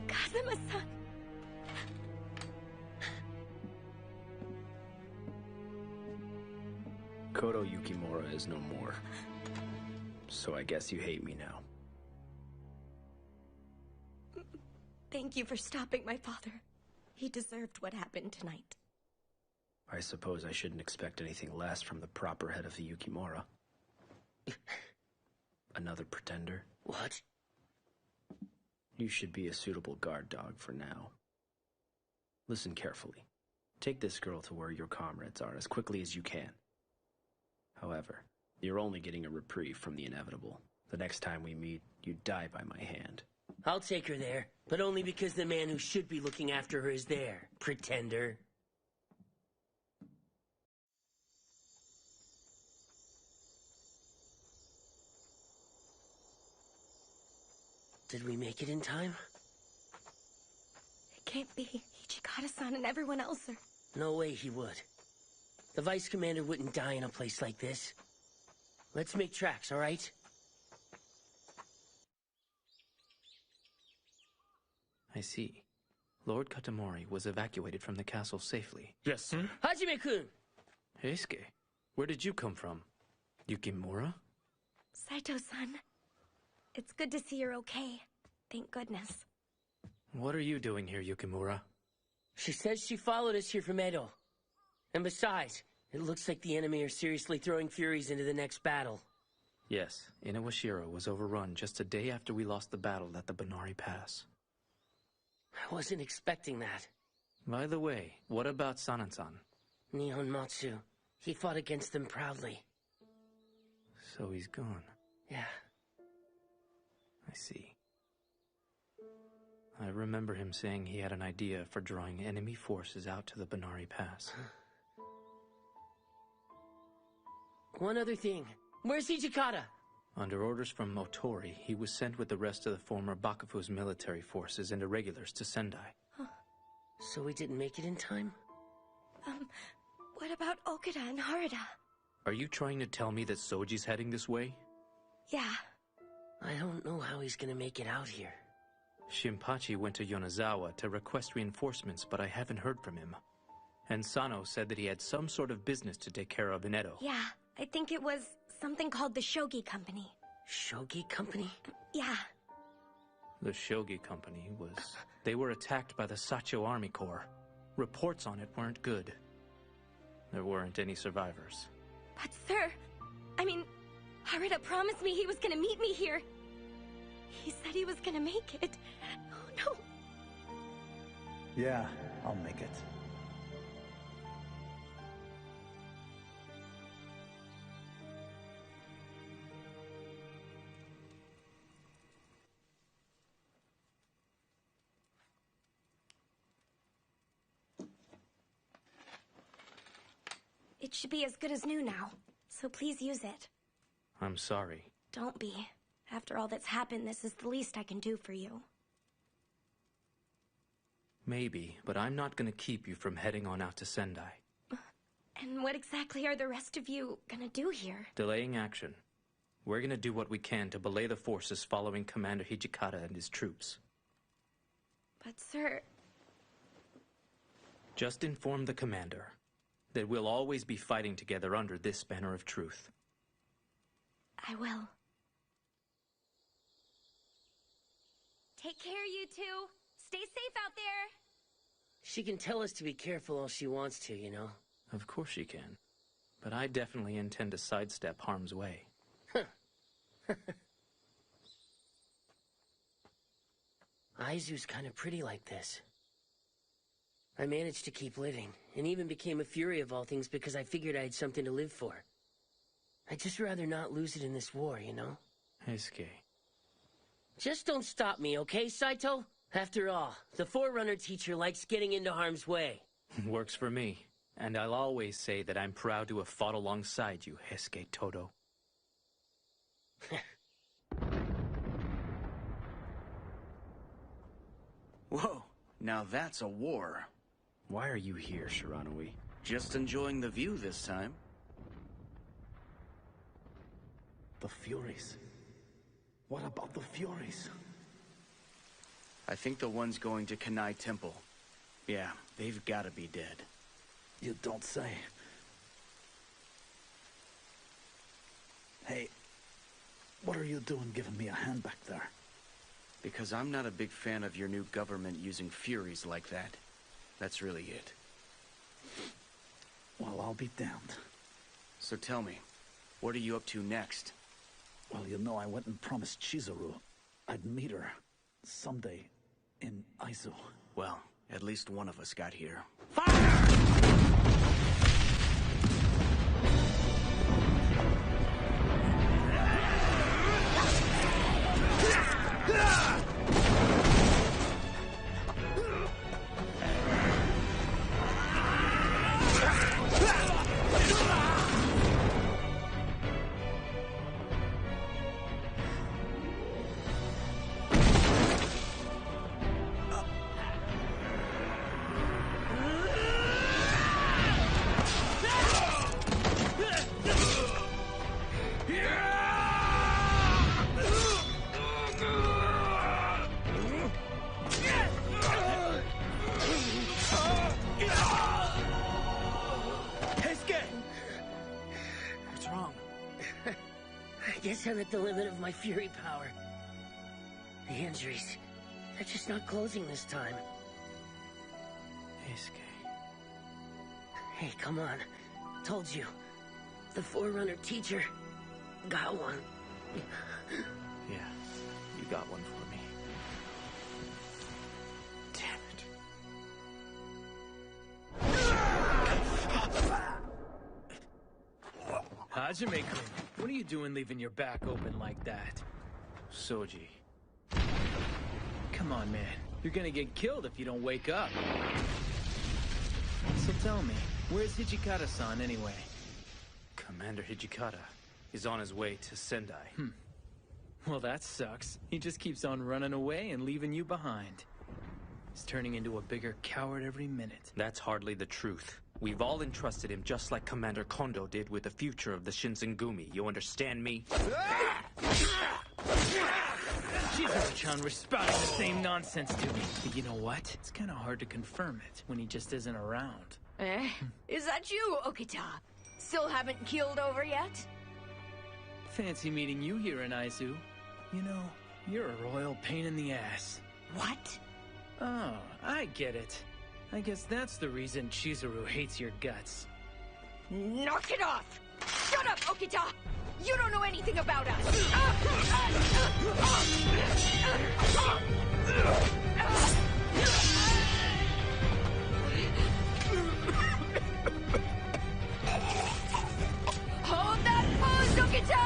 Kazama-san. Kodo Yukimura is no more. So I guess you hate me now. Thank you for stopping my father. He deserved what happened tonight. I suppose I shouldn't expect anything less from the proper head of the Yukimura. Another pretender? What? You should be a suitable guard dog for now. Listen carefully. Take this girl to where your comrades are as quickly as you can. However, you're only getting a reprieve from the inevitable. The next time we meet, you die by my hand. I'll take her there, but only because the man who should be looking after her is there, pretender. Did we make it in time? It can't be. Ichikata-san and everyone else are... No way he would. The Vice Commander wouldn't die in a place like this. Let's make tracks, all right? I see. Lord Katamori was evacuated from the castle safely. Yes, sir. Hajime-kun! Heisuke, where did you come from? Yukimura? Saito-san, it's good to see you're okay. Thank goodness. What are you doing here, Yukimura? She says she followed us here from Edo. And besides, it looks like the enemy are seriously throwing Furies into the next battle. Yes, Inawashiro was overrun just a day after we lost the battle at the Banari Pass. I wasn't expecting that. By the way, what about Sanan-san? Nihon Matsu. He fought against them proudly. So he's gone. Yeah. I see. I remember him saying he had an idea for drawing enemy forces out to the Banari Pass. One other thing. Where's Hijikata? Under orders from Motori, he was sent with the rest of the former Bakufu's military forces and irregulars to Sendai. Huh. So we didn't make it in time? What about Okada and Harada? Are you trying to tell me that Soji's heading this way? Yeah. I don't know how he's gonna make it out here. Shinpachi went to Yonezawa to request reinforcements, but I haven't heard from him. And Sano said that he had some sort of business to take care of in Edo. Yeah, I think it was something called the Shogi Company. Shogi Company? Yeah. The Shogi Company was... They were attacked by the Sacho Army Corps. Reports on it weren't good. There weren't any survivors. But sir, I mean, Harada promised me he was gonna meet me here. He said he was gonna make it. Oh no. Yeah, I'll make it. It should be as good as new now, so please use it. I'm sorry. Don't be. After all that's happened, this is the least I can do for you. Maybe, but I'm not gonna keep you from heading on out to Sendai. And what exactly are the rest of you gonna do here? Delaying action. We're gonna do what we can to belay the forces following Commander Hijikata and his troops. But sir... Just inform the commander that we'll always be fighting together under this banner of truth. I will. Take care, you two. Stay safe out there. She can tell us to be careful all she wants to, you know. Of course she can. But I definitely intend to sidestep harm's way. Aizu's kind of pretty like this. I managed to keep living, and even became a Fury of all things because I figured I had something to live for. I'd just rather not lose it in this war, you know? Heisuke. Just don't stop me, okay, Saito? After all, the Forerunner teacher likes getting into harm's way. Works for me. And I'll always say that I'm proud to have fought alongside you, Heisuke Todo. Whoa, now that's a war. Why are you here, Shiranui? Just enjoying the view this time. The Furies. What about the Furies? I think the ones going to Kanai Temple. Yeah, they've gotta be dead. You don't say. Hey, what are you doing giving me a hand back there? Because I'm not a big fan of your new government using Furies like that. That's really it. Well, I'll be damned. So tell me, what are you up to next? Well, you know, I went and promised Chizuru I'd meet her someday in Aizu. Well, at least one of us got here. I'm at the limit of my Fury power. The injuries, they're just not closing this time. Heisuke. Hey, come on. Told you. The Forerunner teacher got one. Yeah, you got one for me. Hajime-kun, what are you doing leaving your back open like that? Soji. Come on, man. You're gonna get killed if you don't wake up. So tell me, where's Hijikata-san anyway? Commander Hijikata is on his way to Sendai. Well, that sucks. He just keeps on running away and leaving you behind. He's turning into a bigger coward every minute. That's hardly the truth. We've all entrusted him just like Commander Kondo did with the future of the Shinsengumi. You understand me? Chizuru-chan was spouting the same nonsense to me. But you know what? It's kind of hard to confirm it when he just isn't around. Is that you, Okita? Still haven't keeled over yet? Fancy meeting you here in Aizu. You know, you're a royal pain in the ass. What? Oh, I get it. I guess that's the reason Chizuru hates your guts. Knock it off! Shut up, Okita! You don't know anything about us! Hold that pose, Okita!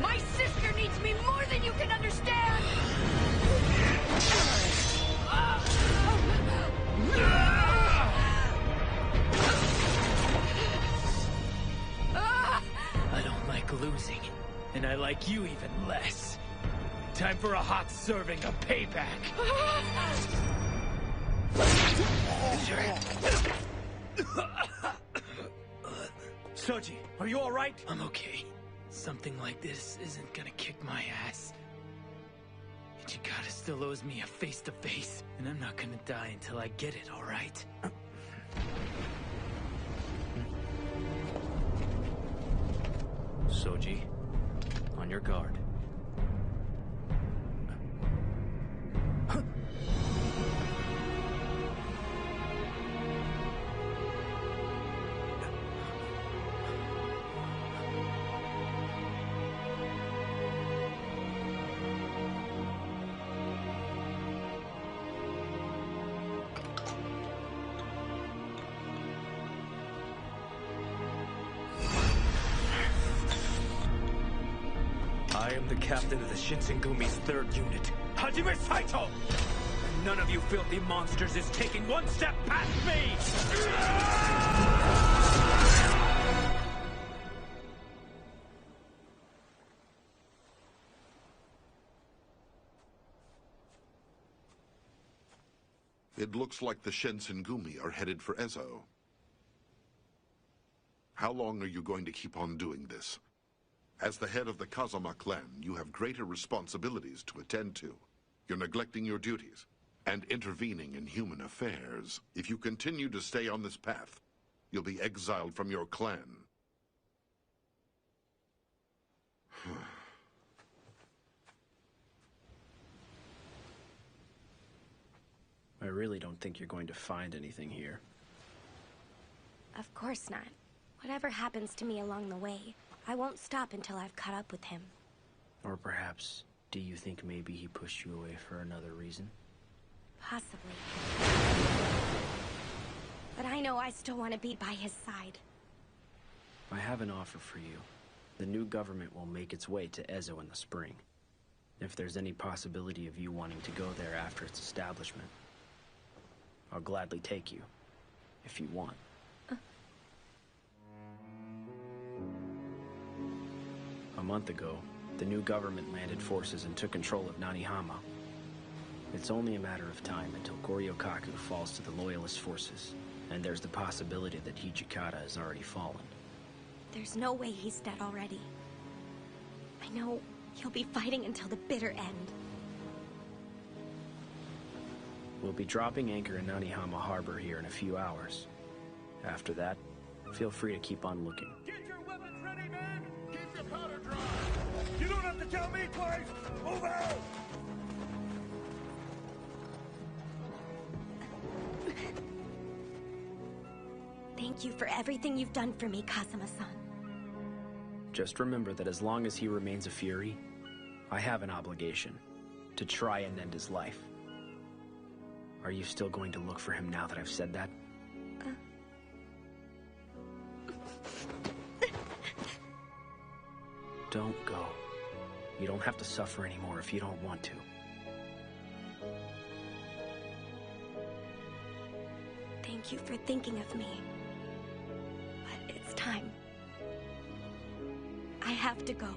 My sister needs me more than you can understand! losing. And I like you even less. Time for a hot serving of payback. Soji, are you alright? I'm okay. Something like this isn't gonna kick my ass. Ichikata still owes me a face-to-face, and I'm not gonna die until I get it, alright? Soji, on your guard. I am the captain of the Shinsengumi's 3rd unit, Hajime Saito! And none of you filthy monsters is taking one step past me! It looks like the Shinsengumi are headed for Ezo. How long are you going to keep on doing this? As the head of the Kazama clan, you have greater responsibilities to attend to. You're neglecting your duties and intervening in human affairs. If you continue to stay on this path, you'll be exiled from your clan. I really don't think you're going to find anything here. Of course not. Whatever happens to me along the way, I won't stop until I've caught up with him. Or perhaps, do you think maybe he pushed you away for another reason? Possibly. But I know I still want to be by his side. I have an offer for you. The new government will make its way to Ezo in the spring. If there's any possibility of you wanting to go there after its establishment, I'll gladly take you, if you want. A month ago, the new government landed forces and took control of Nanihama. It's only a matter of time until Goryokaku falls to the Loyalist forces, and there's the possibility that Hijikata has already fallen. There's no way he's dead already. I know he'll be fighting until the bitter end. We'll be dropping anchor in Nanihama Harbor here in a few hours. After that, feel free to keep on looking. Get your weapons ready, men! Keep your powder dry! You don't have to tell me twice! Move out! Thank you for everything you've done for me, Kazama-san. Just remember that as long as he remains a Fury, I have an obligation to try and end his life. Are you still going to look for him now that I've said that? Don't go. You don't have to suffer anymore if you don't want to. Thank you for thinking of me. But it's time. I have to go.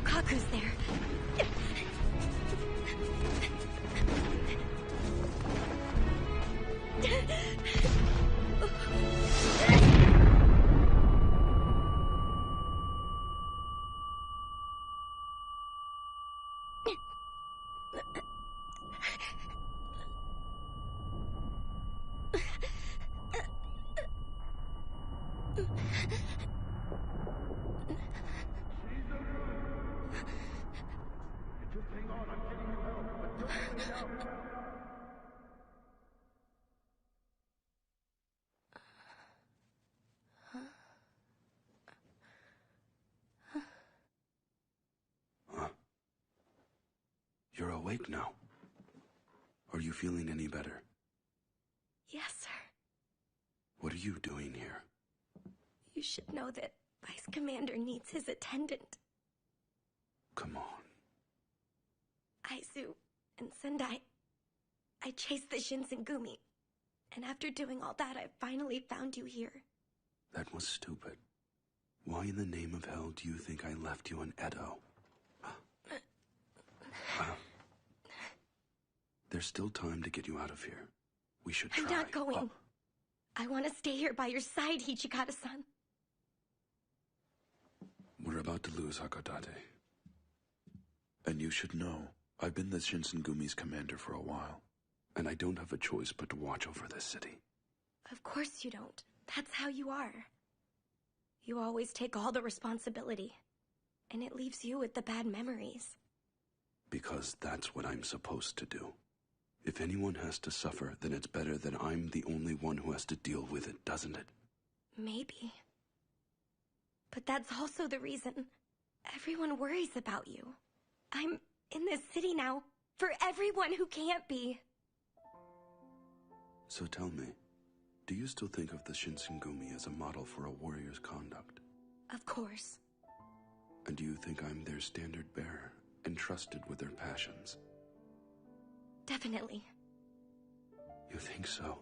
Kaku's there. You're awake now. Are you feeling any better? Yes, sir. What are you doing here? You should know that Vice Commander needs his attendant. Come on. Aizu and Sendai. I chased the Shinsengumi. And after doing all that, I finally found you here. That was stupid. Why in the name of hell do you think I left you in Edo? There's still time to get you out of here. We should try. I'm not going. I want to stay here by your side, Hichikata-san. We're about to lose Hakodate. And you should know, I've been the Shinsengumi's commander for a while, and I don't have a choice but to watch over this city. Of course you don't. That's how you are. You always take all the responsibility, and it leaves you with the bad memories. Because that's what I'm supposed to do. If anyone has to suffer, then it's better that I'm the only one who has to deal with it, doesn't it? Maybe. But that's also the reason everyone worries about you. I'm in this city now for everyone who can't be. So tell me, do you still think of the Shinsengumi as a model for a warrior's conduct? Of course. And do you think I'm their standard bearer, entrusted with their passions? Definitely. You think so?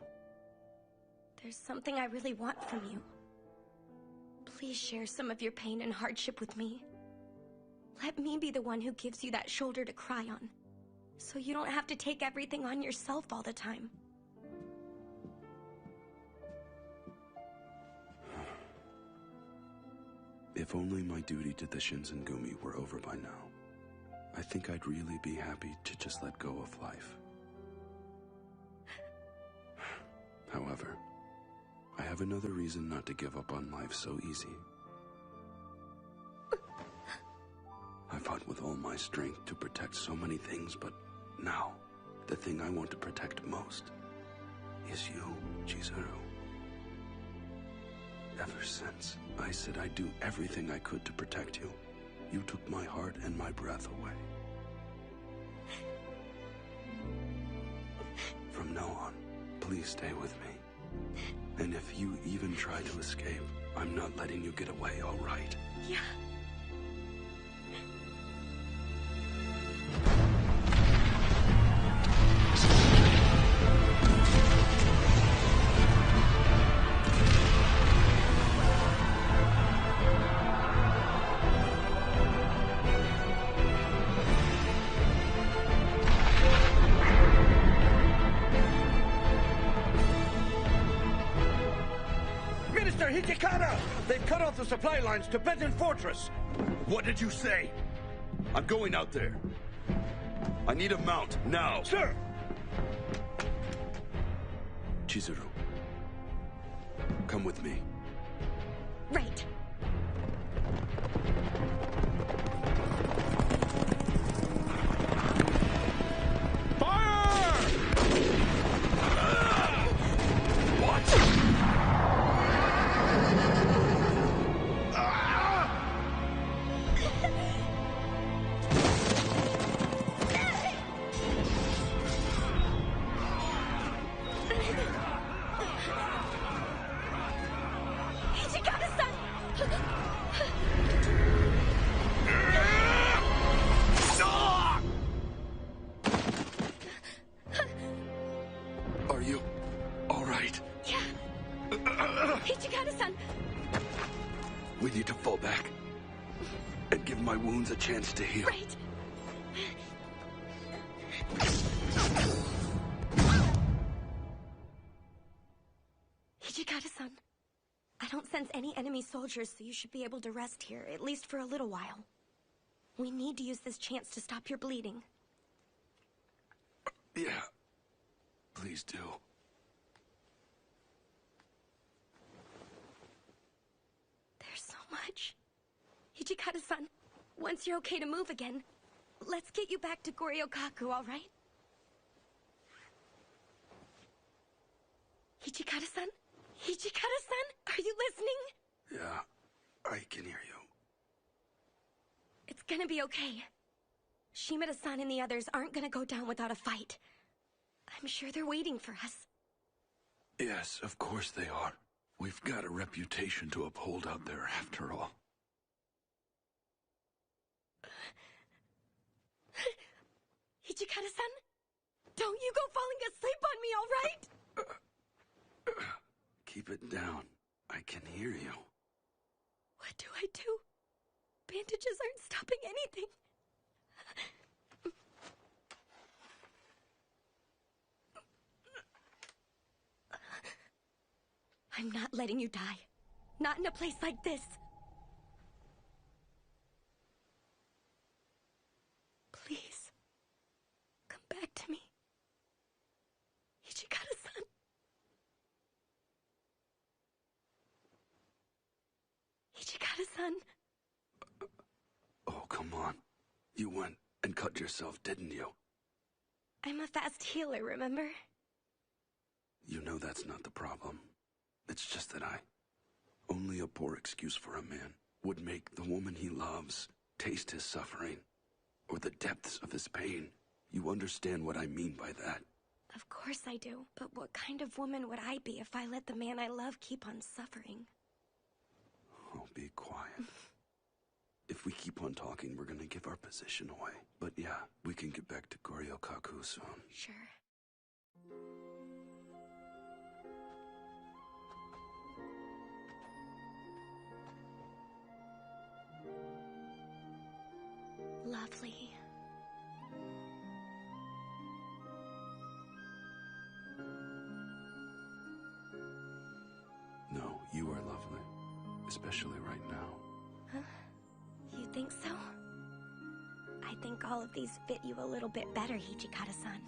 There's something I really want from you. Please share some of your pain and hardship with me. Let me be the one who gives you that shoulder to cry on, so you don't have to take everything on yourself all the time. If only my duty to the Shinsengumi were over by now. I think I'd really be happy to just let go of life. However, I have another reason not to give up on life so easy. I fought with all my strength to protect so many things, but now, the thing I want to protect most is you, Chizuru. Ever since I said I'd do everything I could to protect you, you took my heart and my breath away. From now on, please stay with me. And if you even try to escape, I'm not letting you get away, all right? Yeah. Minister Hijikata! They've cut off the supply lines to Benton Fortress! What did you say? I'm going out there. I need a mount, now. Sir! Chizuru, come with me. Right. Are you all right? Yeah. Hichikata-san. We need to fall back and give my wounds a chance to heal. Right. Hichikata-san, I don't sense any enemy soldiers, so you should be able to rest here, at least for a little while. We need to use this chance to stop your bleeding. Yeah. Please do. There's so much. Hichikata-san, once you're okay to move again, let's get you back to Goryokaku, all right? Hichikata-san? Hichikata-san? Are you listening? Yeah, I can hear you. It's gonna be okay. Shh. Shimada-san and the others aren't gonna go down without a fight. I'm sure they're waiting for us. Yes, of course they are. We've got a reputation to uphold out there after all. Hijikata-san? Don't you go falling asleep on me, all right? Keep it down. I can hear you. What do I do? Bandages aren't stopping anything. I'm not letting you die. Not in a place like this. Please. Come back to me. Hijikata-san. Hijikata-san. Oh, come on. You went and cut yourself, didn't you? I'm a fast healer, remember? You know that's not the problem. It's just that only a poor excuse for a man would make the woman he loves taste his suffering, or the depths of his pain. You understand what I mean by that? Of course I do. But what kind of woman would I be if I let the man I love keep on suffering? Oh, be quiet. If we keep on talking, we're gonna give our position away. But yeah, we can get back to Goryokaku soon. Sure. Lovely. No, you are lovely. Especially right now. Huh? You think so? I think all of these fit you a little bit better, Hijikata-san.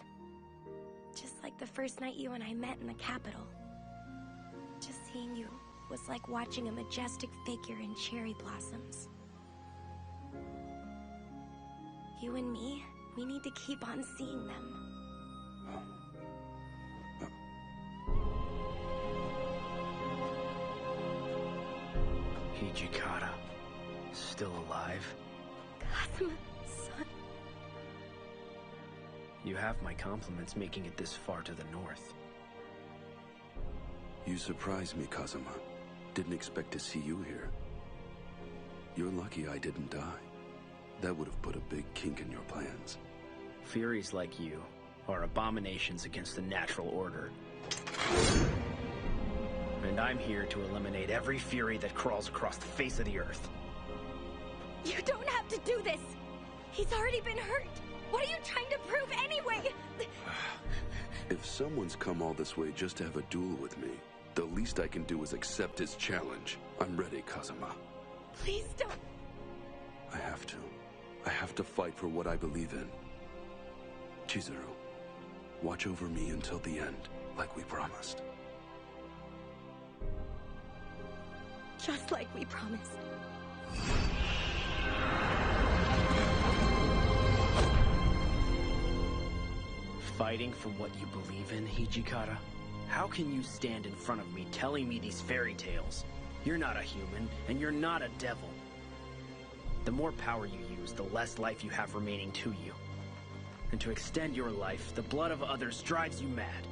Just like the first night you and I met in the capital. Just seeing you was like watching a majestic figure in cherry blossoms. You and me, we need to keep on seeing them. Hijikata, still alive? Kazuma-san. You have my compliments making it this far to the north. You surprised me, Kazuma. Didn't expect to see you here. You're lucky I didn't die. That would have put a big kink in your plans. Furies like you are abominations against the natural order. And I'm here to eliminate every Fury that crawls across the face of the earth. You don't have to do this! He's already been hurt! What are you trying to prove anyway? If someone's come all this way just to have a duel with me, the least I can do is accept his challenge. I'm ready, Kazuma. Please don't. I have to. I have to fight for what I believe in. Chizuru, watch over me until the end, like we promised. Just like we promised. Fighting for what you believe in, Hijikata? How can you stand in front of me telling me these fairy tales? You're not a human, and you're not a devil. The more power you use, the less life you have remaining to you. And to extend your life, the blood of others drives you mad.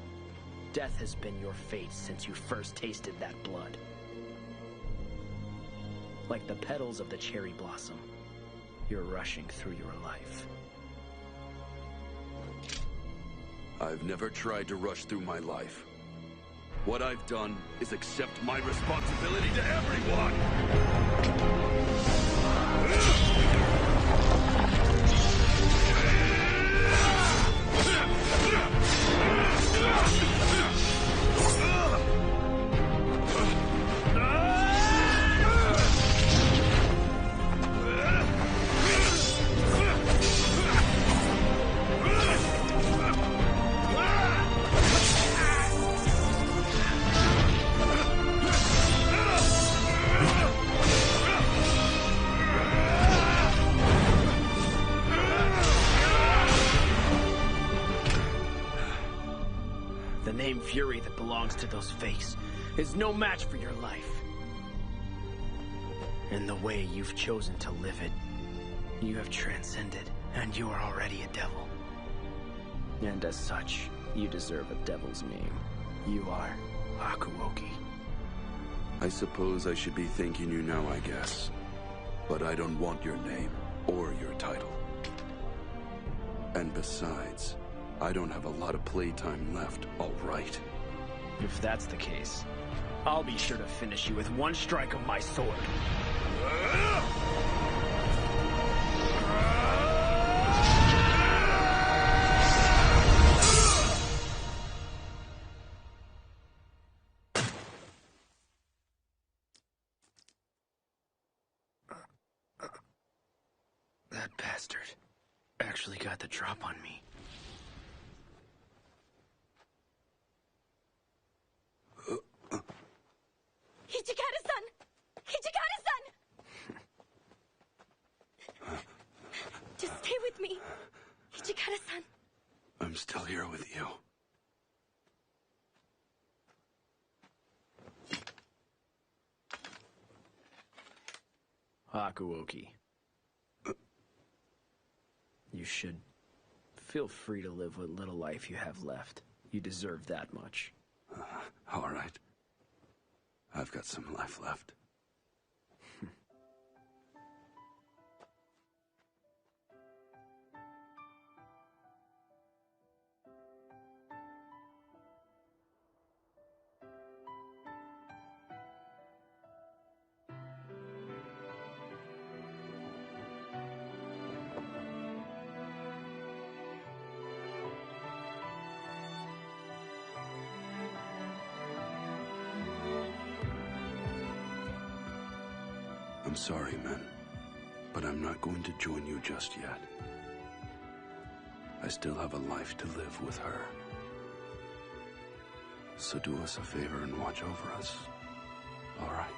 Death has been your fate since you first tasted that blood. Like the petals of the cherry blossom, you're rushing through your life. I've never tried to rush through my life. What I've done is accept my responsibility to everyone! The name Fury that belongs to those Fates is no match for your life. And the way you've chosen to live it, you have transcended And you are already a devil. And as such, you deserve a devil's name. You are Hakuoki. I suppose I should be thanking you now, I guess. But I don't want your name or your title. And besides, I don't have a lot of playtime left, all right? If that's the case, I'll be sure to finish you with one strike of my sword. That bastard actually got the drop on me. Hijikata-san! Hijikata-san! Just stay with me. Hijikata-san. I'm still here with you. Hakuoki. You should feel free to live what little life you have left. You deserve that much. All right. I've got some life left. I'm sorry, men, but I'm not going to join you just yet. I still have a life to live with her. So do us a favor and watch over us. All right?